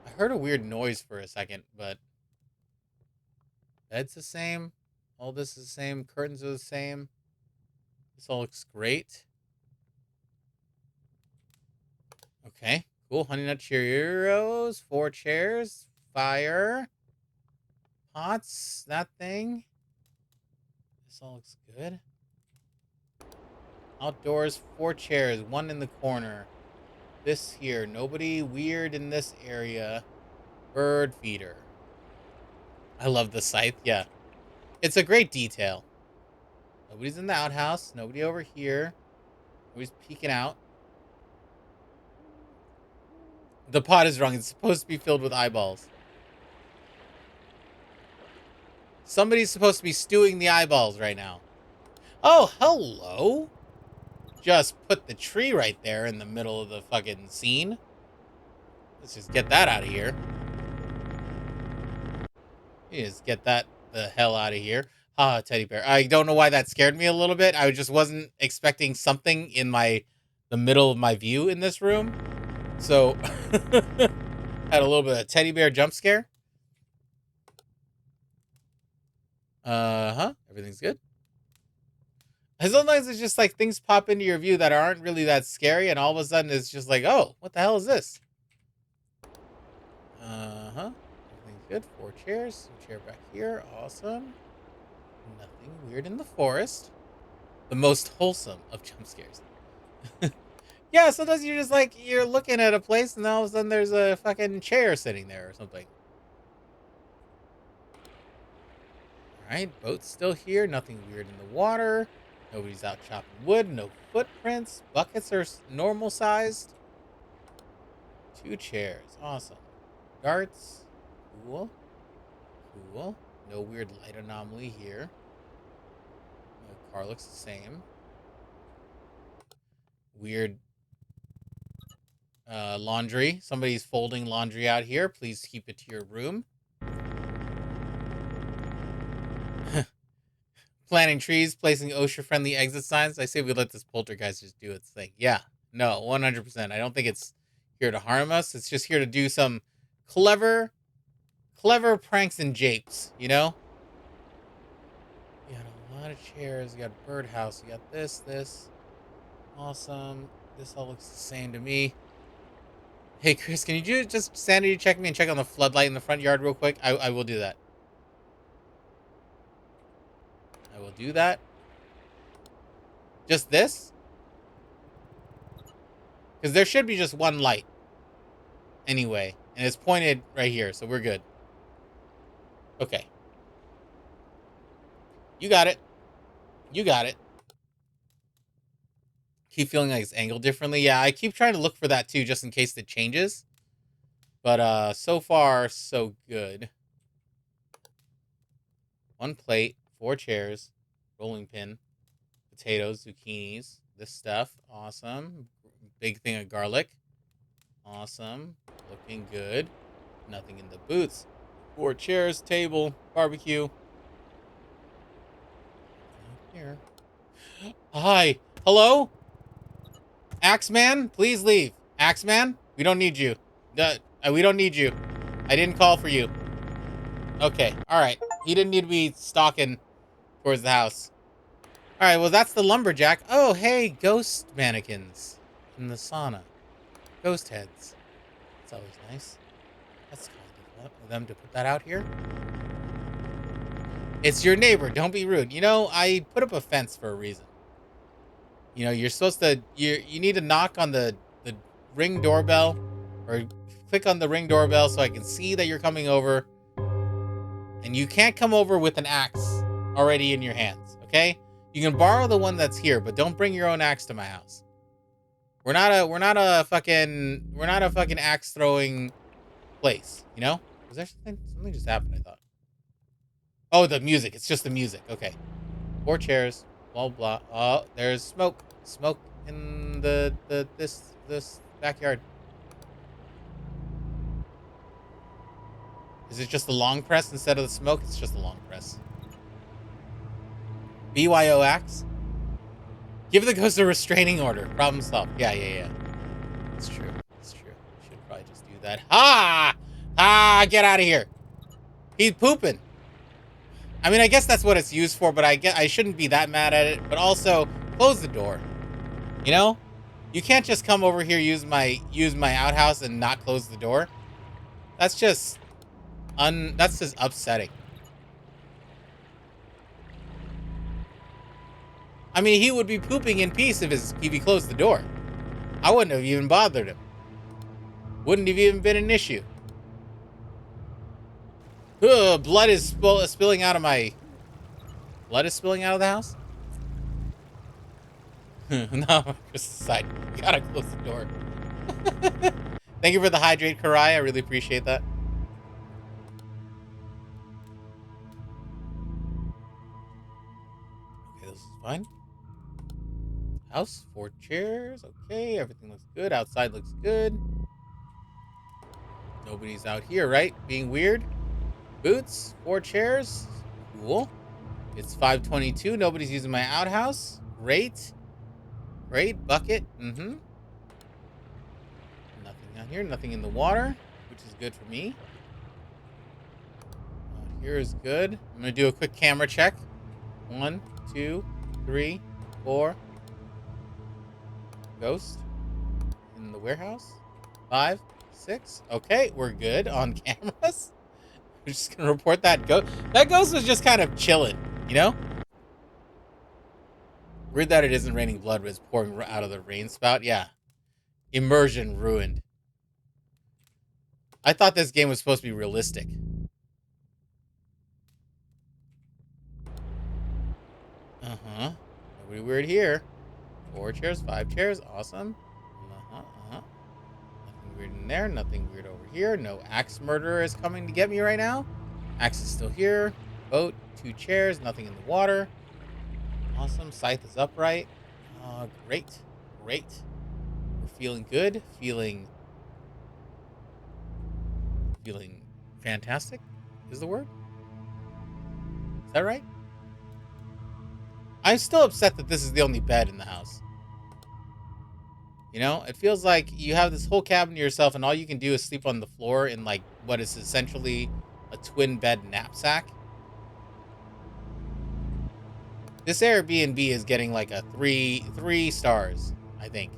I heard a weird noise for a second, but bed's the same. All this is the same. Curtains are the same. This all looks great. Okay, cool. Honey Nut Cheerios. 4 chairs. Fire. Pots. That thing. This all looks good. Outdoors. 4 chairs. 1 in the corner. This here. Nobody weird in this area. Bird feeder. I love the scythe. Yeah. It's a great detail. Nobody's in the outhouse. Nobody over here. Nobody's peeking out. The pot is wrong. It's supposed to be filled with eyeballs. Somebody's supposed to be stewing the eyeballs right now. Oh, hello. Just put the tree right there in the middle of the fucking scene. Let's just get that out of here. Just get that the hell out of here. Ah, teddy bear. I don't know why that scared me a little bit. I just wasn't expecting something in the middle of my view in this room. So, had a little bit of teddy bear jump scare. Everything's good. Sometimes it's just like things pop into your view that aren't really that scary, and all of a sudden it's just like, oh, what the hell is this? Everything's good. 4 chairs. A chair back here. Awesome. Nothing weird in the forest. The most wholesome of jump scares. Yeah, sometimes you're just like, you're looking at a place and all of a sudden there's a fucking chair sitting there or something. Alright, boat's still here. Nothing weird in the water. Nobody's out chopping wood. No footprints. Buckets are normal sized. 2 chairs. Awesome. Darts. Cool. Cool. No weird light anomaly here. No car looks the same. Weird laundry. Somebody's folding laundry out here. Please keep it to your room. Planting trees, placing OSHA-friendly exit signs. I say we let this poltergeist just do its thing. Yeah, no, 100%. I don't think it's here to harm us. It's just here to do some clever pranks and japes, you know? You got a lot of chairs. You got a birdhouse. You got this. Awesome. This all looks the same to me. Hey, Chris, can you just sanity check me and check on the floodlight in the front yard real quick? I will do that. I will do that. Just this? Because there should be just one light. Anyway. And it's pointed right here, so we're good. Okay. You got it. You got it. Keep feeling like it's angled differently. Yeah, I keep trying to look for that too, just in case it changes. But so far, so good. 1 plate, 4 chairs, rolling pin, potatoes, zucchinis, this stuff. Awesome. Big thing of garlic. Awesome. Looking good. Nothing in the boots. 4 chairs, table, barbecue. Here. Hi. Hello? Axeman, please leave. Axeman, we don't need you. We don't need you. I didn't call for you. Okay. All right. He didn't need to be stalking towards the house. All right. Well, that's the lumberjack. Oh, hey, ghost mannequins in the sauna. Ghost heads. That's always nice. That's kind of them to put that out here. It's your neighbor. Don't be rude. You know, I put up a fence for a reason. You know, you're supposed to, you need to knock on the ring doorbell or click on the ring doorbell so I can see that you're coming over. And you can't come over with an axe already in your hands, okay? You can borrow the one that's here, but don't bring your own axe to my house. We're not a fucking axe throwing place, you know? Was there something just happened, I thought. Oh, the music. It's just the music. Okay. 4 chairs. Blah blah. Oh, there's smoke. Smoke in this backyard. Is it just the long press instead of the smoke? It's just the long press. BYO axe. Give the ghost a restraining order. Problem solved. Yeah. It's true. It's true. Should probably just do that. Get out of here. He's pooping. I mean, I guess that's what it's used for, but I shouldn't be that mad at it. But also, close the door. You know? You can't just come over here, use my outhouse and not close the door. That's just upsetting. I mean, he would be pooping in peace if he closed the door. I wouldn't have even bothered him. Wouldn't have even been an issue. Ugh, blood is spilling out of my Blood is spilling out of the house? No, just the side. You gotta close the door. Thank you for the hydrate, Karai. I really appreciate that. Okay, this is fine. House, 4 chairs. Okay, everything looks good. Outside looks good. Nobody's out here, right? Being weird. Boots, 4 chairs. Cool. It's 5:22. Nobody's using my outhouse. Great. Great. Bucket. Mm-hmm. Nothing out here. Nothing in the water, which is good for me. Here is good. I'm going to do a quick camera check. 1, 2, 3, 4. Ghost in the warehouse. 5, 6. Okay, we're good on cameras. We're just going to report that ghost. That ghost was just kind of chilling, you know? Weird that it isn't raining blood, but it's pouring out of the rain spout. Yeah. Immersion ruined. I thought this game was supposed to be realistic. Uh-huh. Nobody weird here. 4 chairs, 5 chairs. Awesome. Uh-huh, uh-huh. Nothing weird in there. Nothing weird over here. No axe murderer is coming to get me right now. Axe is still here. Boat, 2 chairs. Nothing in the water. Awesome. Scythe is upright. Great. Great. We're feeling good. Feeling fantastic is the word. Is that right? I'm still upset that this is the only bed in the house. You know, it feels like you have this whole cabin to yourself and all you can do is sleep on the floor in like what is essentially a twin bed knapsack. This Airbnb is getting like a three stars, I think.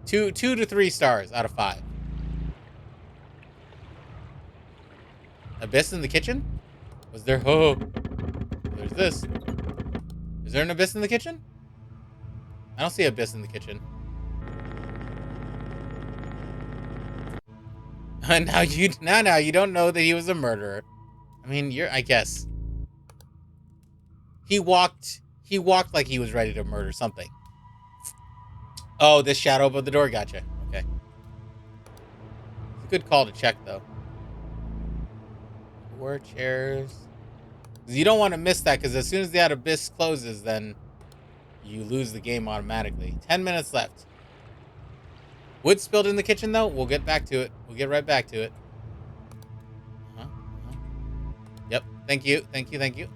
Two to 3 stars out of 5. Abyss in the kitchen? Was there? Oh, there's this. Is there an abyss in the kitchen? I don't see abyss in the kitchen. And now you don't know that he was a murderer. I mean, I guess. He walked like he was ready to murder something. Oh, this shadow above the door, gotcha. Okay. It's a good call to check though. 4 chairs. You don't want to miss that because as soon as the abyss closes, then you lose the game automatically. 10 minutes left. Wood spilled in the kitchen though. We'll get back to it. We'll get right back to it. Yep. Thank you. Thank you. Thank you.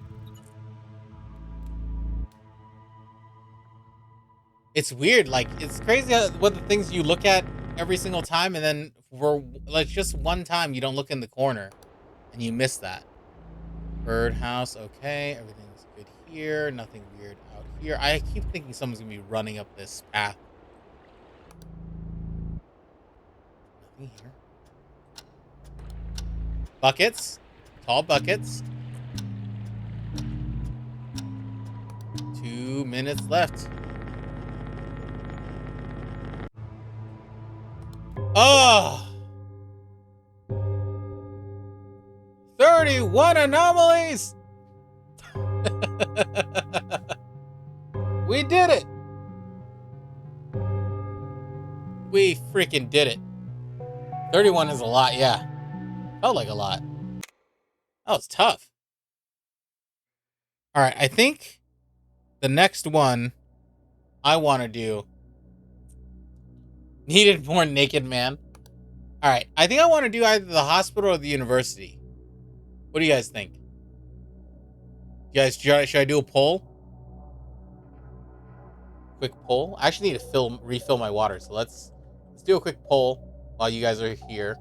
It's weird. Like, it's crazy what the things you look at every single time, and then for like just one time you don't look in the corner, and you miss that. Birdhouse, okay. Everything's good here. Nothing weird out here. I keep thinking someone's gonna be running up this path. Nothing here. Buckets. Tall buckets. 2 minutes left. Oh! 31 anomalies! We did it! We freaking did it. 31 is a lot, yeah. Felt like a lot. That was tough. Alright, I think the next one I want to do needed more naked man. Alright, I think I want to do either the hospital or the university. What do you guys think? You guys, should I do a poll? Quick poll. I actually need to refill my water, so let's do a quick poll while you guys are here.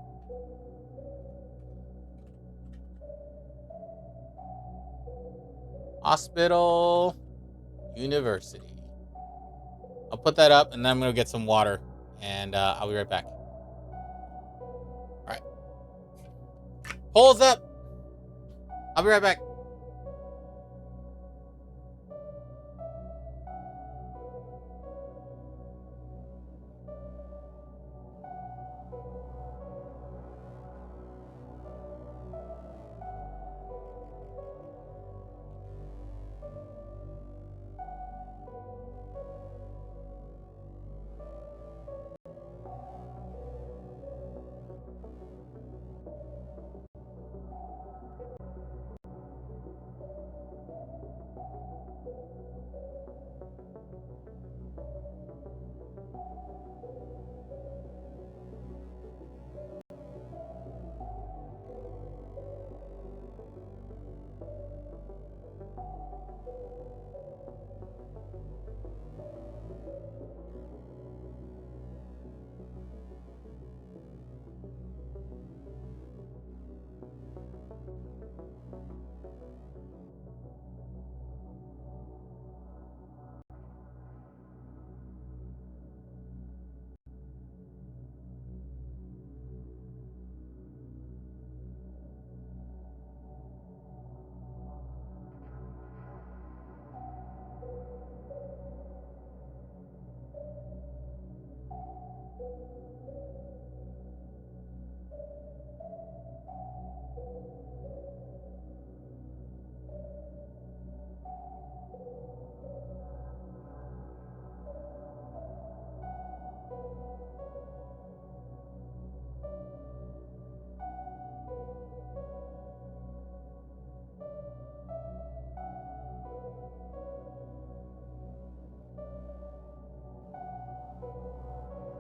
Hospital, university. I'll put that up, and then I'm gonna get some water, and I'll be right back. All right. Polls up. I'll be right back.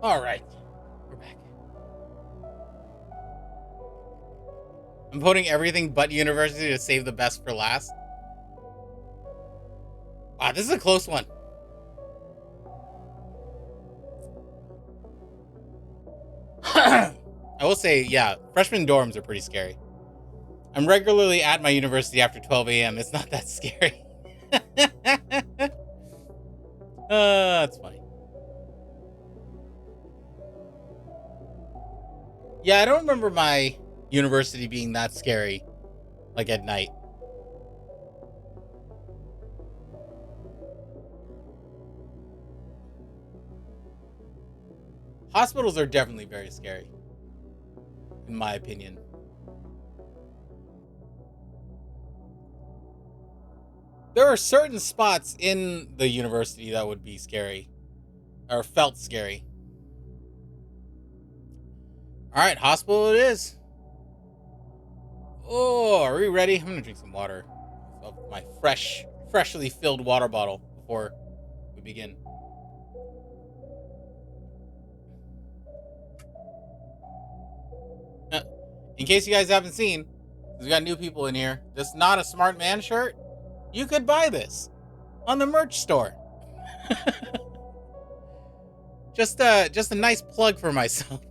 All right, we're back. I'm voting everything but university to save the best for last. Wow, this is a close one. I will say, yeah, freshman dorms are pretty scary. I'm regularly at my university after 12 a.m. It's not that scary. That's funny. Yeah, I don't remember my university being that scary, like at night. Hospitals are definitely very scary, in my opinion. There are certain spots in the university that would be scary, or felt scary. All right, hospital it is. Oh, are we ready? I'm gonna drink some water. Of my freshly filled water bottle before we begin. In case you guys haven't seen, we got new people in here. This Not a Smart Man shirt, you could buy this on the merch store. Just a nice plug for myself.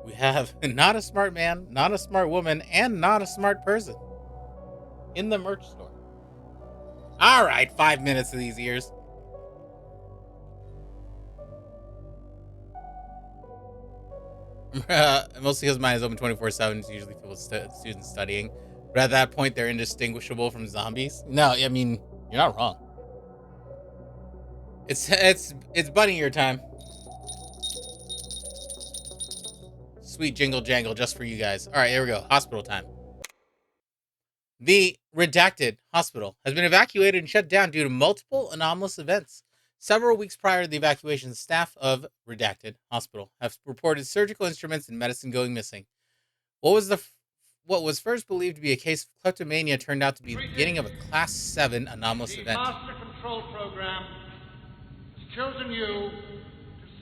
We have Not a Smart Man, Not a Smart Woman, and Not a Smart Person in the merch store. All right, 5 minutes of these ears. Mostly because mine is open 24/7. It's usually filled with students studying. But at that point, they're indistinguishable from zombies. No, I mean, you're not wrong. It's bunny ear time. Sweet jingle jangle just for you guys. All right, here we go. Hospital time. The redacted hospital has been evacuated and shut down due to multiple anomalous events. Several weeks prior to the evacuation, staff of redacted hospital have reported surgical instruments and medicine going missing. What was first believed to be a case of kleptomania turned out to be the beginning of a Class 7 anomalous The event. Master Control Program has chosen you to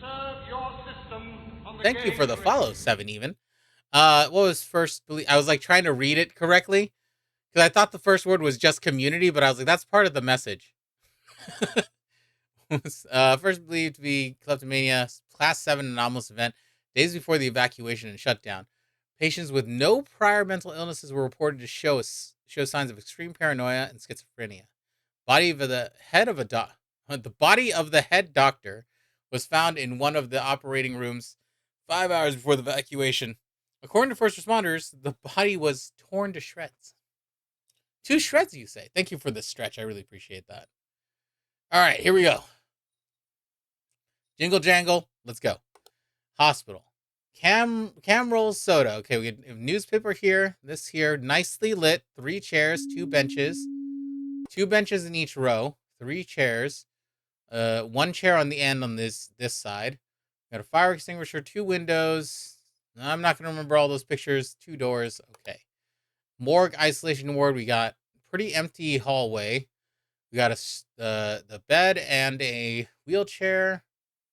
serve your system on the Thank you game for the grid. follow, 7 even. What was first believed? I was like trying to read it correctly because I thought the first word was just community, but I was like, that's part of the message. First believed to be kleptomania, Class 7 anomalous event, days before the evacuation and shutdown. Patients with no prior mental illnesses were reported to show signs of extreme paranoia and schizophrenia. Body of the head of a the body of the head doctor was found in one of the operating rooms 5 hours before the evacuation. According to first responders, the body was torn to shreds. Two shreds, you say? Thank you for this stretch. I really appreciate that. All right, here we go. Jingle jangle. Let's go. Hospital. Cam rolls soda. Okay, we have newspaper here. This here, nicely lit. 3 chairs, 2 benches. 2 benches in each row. 3 chairs. 1 chair on the end on this side. Got a fire extinguisher, 2 windows. I'm not gonna remember all those pictures. 2 doors. Okay. Morgue isolation ward. We got pretty empty hallway. We got the bed and a wheelchair.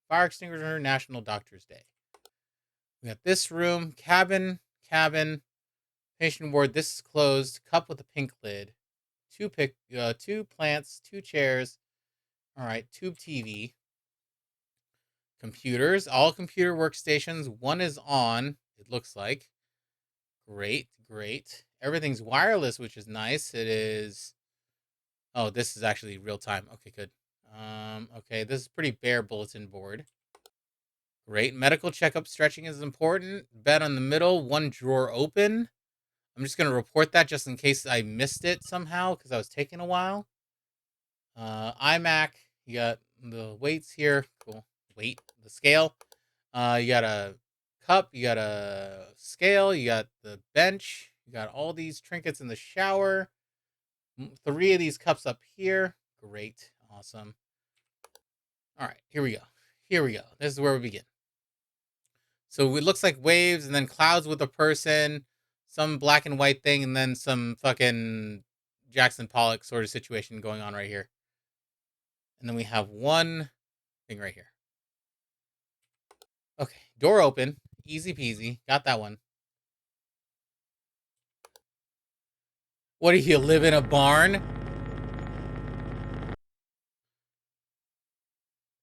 Fire extinguisher. National Doctor's Day. We got this room. Cabin. Patient ward. This is closed. Cup with a pink lid. 2 plants. 2 chairs. All right. Tube TV. Computers, all computer workstations. One is on, it looks like. Great, great. Everything's wireless, which is nice. It is. Oh, this is actually real time. Okay, good. Okay, this is pretty bare bulletin board. Great. Medical checkup stretching is important. Bed on the middle, one drawer open. I'm just going to report that just in case I missed it somehow because I was taking a while. iMac, you got the weights here. Cool. Weight, the scale. You got a cup, you got a scale, you got the bench, you got all these trinkets in the shower. Three of these cups up here. Great. Awesome. All right, here we go. Here we go. This is where we begin. So it looks like waves and then clouds with a person, some black and white thing, and then some fucking Jackson Pollock sort of situation going on right here. And then we have one thing right here. Okay, door open. Easy peasy. Got that one. What do you live in a barn?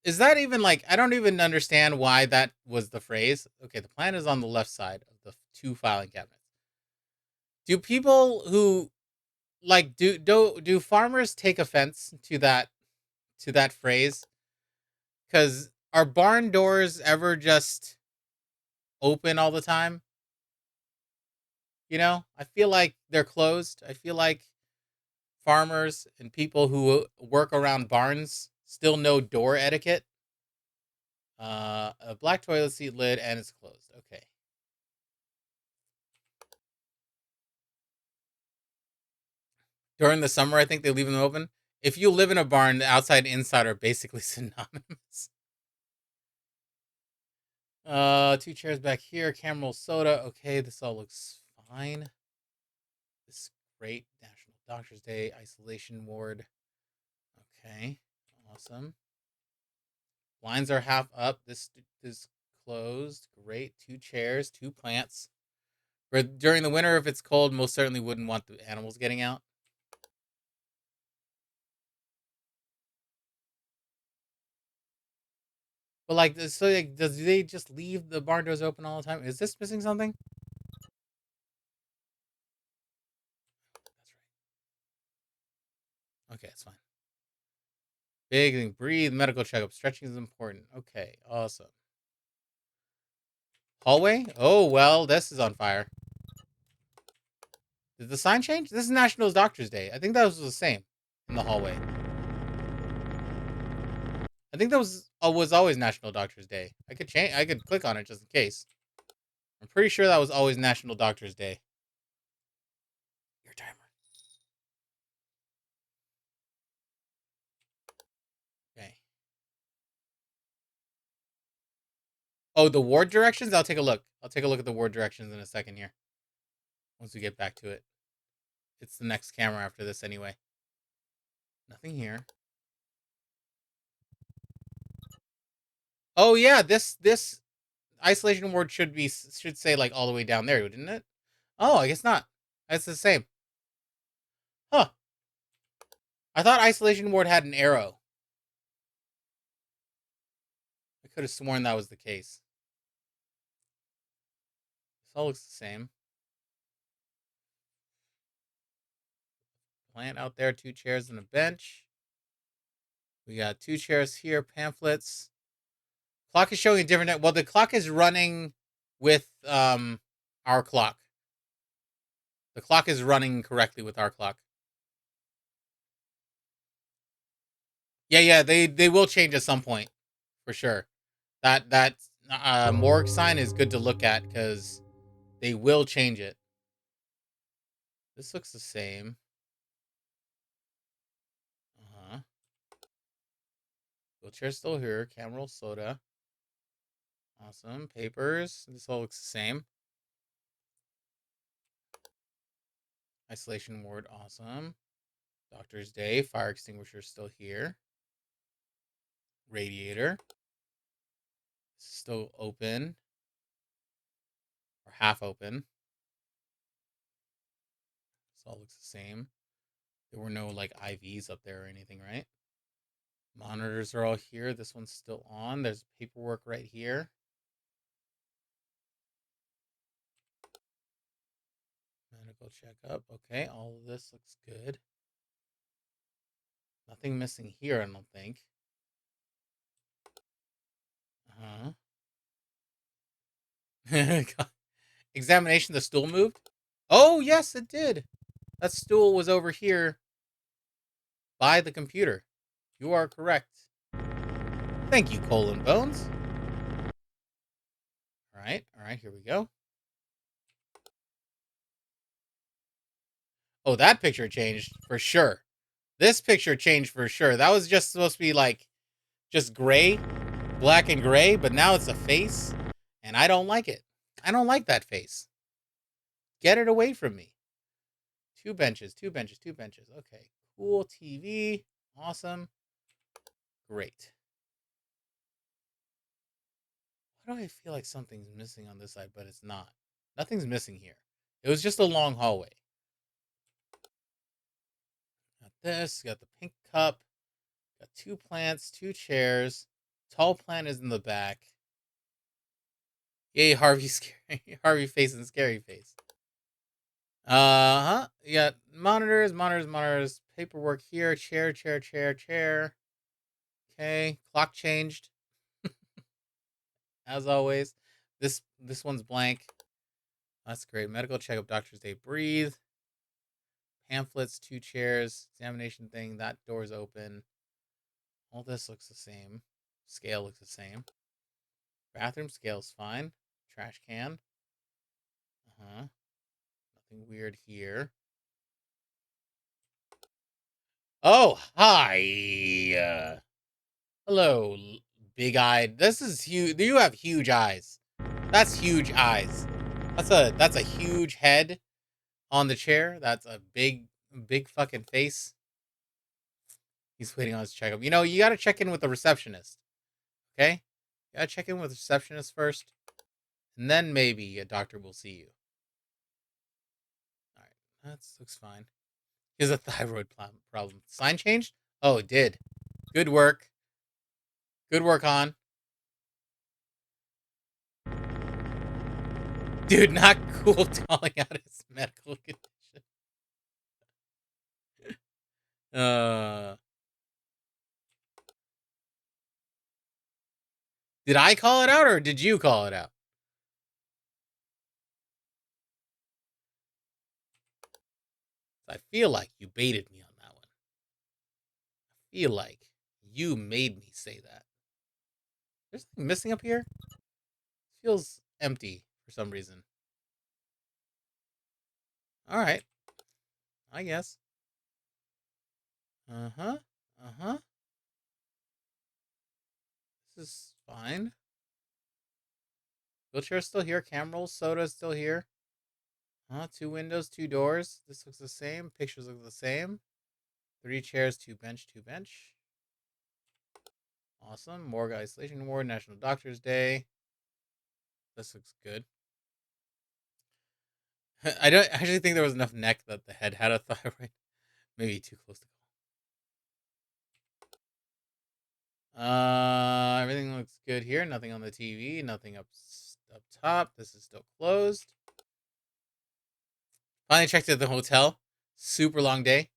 Is that even like, I don't even understand why that was the phrase. Okay, the plan is on the left side of the two filing cabinets. Do people who like do farmers take offense to that phrase? Cuz are barn doors ever just open all the time? You know? I feel like they're closed. I feel like farmers and people who work around barns still know door etiquette. A black toilet seat lid and it's closed. Okay. During the summer, I think they leave them open. If you live in a barn, the outside and inside are basically synonymous. Two chairs back here, Caramel soda. Okay, this all looks fine. This is great. National Doctor's Day, isolation ward. Okay, awesome. Blinds are half up. This is closed. Great. Two chairs, two plants. For during the winter, if it's cold, most certainly wouldn't want the animals getting out. But like, so like, does they just leave the barn doors open all the time? Is this missing something? That's right. Okay, it's fine. Big and breathe. Medical checkup. Stretching is important. Okay, awesome. Hallway. Oh well, this is on fire. Did the sign change? This is National Doctors Day. I think that was the same in the hallway. I think that was always National Doctors Day. I could change. I could click on it just in case. I'm pretty sure that was always National Doctors Day. Your timer. Okay. Oh, the ward directions. I'll take a look. I'll take a look at the ward directions in a second here. Once we get back to it, it's the next camera after this anyway. Nothing here. Oh yeah, this isolation ward should say like all the way down there, didn't it? Oh, I guess not. It's the same. Huh. I thought isolation ward had an arrow. I could have sworn that was the case. This all looks the same. Plant out there, two chairs and a bench. We got two chairs here, pamphlets. Clock is showing a different. Well, the clock is running with our clock. The clock is running correctly with our clock. Yeah. They will change at some point, for sure. That morgue sign is good to look at because they will change it. This looks the same. Uh huh. Wheelchair still here. Cameral soda. Awesome. Papers. This all looks the same. Isolation ward. Awesome. Doctor's Day. Fire extinguisher still here. Radiator. Still open. Or half open. This all looks the same. There were no like IVs up there or anything, right? Monitors are all here. This one's still on. There's paperwork right here. Medical checkup. Okay, all of this looks good. Nothing missing here, I don't think. Examination, the stool moved? Oh, yes, it did. That stool was over here by the computer. You are correct. Thank you, Colon Bones. All right, here we go. Oh, that picture changed for sure. This picture changed for sure. That was just supposed to be like just gray, black and gray, but now it's a face, and I don't like it. I don't like that face. Get it away from me. Two benches, two benches, two benches. Okay, cool TV. Awesome. Great. Why do I feel like something's missing on this side, but it's not? Nothing's missing here. It was just a long hallway. Got this. Got the pink cup. Got two plants, two chairs. Tall plant is in the back. Yay, Harvey scary. Harvey face and scary face. Uh-huh. You got monitors, monitors, monitors. Paperwork here. Chair, chair, chair, chair. Okay. Clock changed. As always. This one's blank. That's great. Medical checkup, doctor's day. Breathe. Pamphlets, two chairs. Examination thing. That door's open. All this looks the same. Scale looks the same. Bathroom scale's fine. Trash can. Uh-huh. Nothing weird here. Oh, hi. Hello, big-eyed. This is huge. You have huge eyes. That's huge eyes. That's a huge head on the chair. That's a big fucking face. He's waiting on his checkup. You know, you got to check in with the receptionist. Okay? You got to check in with the receptionist first, and then maybe a doctor will see you. All right. That looks fine. He has a thyroid problem. Sign changed? Oh, it did. Good work. Good work, Han. Dude, not cool calling out his medical condition. Uh, did I call it out or did you call it out? I feel like you baited me on that one. I feel like you made me say that. There's something missing up here? It feels empty for some reason. Alright, I guess. Uh-huh. Uh-huh. This is fine. Wheelchair's still here. Camera roll. Soda's still here. Two windows, two doors. This looks the same. Pictures look the same. 3 chairs, 2 bench, 2 bench. Awesome. Morgue Isolation Ward, National Doctor's Day. This looks good. I don't actually think there was enough neck that the head had a thyroid. Maybe too close to call. Everything looks good here. Nothing on the TV. Nothing up top. This is still closed. Finally checked at the hotel. Super long day.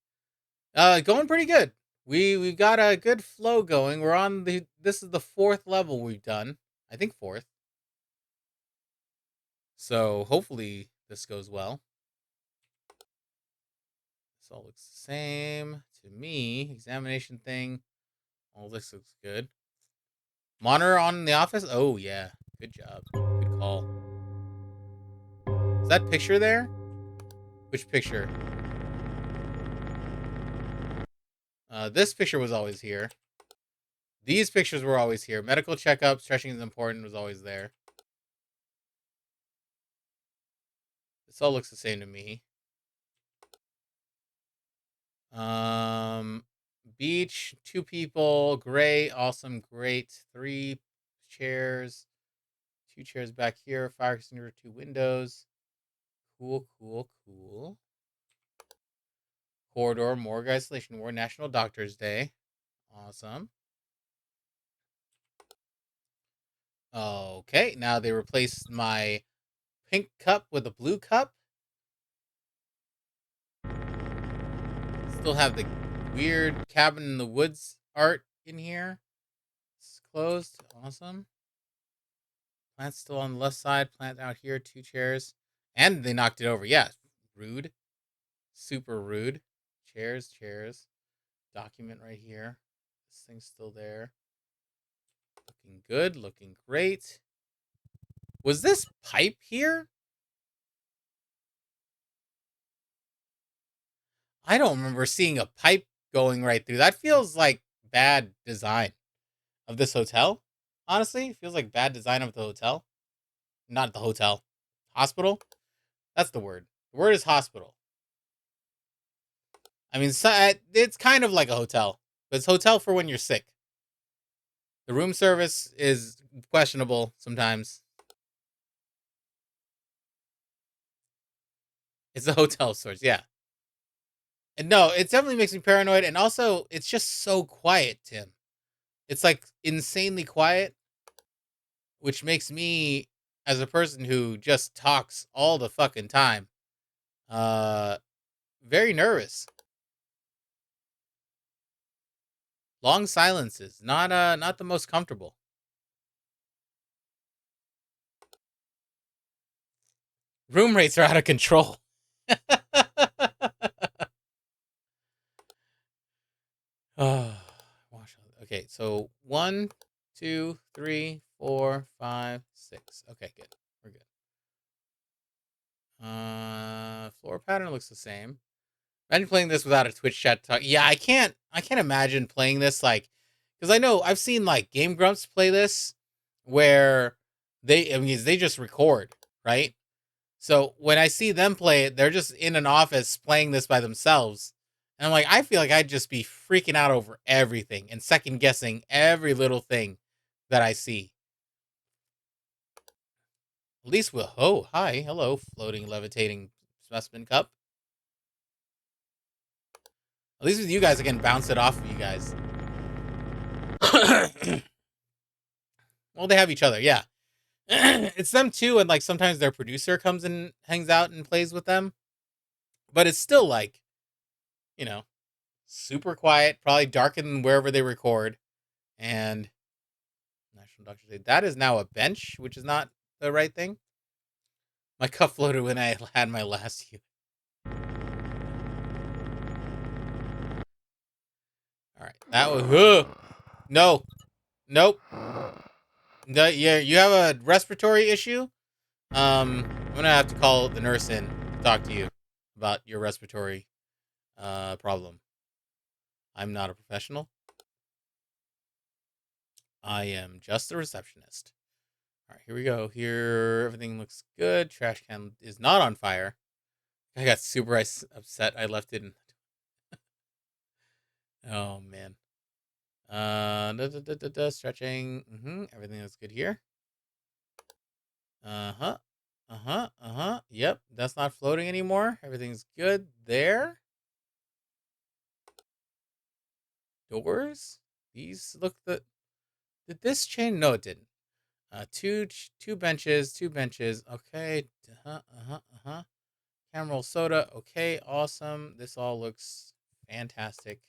Going pretty good. We've got a good flow going. We're on this is the 4th level we've done. I think 4th. So hopefully this goes well. This all looks the same to me. Examination thing. All this looks good. Monitor on in the office? Oh yeah. Good job. Good call. Is that picture there? Which picture? This picture was always here. These pictures were always here. Medical checkup, stretching is important was always there. This all looks the same to me. Beach, 2 people, gray, awesome, great. 3 chairs, 2 chairs back here, fire extinguisher, 2 windows. Cool, cool, cool. Corridor, morgue isolation ward, National Doctor's Day. Awesome. Okay, now they replaced my pink cup with a blue cup. Still have the weird cabin in the woods art in here. It's closed. Awesome. Plant's still on the left side. Plant out here. 2 chairs. And they knocked it over. Yeah. Rude. Super rude. Chairs, chairs. Document right here. This thing's still there. Looking good. Looking great. Was this pipe here? I don't remember seeing a pipe going right through. That feels like bad design of this hotel. Honestly, it feels like bad design of the hotel. Not the hotel. Hospital? That's the word. The word is hospital. I mean, it's kind of like a hotel, but it's hotel for when you're sick. The room service is questionable sometimes. It's a hotel source, yeah. And no, it definitely makes me paranoid. And also, it's just so quiet, Tim. It's like insanely quiet, which makes me, as a person who just talks all the fucking time, uh, very nervous. Long silences, not the most comfortable. Room rates are out of control. Okay, so 1, 2, 3, 4, 5, 6. Okay, good. We're good. Floor pattern looks the same. Imagine playing this without a Twitch chat talk. Yeah, I can't imagine playing this like, because I know I've seen like Game Grumps play this where they just record, right? So when I see them play it, they're just in an office playing this by themselves. And I'm like, I feel like I'd just be freaking out over everything and second guessing every little thing that I see. At least with hi, hello, floating, levitating specimen cup. At least with you guys, I can bounce it off of you guys. Well, they have each other, yeah. It's them too, and like sometimes their producer comes and hangs out and plays with them. But it's still like, you know, super quiet, probably darker than wherever they record. And National Doctor Day. That is now a bench, which is not the right thing. My cup floated when I had my last unit. All right, that was no, nope. No, yeah, you have a respiratory issue. I'm gonna have to call the nurse in to talk to you about your respiratory problem. I'm not a professional. I am just a receptionist. All right, here we go. Here, everything looks good. Trash can is not on fire. I got super upset. I left it in. Oh man. Stretching. Everything looks good here. Uh huh. Uh huh. Uh huh. Yep. That's not floating anymore. Everything's good there. Doors. These look the. Did this change? No, it didn't. Two benches. Two benches. Okay. Uh huh. Uh huh. Uh huh. Caramel soda. Okay. Awesome. This all looks fantastic.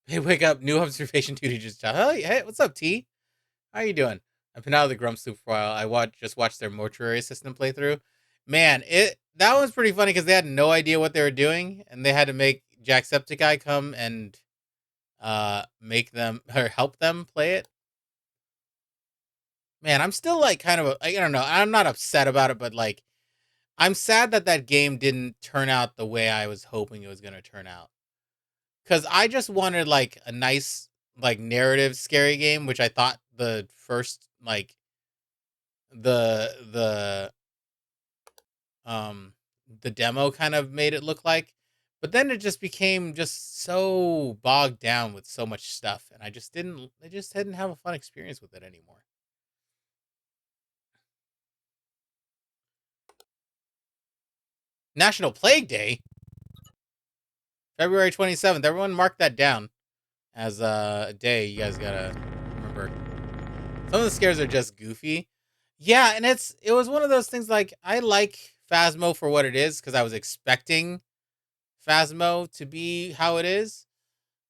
Hey, wake up! New observation duty just. Hey, what's up, T? How you doing? I've been out of the Grumps loop for a while. Just watched their mortuary assistant playthrough. Man, that one's pretty funny because they had no idea what they were doing, and they had to make Jacksepticeye come and make them or help them play it. Man, I'm still like kind of I don't know. I'm not upset about it, but like I'm sad that that game didn't turn out the way I was hoping it was going to turn out. Cuz I just wanted like a nice like narrative scary game, which I thought the first like the um the demo kind of made it look like, but then it just became just so bogged down with so much stuff, and I just didn't have a fun experience with it anymore. National Plague Day, February 27th. Everyone mark that down as a day you guys gotta remember. Some of the scares are just goofy. Yeah, and it was one of those things like I like Phasmo for what it is because I was expecting Phasmo to be how it is.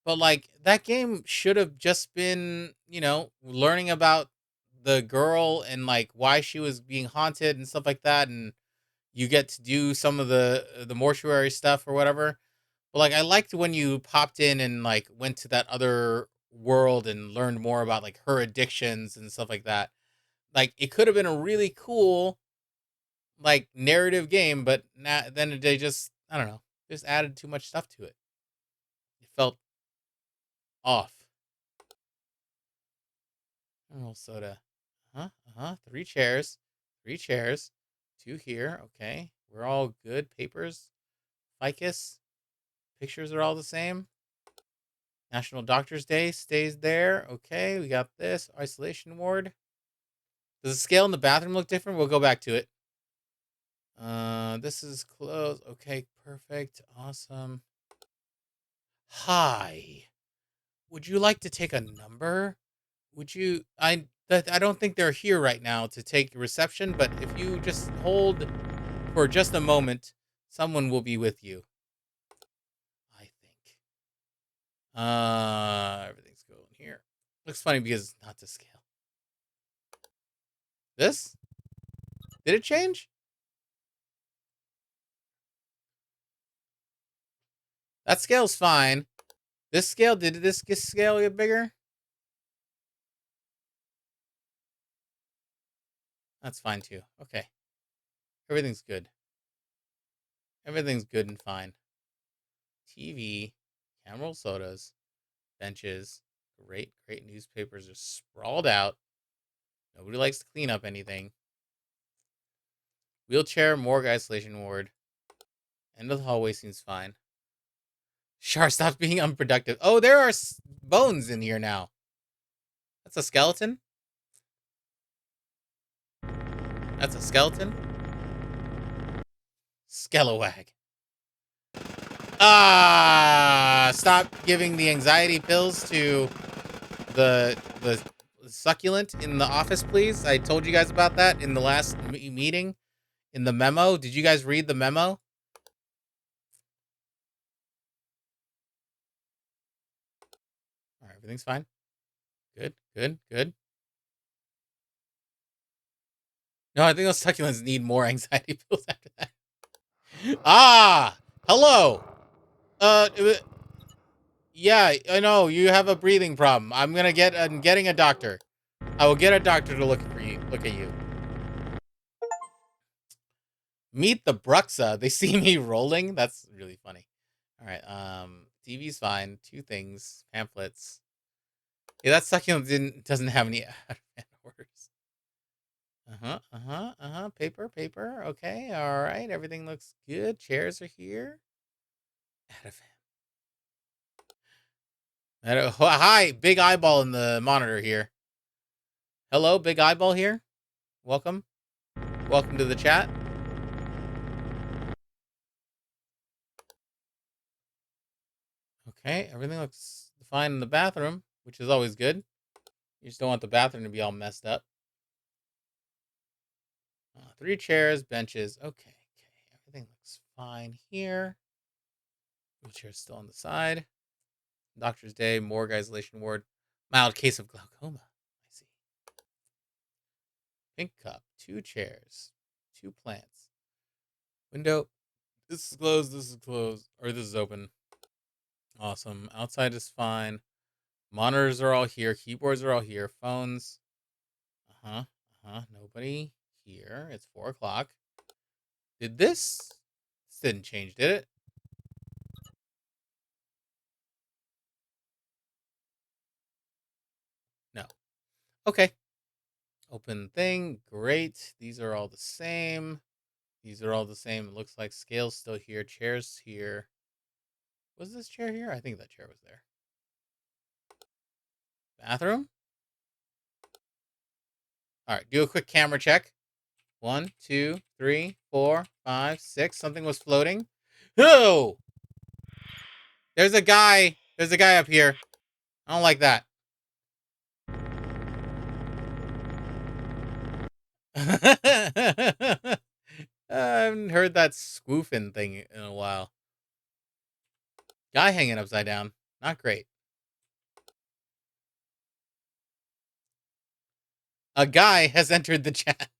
But like that game should have just been, learning about the girl and like why she was being haunted and stuff like that, and you get to do some of the mortuary stuff or whatever. But like I liked when you popped in and like went to that other world and learned more about like her addictions and stuff like that. Like it could have been a really cool like narrative game, but then they just I don't know, just added too much stuff to it. It felt off. Mineral soda. Three chairs. Three chairs. Two here. Okay. We're all good. Papers. Ficus. Pictures are all the same. National Doctor's Day stays there. Okay. We got this. Isolation ward. Does the scale in the bathroom look different? We'll go back to it. This is closed. Okay. Perfect. Awesome. Hi. Would you like to take a number? Would you? I don't think they're here right now to take reception, but if you just hold for just a moment, someone will be with you. I think. Everything's going here. Looks funny because it's not to scale. This? Did it change? That scale's fine. This scale, did this scale get bigger? That's fine too. Okay. Everything's good. Everything's good and fine. TV, camera sodas, benches, great newspapers are sprawled out. Nobody likes to clean up anything. Wheelchair, morgue, isolation ward. End of the hallway seems fine. Shar, stop being unproductive. Oh, there are bones in here now. That's a skeleton? That's a skeleton? Skellowag. Stop giving the anxiety pills to the succulent in the office, please. I told you guys about that in the last meeting. In the memo. Did you guys read the memo? All right, everything's fine. Good. No, I think those succulents need more anxiety pills after that. Hello. Uh, yeah, I know you have a breathing problem. I'm getting a doctor. I will get a doctor to look at you. Meet the Bruxa. They see me rolling. That's really funny. All right. TV's fine. Two things. Pamphlets. Yeah, that succulent doesn't have any orders. Paper. Okay. All right. Everything looks good. Chairs are here. Hi, big eyeball in the monitor here. Hello, big eyeball here. Welcome. Welcome to the chat. Okay, everything looks fine in the bathroom, which is always good. You just don't want the bathroom to be all messed up. Three chairs, benches. Okay. Everything looks fine here. Wheelchair's still on the side. Doctor's Day, morgue isolation ward. Mild case of glaucoma. I see. Pink cup, two chairs, two plants. Window. This is closed, or this is open. Awesome. Outside is fine. Monitors are all here. Keyboards are all here. Phones. Nobody here. It's 4 o'clock. This didn't change, did it? No. Okay. Open thing. Great. These are all the same. It looks like scale's still here. Chair's here. Was this chair here? I think that chair was there. Bathroom? All right. Do a quick camera check. 1, 2, 3, 4, 5, 6. Something was floating. Who? There's a guy. There's a guy up here. I don't like that. I haven't heard that spoofing thing in a while. Guy hanging upside down. Not great. A guy has entered the chat.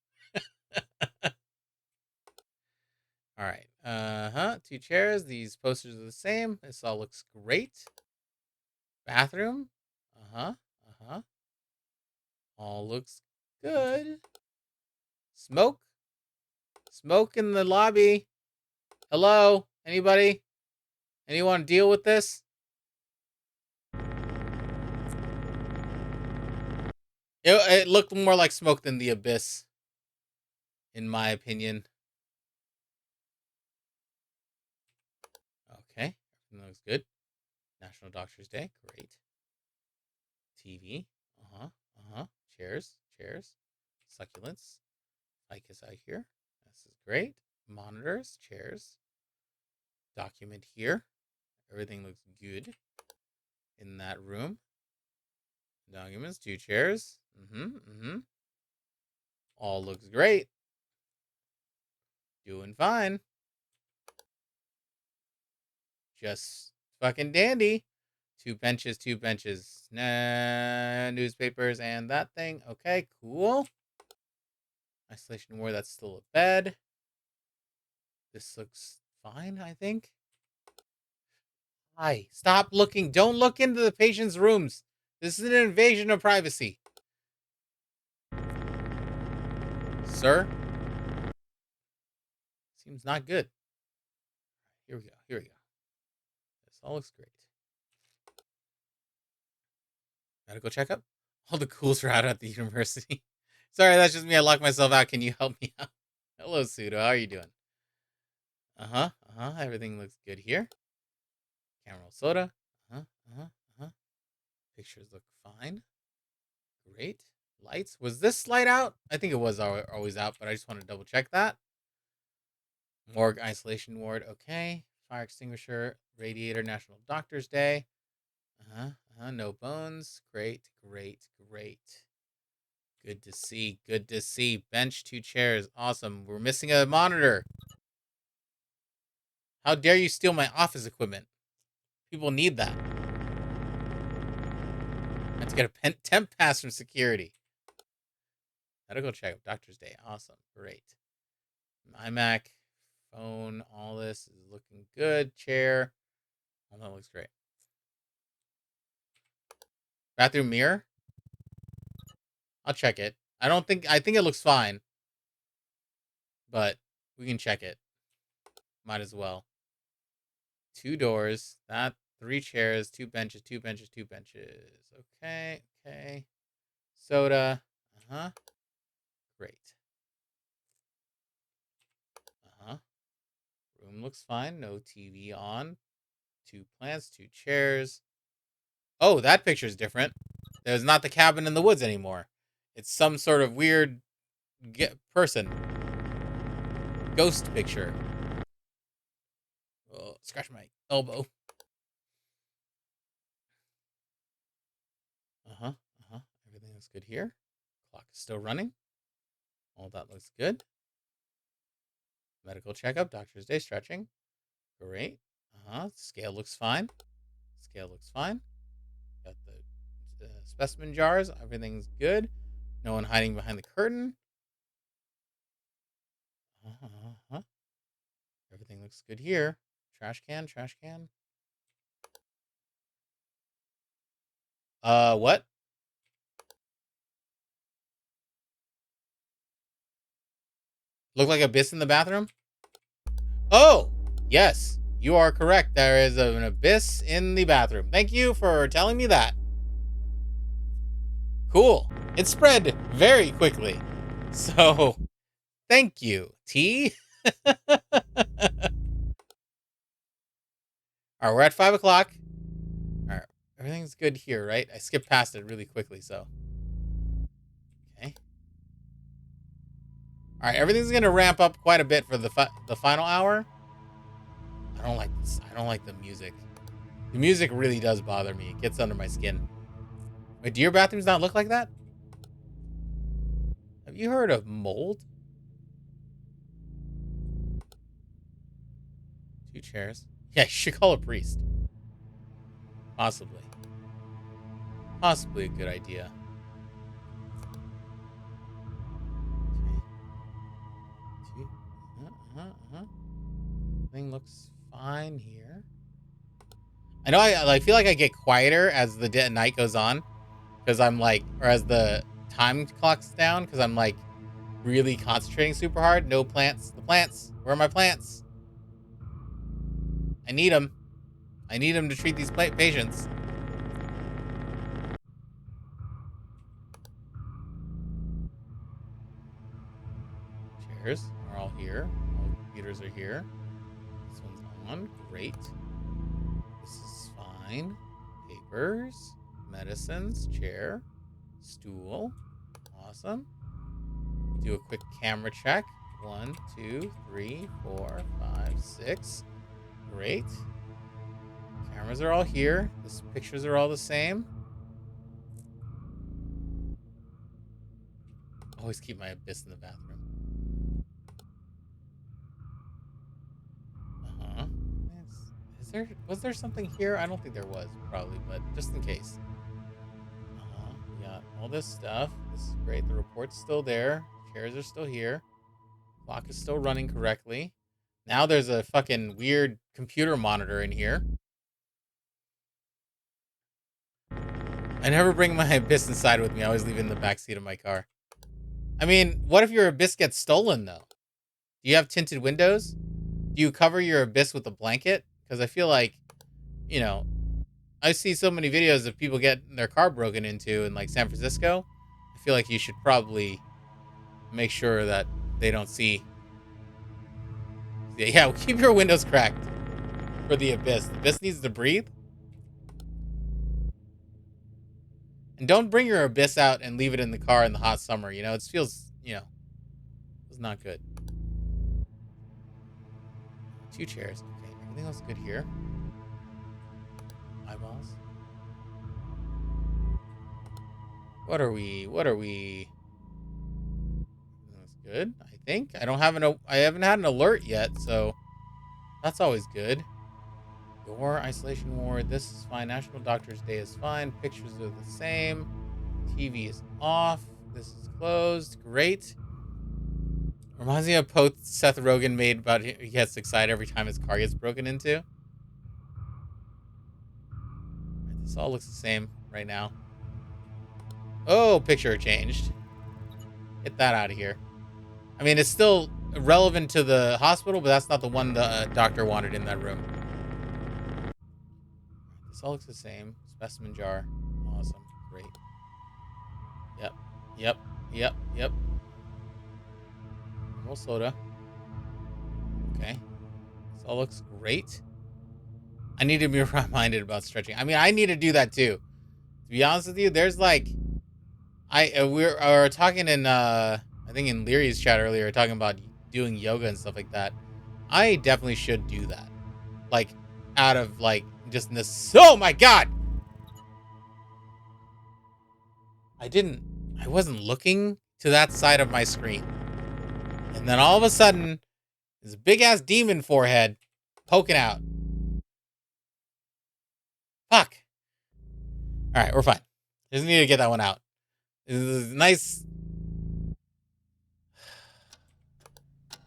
All right. Two chairs. These posters are the same. This all looks great. Bathroom. All looks good. Smoke. Smoke in the lobby. Hello? Anybody? Anyone deal with this? It looked more like smoke than the abyss, in my opinion. Okay. Everything looks good. National Doctors Day. Great. TV. Chairs. Succulents. Ficus out here. This is great. Monitors. Chairs. Document here. Everything looks good in that room. Documents. 2 chairs. All looks great. Doing fine. Just fucking dandy. 2 benches. Newspapers and that thing. Okay, cool. Isolation ward, that's still a bed. This looks fine, I think. Hi, stop looking. Don't look into the patient's rooms. This is an invasion of privacy. Sir? Seems not good. Here we go. This all looks great. Medical checkup? All the ghouls are out at the university. Sorry, that's just me. I locked myself out. Can you help me out? Hello, Pseudo. How are you doing? Everything looks good here. Camera soda. Pictures look fine. Great. Lights. Was this light out? I think it was always out, but I just want to double check that. Morgue isolation ward. Okay. Fire extinguisher. Radiator. National Doctors Day. No bones. Great. Good to see. Bench, 2 chairs. Awesome. We're missing a monitor. How dare you steal my office equipment? People need that. I have to get a temp pass from security. Medical checkup. Doctor's Day. Awesome. Great. iMac. Phone. All this is looking good. Chair. All that looks great. Bathroom mirror. I'll check it. I think it looks fine. But we can check it. Might as well. 2 doors. That 3 chairs, 2 benches. Okay. Soda. Great. Room looks fine. No TV on. 2 plants, 2 chairs. Oh, that picture is different. There's not the cabin in the woods anymore. It's some sort of weird person. Ghost picture. Oh, scratch my elbow. Everything looks good here. Clock is still running. All that looks good. Medical checkup. Doctor's Day. Stretching. Great. Scale looks fine. Got the specimen jars. Everything's good. No one hiding behind the curtain. Everything looks good here. Trash can. What? Look like abyss in the bathroom? Oh, yes. You are correct. There is an abyss in the bathroom. Thank you for telling me that. Cool. It spread very quickly. So, thank you, T. All right, we're at 5 o'clock. All right, everything's good here, right? I skipped past it really quickly, so. Okay. All right, everything's gonna ramp up quite a bit for the final hour. I don't like this. I don't like the music. The music really does bother me. It gets under my skin. Wait, do your bathrooms not look like that? Have you heard of mold? 2 chairs. Yeah, you should call a priest. Possibly. Possibly a good idea. Okay. Thing looks fine here. I know I feel like I get quieter as the night goes on, because I'm like, or as the time clocks down, because I'm like really concentrating super hard. No plants. The plants. Where are my plants? I need them. I need them to treat these patients. Chairs are all here. All the computers are here. This one's on. Great. This is fine. Papers, medicines, chair, stool. Awesome. Do a quick camera check. 1, 2, 3, 4, 5, 6. Great. Cameras are all here. The pictures are all the same. Always keep my abyss in the bathroom. Uh-huh. Was there something here? I don't think there was, probably, but just in case. Uh-huh. We got all this stuff. This is great. The report's still there. Chairs are still here. Clock is still running correctly. Now there's a fucking weird computer monitor in here. I never bring my abyss inside with me. I always leave it in the backseat of my car. I mean, what if your abyss gets stolen, though? Do you have tinted windows? Do you cover your abyss with a blanket? Because I feel like, you know, I see so many videos of people getting their car broken into in, like, San Francisco. I feel like you should probably make sure that they don't see. Yeah, keep your windows cracked for the abyss. The abyss needs to breathe. And don't bring your abyss out and leave it in the car in the hot summer. You know, it feels, it's not good. 2 chairs. Okay, everything else good here. Eyeballs. What are we? That's good, I think. I haven't had an alert yet, so that's always good. Door, isolation ward. This is fine. National Doctor's Day is fine. Pictures are the same. TV is off. This is closed. Great. Reminds me of a post Seth Rogen made about he gets excited every time his car gets broken into. This all looks the same right now. Oh, picture changed. Get that out of here. I mean, it's still relevant to the hospital, but that's not the one the doctor wanted in that room. This all looks the same. Specimen jar. Awesome. Great. Yep. Normal soda. Okay. This all looks great. I need to be reminded about stretching. I mean, I need to do that too. To be honest with you, there's like, we were talking in, I think in Leary's chat earlier, talking about doing yoga and stuff like that. I definitely should do that. Like, out of like, just in this, oh my God! I wasn't looking to that side of my screen. And then all of a sudden, this big ass demon forehead poking out. Fuck. All right, we're fine. Just need to get that one out. This is nice.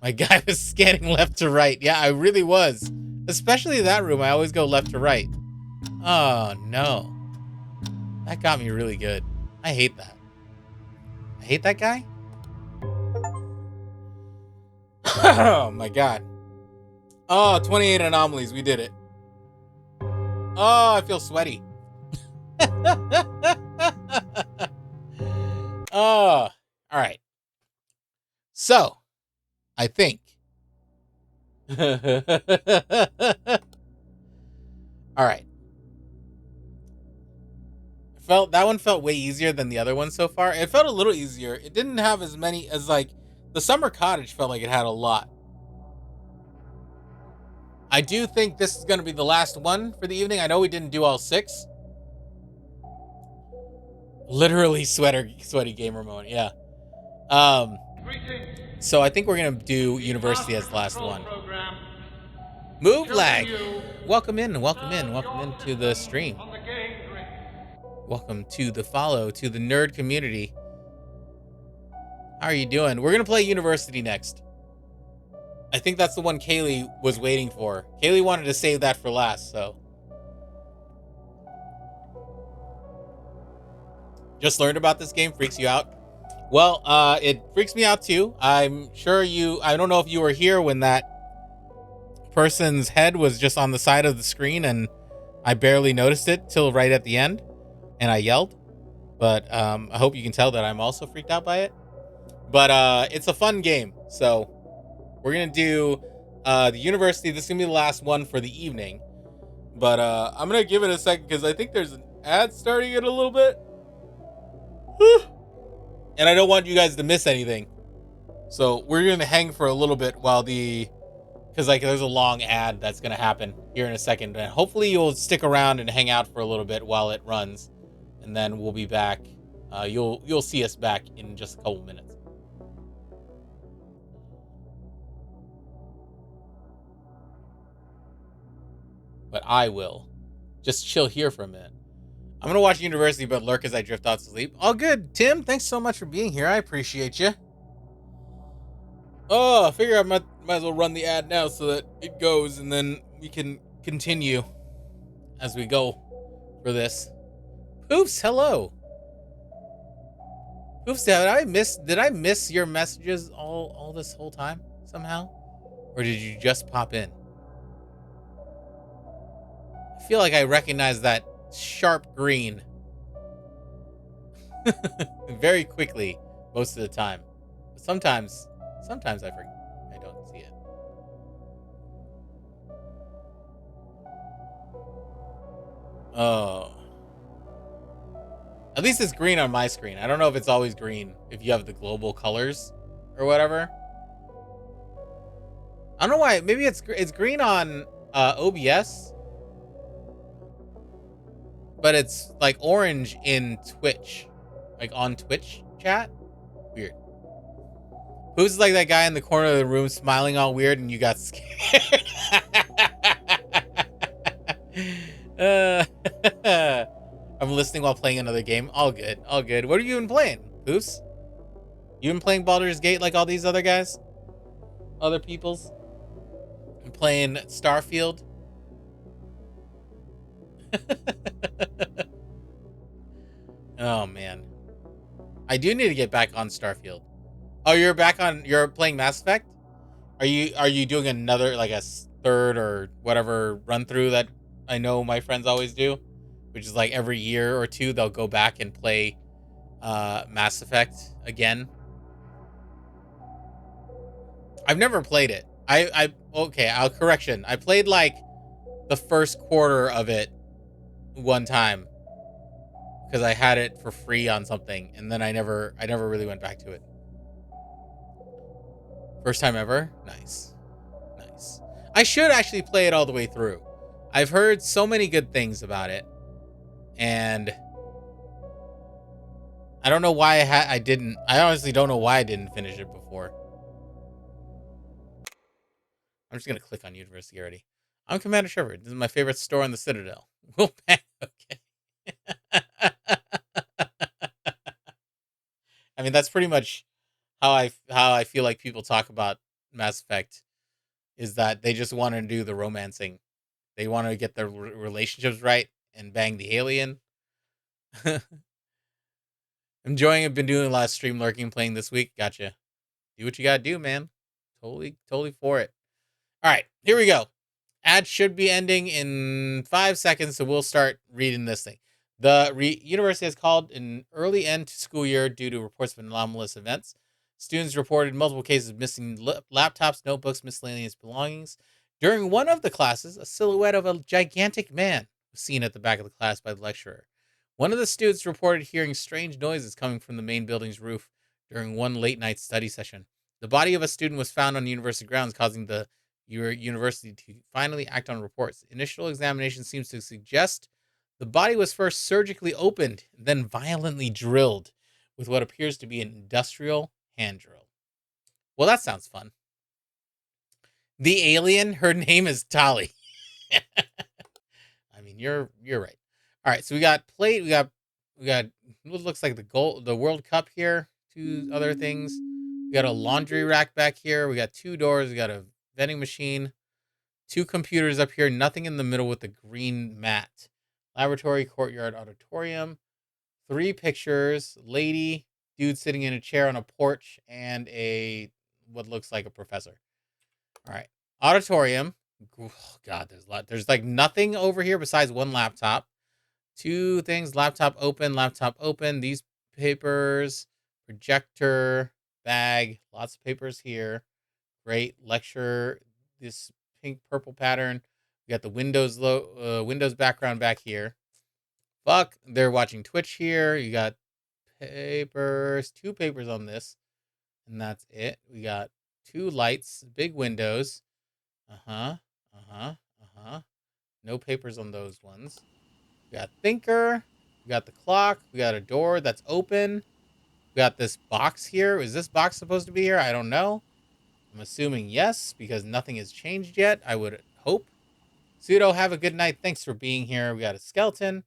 My guy was scanning left to right. Yeah, I really was. Especially that room, I always go left to right. Oh, no. That got me really good. I hate that. I hate that guy. Oh, my God. Oh, 28 anomalies. We did it. Oh, I feel sweaty. Oh, all right. So, I think. All right. That one felt way easier than the other one so far. It felt a little easier. It didn't have as many as like the summer cottage felt like it had a lot. I do think this is going to be the last one for the evening. I know we didn't do all 6. Literally sweaty gamer mode. Yeah. Greetings. So I think we're gonna do The university as Master the last Control one. Program Move has chosen lag. you to Welcome in, welcome in, serve welcome your into the system stream. on the game grid. Welcome to the follow, to the nerd community. How are you doing? We're gonna play university next. I think that's the one Kaylee was waiting for. Kaylee wanted to save that for last, so. Just learned about this game, freaks you out? Well, it freaks me out too. I'm sure I don't know if you were here when that person's head was just on the side of the screen and I barely noticed it till right at the end and I yelled. But I hope you can tell that I'm also freaked out by it. But it's a fun game. So we're going to do the university. This is going to be the last one for the evening. But I'm going to give it a second because I think there's an ad starting it a little bit. And I don't want you guys to miss anything. So we're going to hang for a little bit while because like there's a long ad that's going to happen here in a second. And hopefully you'll stick around and hang out for a little bit while it runs. And then we'll be back. You'll see us back in just a couple minutes. But I will just chill here for a minute. I'm gonna watch University, but lurk as I drift off to sleep. All good, Tim. Thanks so much for being here. I appreciate you. Oh, I figure I might as well run the ad now so that it goes, and then we can continue as we go for this. Oops, hello. Oops, did I miss your messages all this whole time somehow? Or did you just pop in? I feel like I recognize that sharp green very quickly most of the time. But sometimes I forget. I don't see it. Oh. At least it's green on my screen. I don't know if it's always green if you have the global colors or whatever. I don't know why. Maybe it's green on OBS, but it's like orange in Twitch, like on Twitch chat. Weird. Who's like that guy in the corner of the room smiling all weird and you got scared? I'm listening while playing another game. All good. All good. What have you been playing, Poofs? You been playing Baldur's Gate like all these other guys? Other peoples? I'm playing Starfield? Oh, man. I do need to get back on Starfield. Oh, you're playing Mass Effect? Are you doing another, like a third or whatever run through that I know my friends always do? Which is like every year or two, they'll go back and play Mass Effect again. I've never played it. Okay, correction. I played like the first quarter of it one time because I had it for free on something, and then I never really went back to it. First time ever? Nice. Nice. I should actually play it all the way through. I've heard so many good things about it, and I don't know why I didn't. I honestly don't know why I didn't finish it before. I'm just gonna click on University already. I'm Commander Shepard. This is my favorite store on the Citadel. Okay. I mean, that's pretty much how I feel like people talk about Mass Effect, is that they just want to do the romancing. They want to get their relationships right and bang the alien. Enjoying it. Been doing a lot of stream lurking, playing this week. Gotcha. Do what you gotta do, man. Totally for it. All right, here we go. Ad should be ending in 5 seconds, so we'll start reading this thing. The university has called an early end to school year due to reports of anomalous events. Students reported multiple cases of missing laptops, notebooks, miscellaneous belongings. During one of the classes, a silhouette of a gigantic man was seen at the back of the class by the lecturer. One of the students reported hearing strange noises coming from the main building's roof during one late night study session. The body of a student was found on university grounds, causing the university to finally act on reports. Initial examination seems to suggest the body was first surgically opened, then violently drilled with what appears to be an industrial hand drill. Well, that sounds fun. The alien, her name is Tali. I mean, you're right. All right, so we got plate. We got what looks like the World Cup here. Two other things. We got a laundry rack back here. We got two doors. We got a vending machine. Two computers up here. Nothing in the middle with the green mat. Laboratory, courtyard, auditorium. Three pictures. Lady, dude sitting in a chair on a porch, and a what looks like a professor. All right, auditorium. Oh, God, there's a lot. There's like nothing over here besides one laptop. Two things, laptop open. These papers, projector, bag, lots of papers here. Great lecture. This pink purple pattern. We got the Windows background back here. Fuck, they're watching Twitch here. You got papers, two papers on this, and that's it. We got two lights, big windows. Uh huh. Uh huh. No papers on those ones. We got thinker. We got the clock. We got a door that's open. We got this box here. Is this box supposed to be here? I don't know. I'm assuming yes, because nothing has changed yet. I would hope. Pseudo, have a good night. Thanks for being here. We got a skeleton.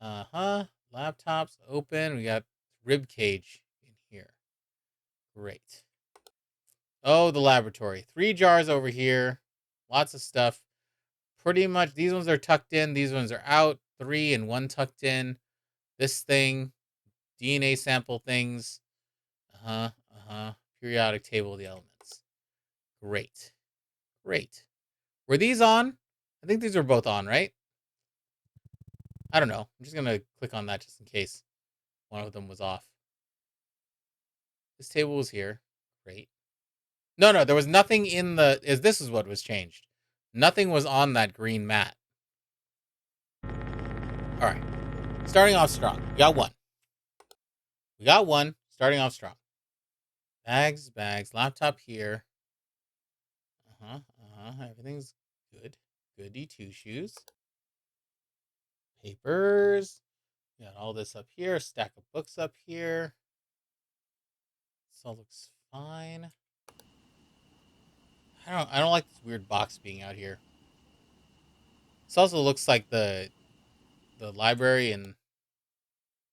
Uh-huh. Laptops open. We got rib cage in here. Great. Oh, the laboratory. 3 jars over here. Lots of stuff. Pretty much these ones are tucked in. These ones are out. 3 and 1 tucked in. This thing. DNA sample things. Uh-huh. Uh-huh. Periodic table of the elements. Great. Great. Were these on? I think these were both on, right? I don't know. I'm just going to click on that just in case one of them was off. This table was here. Great. No, there was nothing in the... This is what was changed. Nothing was on that green mat. All right. Starting off strong. We got one. Starting off strong. Bags. Laptop here. Everything's good. Goody two shoes. Papers. We got all this up here. A stack of books up here. This all looks fine. I don't like this weird box being out here. This also looks like the library in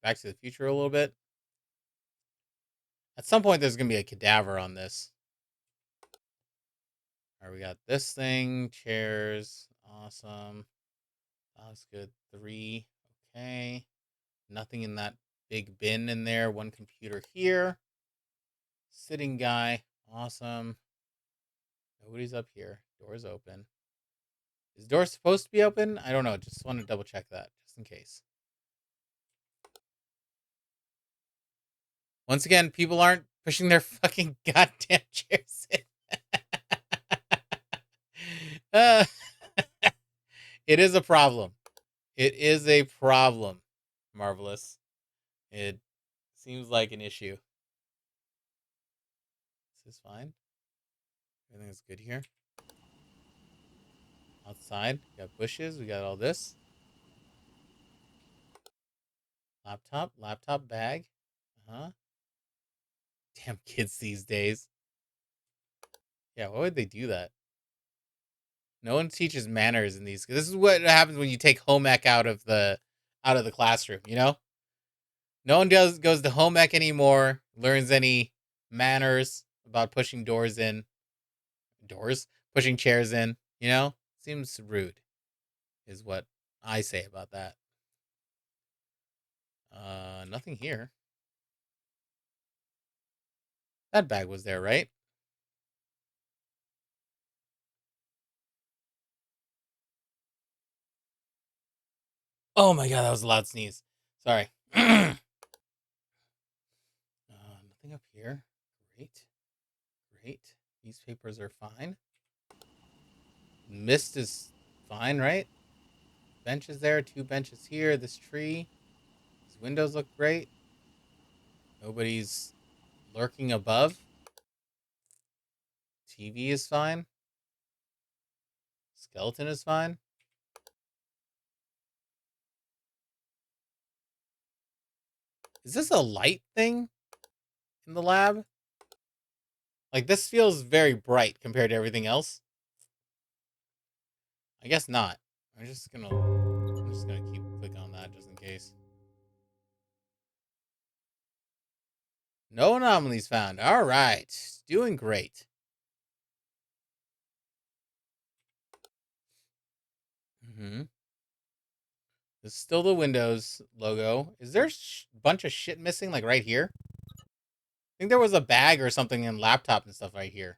Back to the Future a little bit. At some point, there's gonna be a cadaver on this. All right, we got this thing, chairs, awesome. That looks good. 3, okay. Nothing in that big bin in there. One computer here. Sitting guy, awesome. Nobody's up here. Door's open. Is the door supposed to be open? I don't know. Just want to double check that just in case. Once again, people aren't pushing their fucking goddamn chairs in. uh, it is a problem. It is a problem. Marvelous. It seems like an issue. This is fine. Everything is good here. Outside, we got bushes. We got all this. Laptop bag. Uh-huh. Damn kids these days. Yeah, why would they do that? No one teaches manners in these. This is what happens when you take home ec out of the classroom. You know, no one goes to home ec anymore. Learns any manners about pushing pushing chairs in. You know, seems rude, is what I say about that. Nothing here. That bag was there, right? Oh my god, that was a loud sneeze. Sorry. Nothing up here. Great. These papers are fine. Mist is fine, right? Benches there, 2 benches here. This tree. These windows look great. Nobody's lurking above. TV is fine. Skeleton is fine. Is this a light thing in the lab? Like, this feels very bright compared to everything else. I guess not. I'm just gonna keep clicking on that just in case. No anomalies found. All right. Doing great. Mm-hmm. This is still the Windows logo. Is there a bunch of shit missing, like right here? I think there was a bag or something in laptop and stuff right here.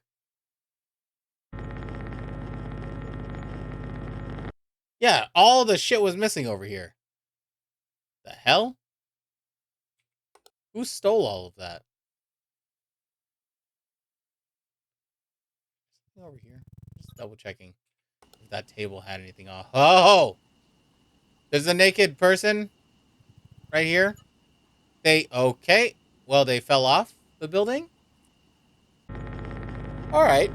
Yeah, all the shit was missing over here. The hell? Who stole all of that? Over here. Just double checking if that table had anything off. Oh! There's a naked person right here. Okay. Well, they fell off the building. All right.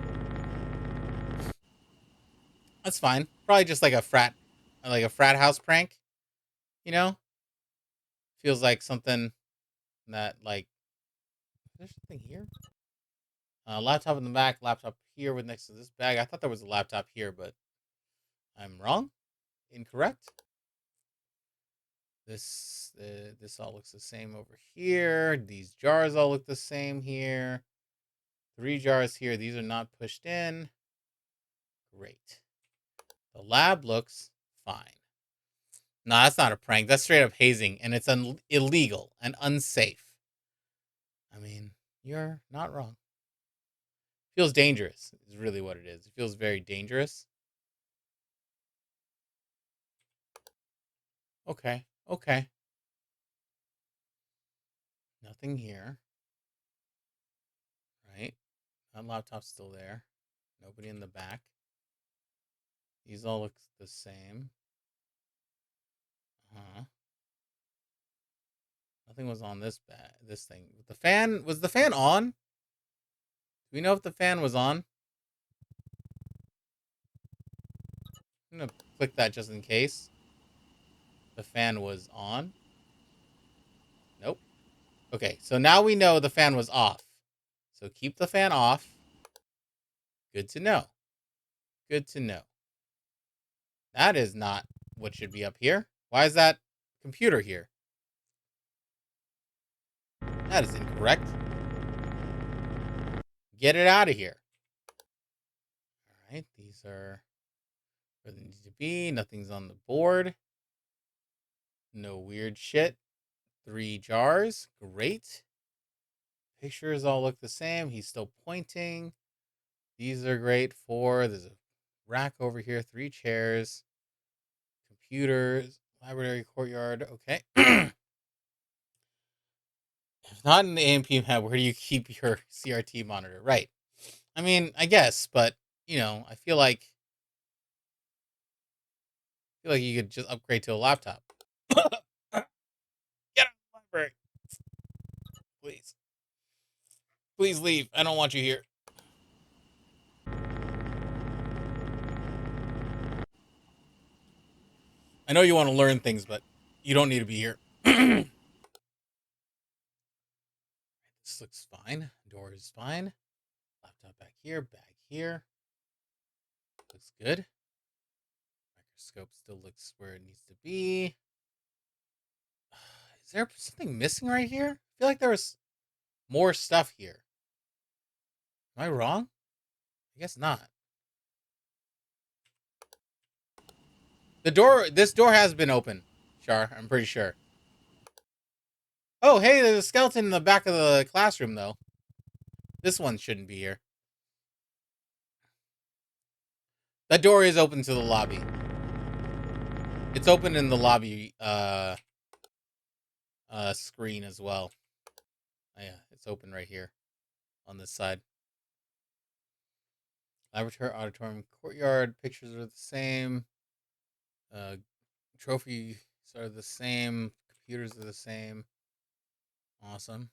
That's fine. Probably just like a frat house prank, you know? Feels like something that like there's something here. Laptop in the back, laptop here with next to this bag. I thought there was a laptop here, but I'm wrong. Incorrect. This all looks the same over here. These jars all look the same here. 3 jars here. These are not pushed in. Great. The lab looks fine. No, that's not a prank. That's straight up hazing, and it's illegal and unsafe. I mean, you're not wrong. Feels dangerous. Is really what it is. It feels very dangerous. Okay. Okay. Nothing here. Right. That laptop's still there. Nobody in the back. These all look the same. Huh. Nothing was on this thing. The fan was the fan on? Do we know if the fan was on? I'm gonna click that just in case. The fan was on. Nope. Okay, so now we know the fan was off. So keep the fan off. Good to know. Good to know. That is not what should be up here. Why is that computer here? That is incorrect. Get it out of here. All right, these are where they need to be. Nothing's on the board. No weird shit. 3 jars. Great. Pictures all look the same. He's still pointing. These are great. 4. There's a rack over here. 3 chairs. Computers. Library courtyard. Okay. If not in the AMP map, where do you keep your CRT monitor? Right. I mean, I guess, but I feel like you could just upgrade to a laptop. Get out of the library, please. Please leave. I don't want you here. I know you want to learn things, but you don't need to be here. This looks fine. Door is fine. Laptop back here. Bag here. Looks good. Microscope still looks where it needs to be. Is there something missing right here? I feel like there was more stuff here. Am I wrong? I guess not. This door has been open, Char. I'm pretty sure. Oh, hey, there's a skeleton in the back of the classroom, though. This one shouldn't be here. That door is open to the lobby. It's open in the lobby screen as well. Oh, yeah, it's open right here on this side. Laboratory, auditorium, courtyard. Pictures are the same. Uh, trophies are the same. Computers are the same. Awesome.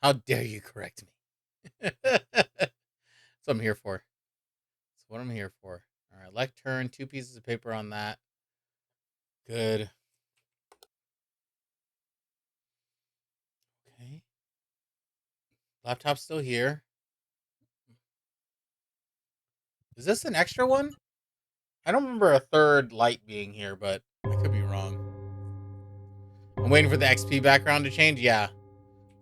How dare you correct me? That's what I'm here for. That's what I'm here for. All right, lectern. 2 pieces of paper on that. Good. Okay. Laptop's still here. Is this an extra one? I don't remember a third light being here, but I could be wrong. I'm waiting for the XP background to change. Yeah,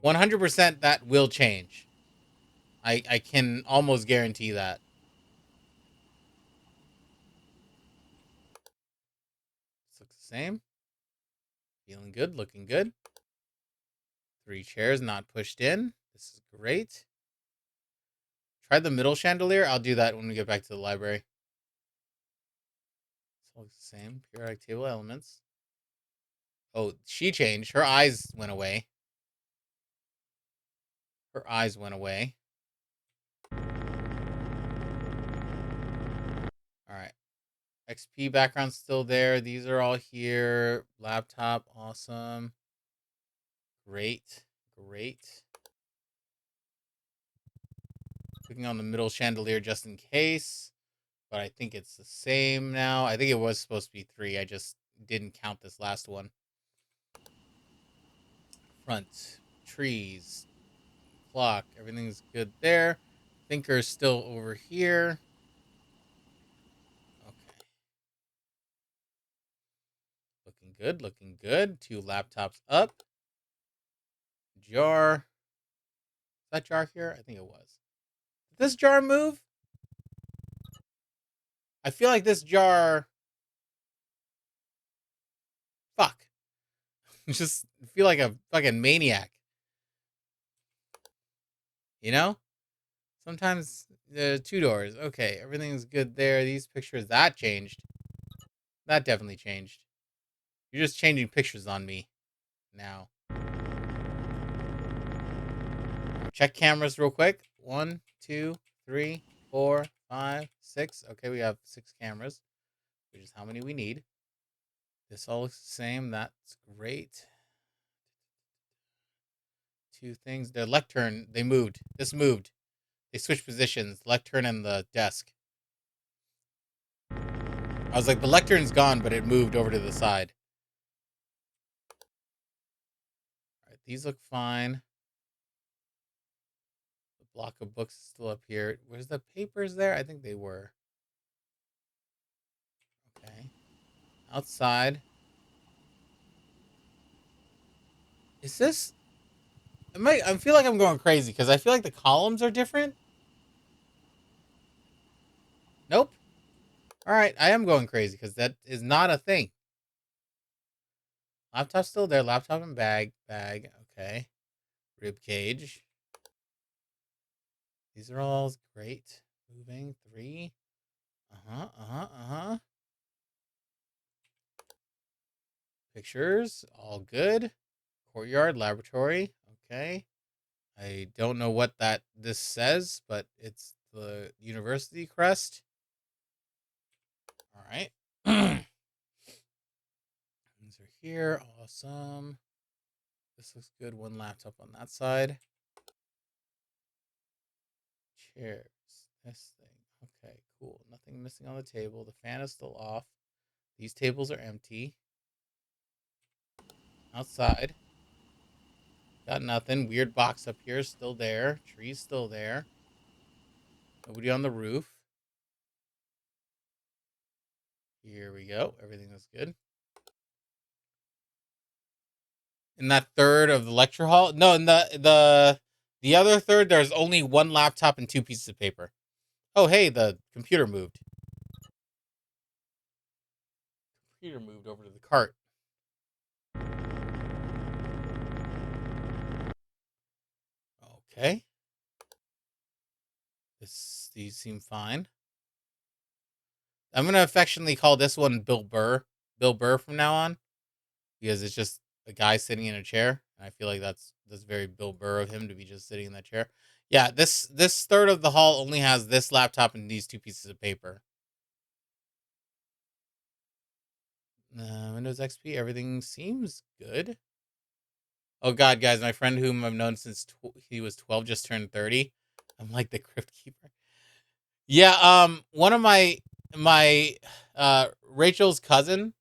100% that will change. I can almost guarantee that. This looks the same. Feeling good, looking good. 3 chairs not pushed in. This is great. Try the middle chandelier. I'll do that when we get back to the library. This looks the same. Periodic table elements. Oh, she changed. Her eyes went away. Her eyes went away. All right. XP background's still there. These are all here. Laptop, awesome. Great. Great. Clicking on the middle chandelier just in case. But I think it's the same now. I think it was supposed to be 3. I just didn't count this last one. Front. Trees. Clock. Everything's good there. Thinker's still over here. Okay. Looking good. Looking good. 2 laptops up. Jar. Is that jar here? I think it was. Did this jar move? I feel like this jar. Fuck. Just feel like a fucking maniac. You know? Sometimes 2 doors. Okay, everything's good there. These pictures, that changed. That definitely changed. You're just changing pictures on me now. Check cameras real quick. 1, 2, 3, 4, 5, 6. Okay, we have 6 cameras, which is how many we need. This all looks the same. That's great. 2 things. The lectern, they moved. This moved. They switched positions. Lectern and the desk. I was like, the lectern's gone, but it moved over to the side. All right, these look fine. The block of books is still up here. Where's the papers there? I think they were. Okay. Outside. Is this... I feel like I'm going crazy because I feel like the columns are different. Nope. All right, I am going crazy because that is not a thing. Laptop's still there. Laptop and bag. Bag. Okay. Rib cage. These are all great. Moving. 3. Pictures. All good. Courtyard. Laboratory. Okay. I don't know what this says, but it's the university crest. All right. These are here. Awesome. This looks good. 1 laptop on that side. Chairs. This thing. Okay, cool. Nothing missing on the table. The fan is still off. These tables are empty. Outside. Got nothing. Weird box up here. Still there. Trees still there. Nobody on the roof. Here we go. Everything is good. In that third of the lecture hall? No, in the other third, there's only 1 laptop and 2 pieces of paper. Oh, hey, the computer moved. Computer moved over to the cart. Okay. These seem fine. I'm gonna affectionately call this one Bill Burr. Bill Burr from now on. Because it's just a guy sitting in a chair. I feel like that's very Bill Burr of him to be just sitting in that chair. Yeah, this third of the hall only has this laptop and these 2 pieces of paper. Windows XP, everything seems good. Oh God, guys, my friend whom I've known since he was 12 just turned 30. I'm like the crypt keeper. Yeah, one of my Rachel's cousin,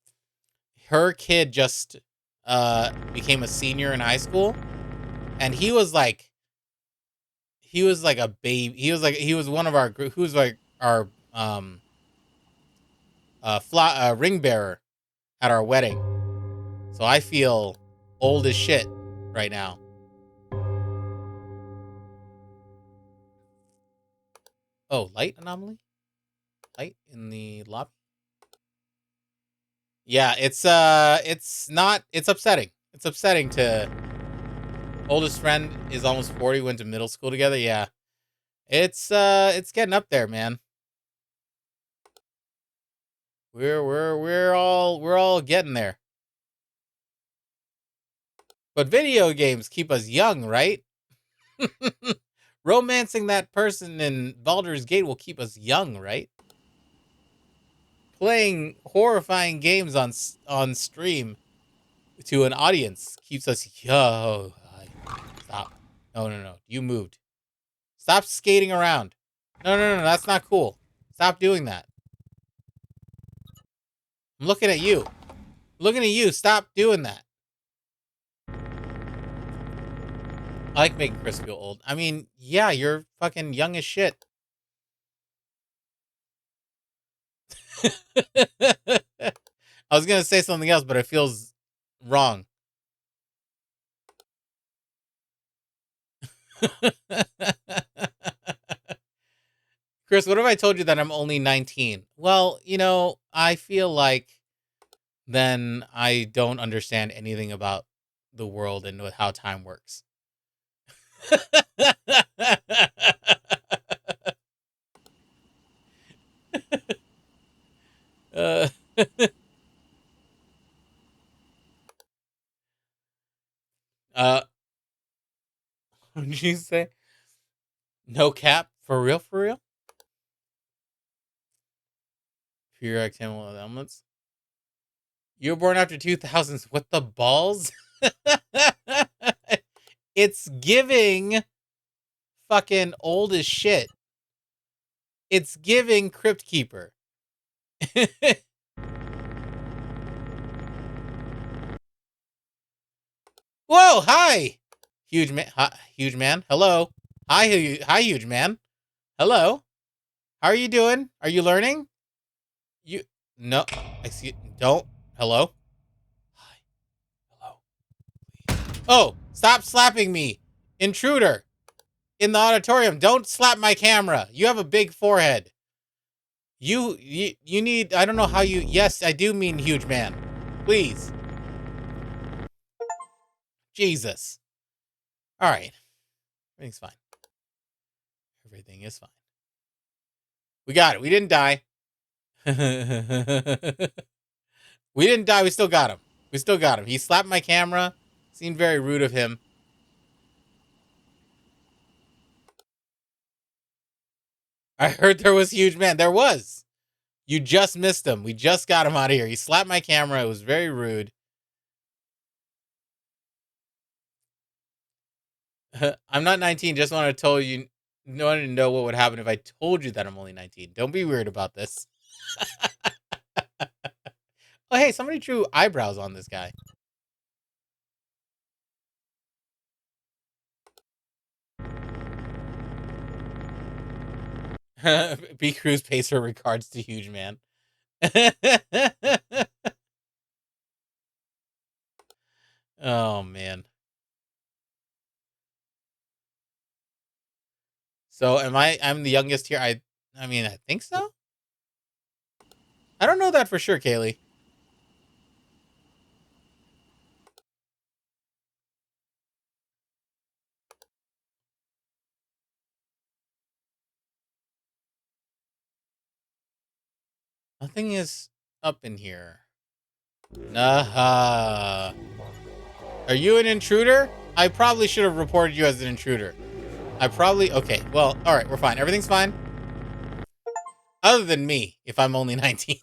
her kid just became a senior in high school, and he was like a baby. He was one of our group. Who was like our ring bearer at our wedding. So I feel old as shit right now. Oh, light anomaly? Light in the lobby? Yeah, it's not, it's upsetting. It's upsetting to oldest friend is almost 40, went to middle school together. Yeah. It's getting up there, man. We're all getting there. But video games keep us young, right? Romancing that person in Baldur's Gate will keep us young, right? Playing horrifying games on stream to an audience keeps us yo. Stop. No. You moved. Stop skating around. No. That's not cool. Stop doing that. I'm looking at you. Looking at you. Stop doing that. I like making Chris feel old. I mean, yeah, you're fucking young as shit. I was gonna say something else, but it feels wrong. Chris, what if I told you that I'm only 19? Well, I feel like then I don't understand anything about the world and how time works. uh, uh, what did you say? No cap? For real? For real? Periodic table of elements? You were born after 2000s. What the balls? It's giving fucking old as shit. It's giving Crypt Keeper. Whoa, hi. Huge man. Hi, huge man. Hello. Hi, huge man. Hello. How are you doing? Are you learning? You no. Excuse. Don't. Hello. Hi. Hello. Oh, stop slapping me, intruder. In the auditorium, don't slap my camera. You have a big forehead. You need. I don't know how you. Yes, I do mean huge man. Please. Jesus. All right. Everything's fine. Everything is fine. We got it. We didn't die. We didn't die. We still got him. We still got him. He slapped my camera. Seemed very rude of him. I heard there was huge man. There was. You just missed him. We just got him out of here. He slapped my camera. It was very rude. I'm not 19. Just wanted to tell you. Wanted to know what would happen if I told you that I'm only 19. Don't be weird about this. Oh, hey, somebody drew eyebrows on this guy. B. Cruz pays her regards to huge man. Oh man. So I'm the youngest here. I mean, I think so. I don't know that for sure, Kaylee. Nothing is up in here. Are you an intruder? I probably should have reported you as an intruder. Okay. Well, all right, we're fine. Everything's fine. Other than me, if I'm only 19.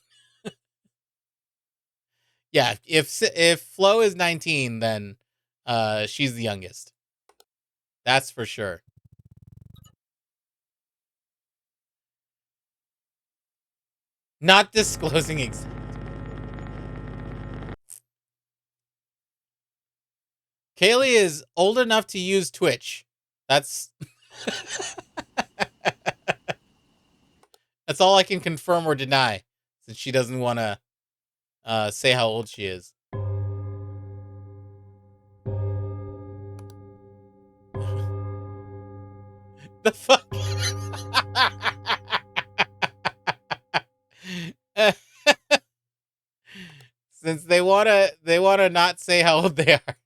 Yeah, if Flo is 19, then she's the youngest. That's for sure. Not disclosing exact. Kaylee is old enough to use Twitch. That's That's all I can confirm or deny, since she doesn't want to say how old she is. The fuck? Since they wanna not say how old they are.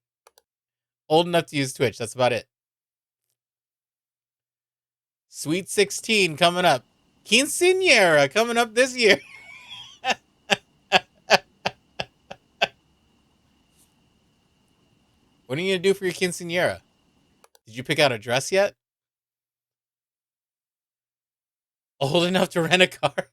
Old enough to use Twitch. That's about it. Sweet 16 coming up. Quinceañera coming up this year. What are you gonna do for your quinceañera? Did you pick out a dress yet? Old enough to rent a car?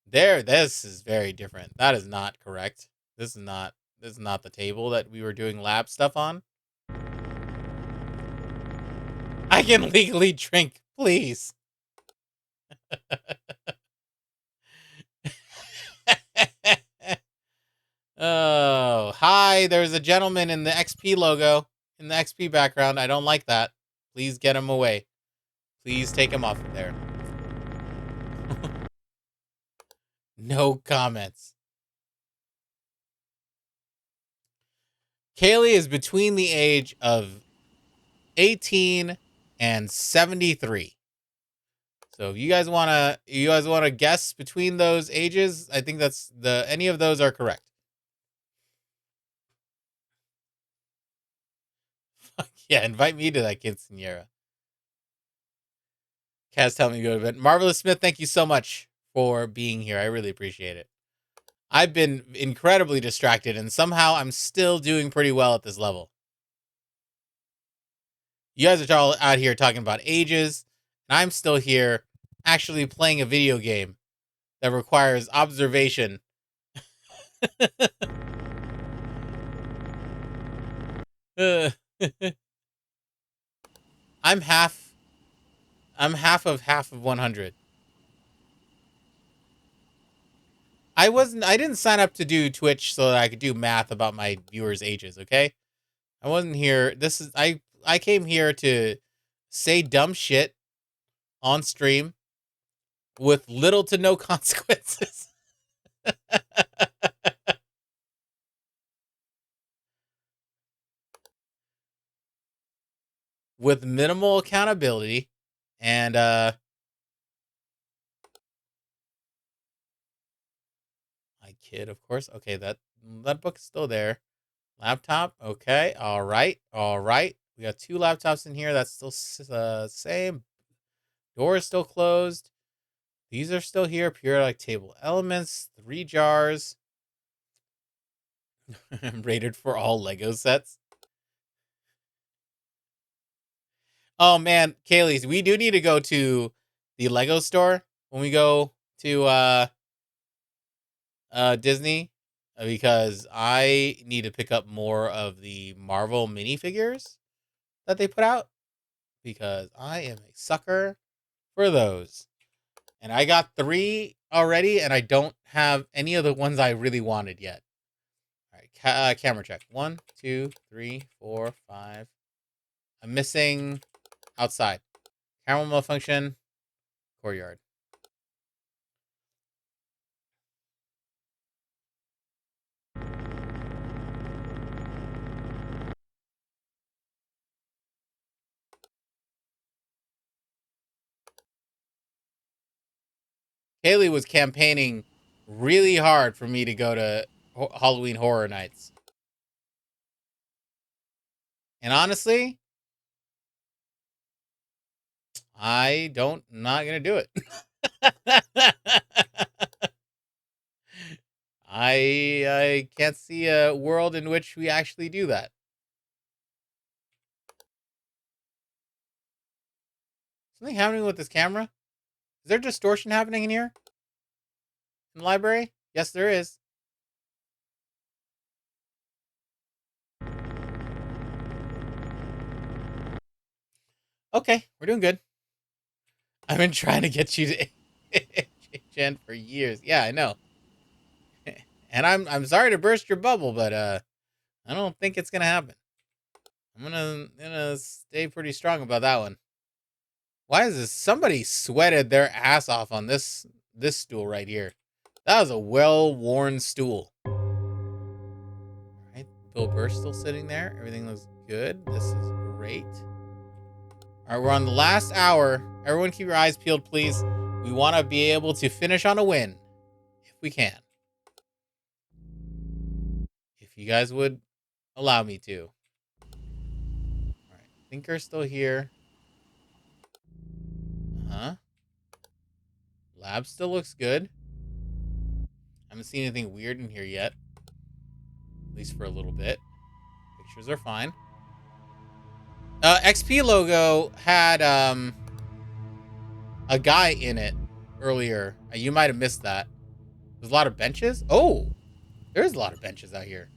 This is very different. That is not correct. This is not the table that we were doing lab stuff on. I can legally drink, please. Oh, hi. There's a gentleman in the XP logo, in the XP background. I don't like that. Please get him away. Please take him off of there. No comments. Kaylee is between the age of 18 and 73. So if you guys wanna guess between those ages, I think that's any of those are correct. Yeah, invite me to that quinceanera. Kaz telling me to go to bed. Marvelous Smith, thank you so much for being here. I really appreciate it. I've been incredibly distracted, and somehow I'm still doing pretty well at this level. You guys are all out here talking about ages, and I'm still here actually playing a video game that requires observation. I'm half of 100. I didn't sign up to do Twitch so that I could do math about my viewers' ages, okay? I wasn't here. I came here to say dumb shit on stream with little to no consequences. With minimal accountability and my kid, of course. Okay, that book is still there. Laptop, okay. All right. We got 2 laptops in here. That's still same. Door is still closed. These are still here. Periodic table elements, 3 jars. Rated for all Lego sets. Oh man, Kaylee, we do need to go to the Lego store when we go to Disney because I need to pick up more of the Marvel minifigures that they put out because I am a sucker for those. And I got 3 already, and I don't have any of the ones I really wanted yet. All right, camera check. 1, 2, 3, 4, 5. I'm missing outside. Camera malfunction. Courtyard. Haley was campaigning really hard for me to go to Halloween Horror Nights. And honestly, not gonna do it. I can't see a world in which we actually do that. Something happening with this camera? Is there distortion happening in here? In the library? Yes, there is. Okay, we're doing good. I've been trying to get you to Jen for years. Yeah, I know. And I'm sorry to burst your bubble, but I don't think it's gonna happen. I'm gonna stay pretty strong about that one. Why is this? Somebody sweated their ass off on this stool right here. That was a well-worn stool. All right, Bill Burr's still sitting there. Everything looks good. This is great. All right, we're on the last hour. Everyone keep your eyes peeled, please. We want to be able to finish on a win, if we can. If you guys would allow me to. All right, Thinker's still here. Uh-huh. Lab still looks good. I haven't seen anything weird in here yet. At least for a little bit. Pictures are fine. XP logo had a guy in it earlier. You might have missed that. There's a lot of benches. Oh, there's a lot of benches out here.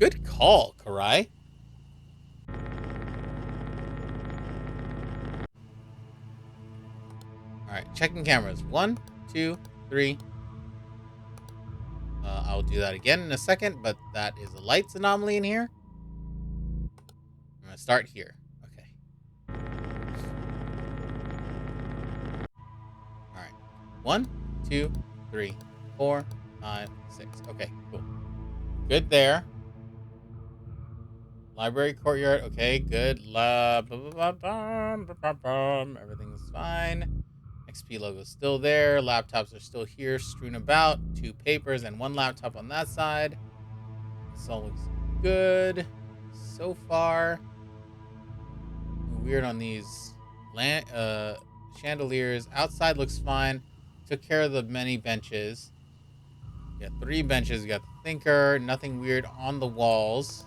Good call, Karai. All right, checking cameras. 1, 2, 3. I'll do that again in a second, but that is a lights anomaly in here. I'm gonna start here. Okay. All right. 1, 2, 3, 4, 5, 6. Okay, cool. Good there. Library courtyard. Okay, good. Everything's fine. XP logo's still there. Laptops are still here, strewn about. 2 papers and 1 laptop on that side. This all looks good so far. Weird on these chandeliers. Outside looks fine. Took care of the many benches. We got 3 benches. We got the thinker. Nothing weird on the walls.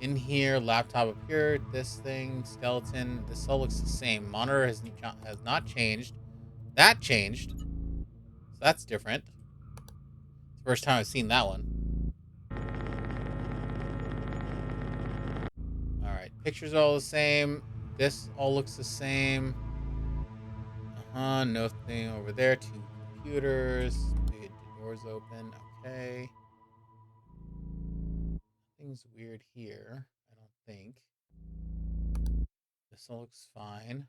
In here, laptop up here. This thing, skeleton. This all looks the same. Monitor has not changed. That changed. So that's different. First time I've seen that one. Alright, pictures are all the same. This all looks the same. Nothing over there. 2 computers. The doors open. Okay. Nothing's weird here, I don't think. This all looks fine.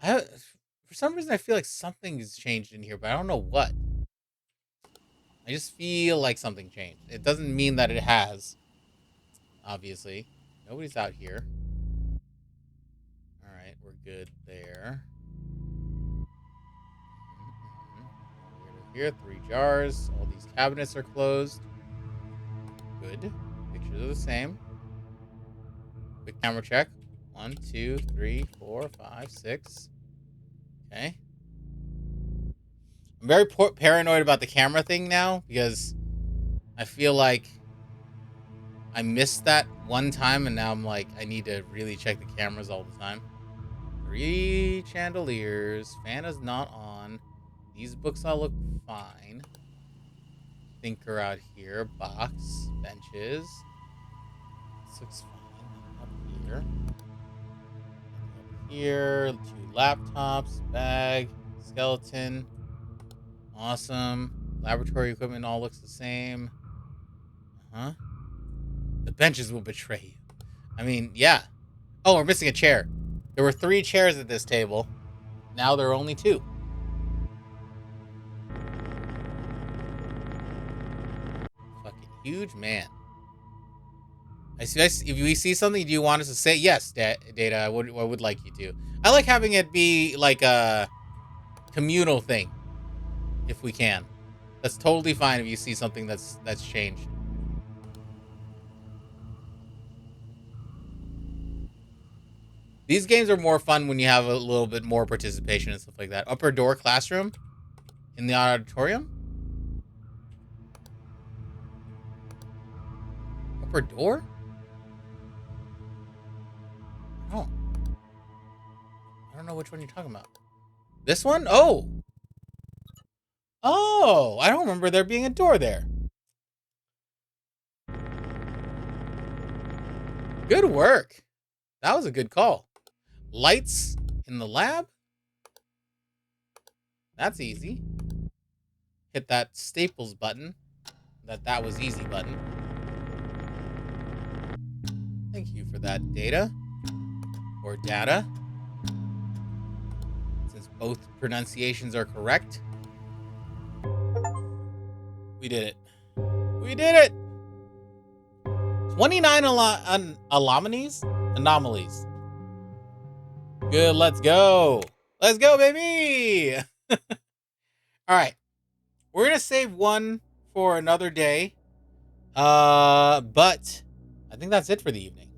For some reason, I feel like something has changed in here, but I don't know what. I just feel like something changed. It doesn't mean that it has. Obviously. Nobody's out here. Alright, we're good there. Here, 3 jars. All these cabinets are closed. Good. Pictures are the same. Quick camera check. 1, 2, 3, 4, 5, 6. Okay. I'm very paranoid about the camera thing now because I feel like I missed that one time and now I'm like, I need to really check the cameras all the time. 3 chandeliers. Fan is not on. These books all look fine. Thinker out here. Box. Benches. This looks fine. Up here. Up here. 2 laptops. Bag. Skeleton. Awesome. Laboratory equipment all looks the same. The benches will betray you. I mean, yeah. Oh, we're missing a chair. There were 3 chairs at this table. Now there are only 2. Fucking huge man. If we see something, do you want us to say? Yes, Data, I would like you to. I like having it be like a communal thing. If we can. That's totally fine if you see something that's changed. These games are more fun when you have a little bit more participation and stuff like that. Upper door classroom in the auditorium. Upper door? I don't know which one you're talking about. This one? Oh, I don't remember there being a door there. Good work. That was a good call. Lights in the lab. That's easy. Hit that Staples button. That was easy button. Thank you for that, Data. or data, since both pronunciations are correct. We did it. We did it. 29 anomalies. Good. Let's go. Let's go, baby. All right. We're going to save one for another day. But I think that's it for the evening.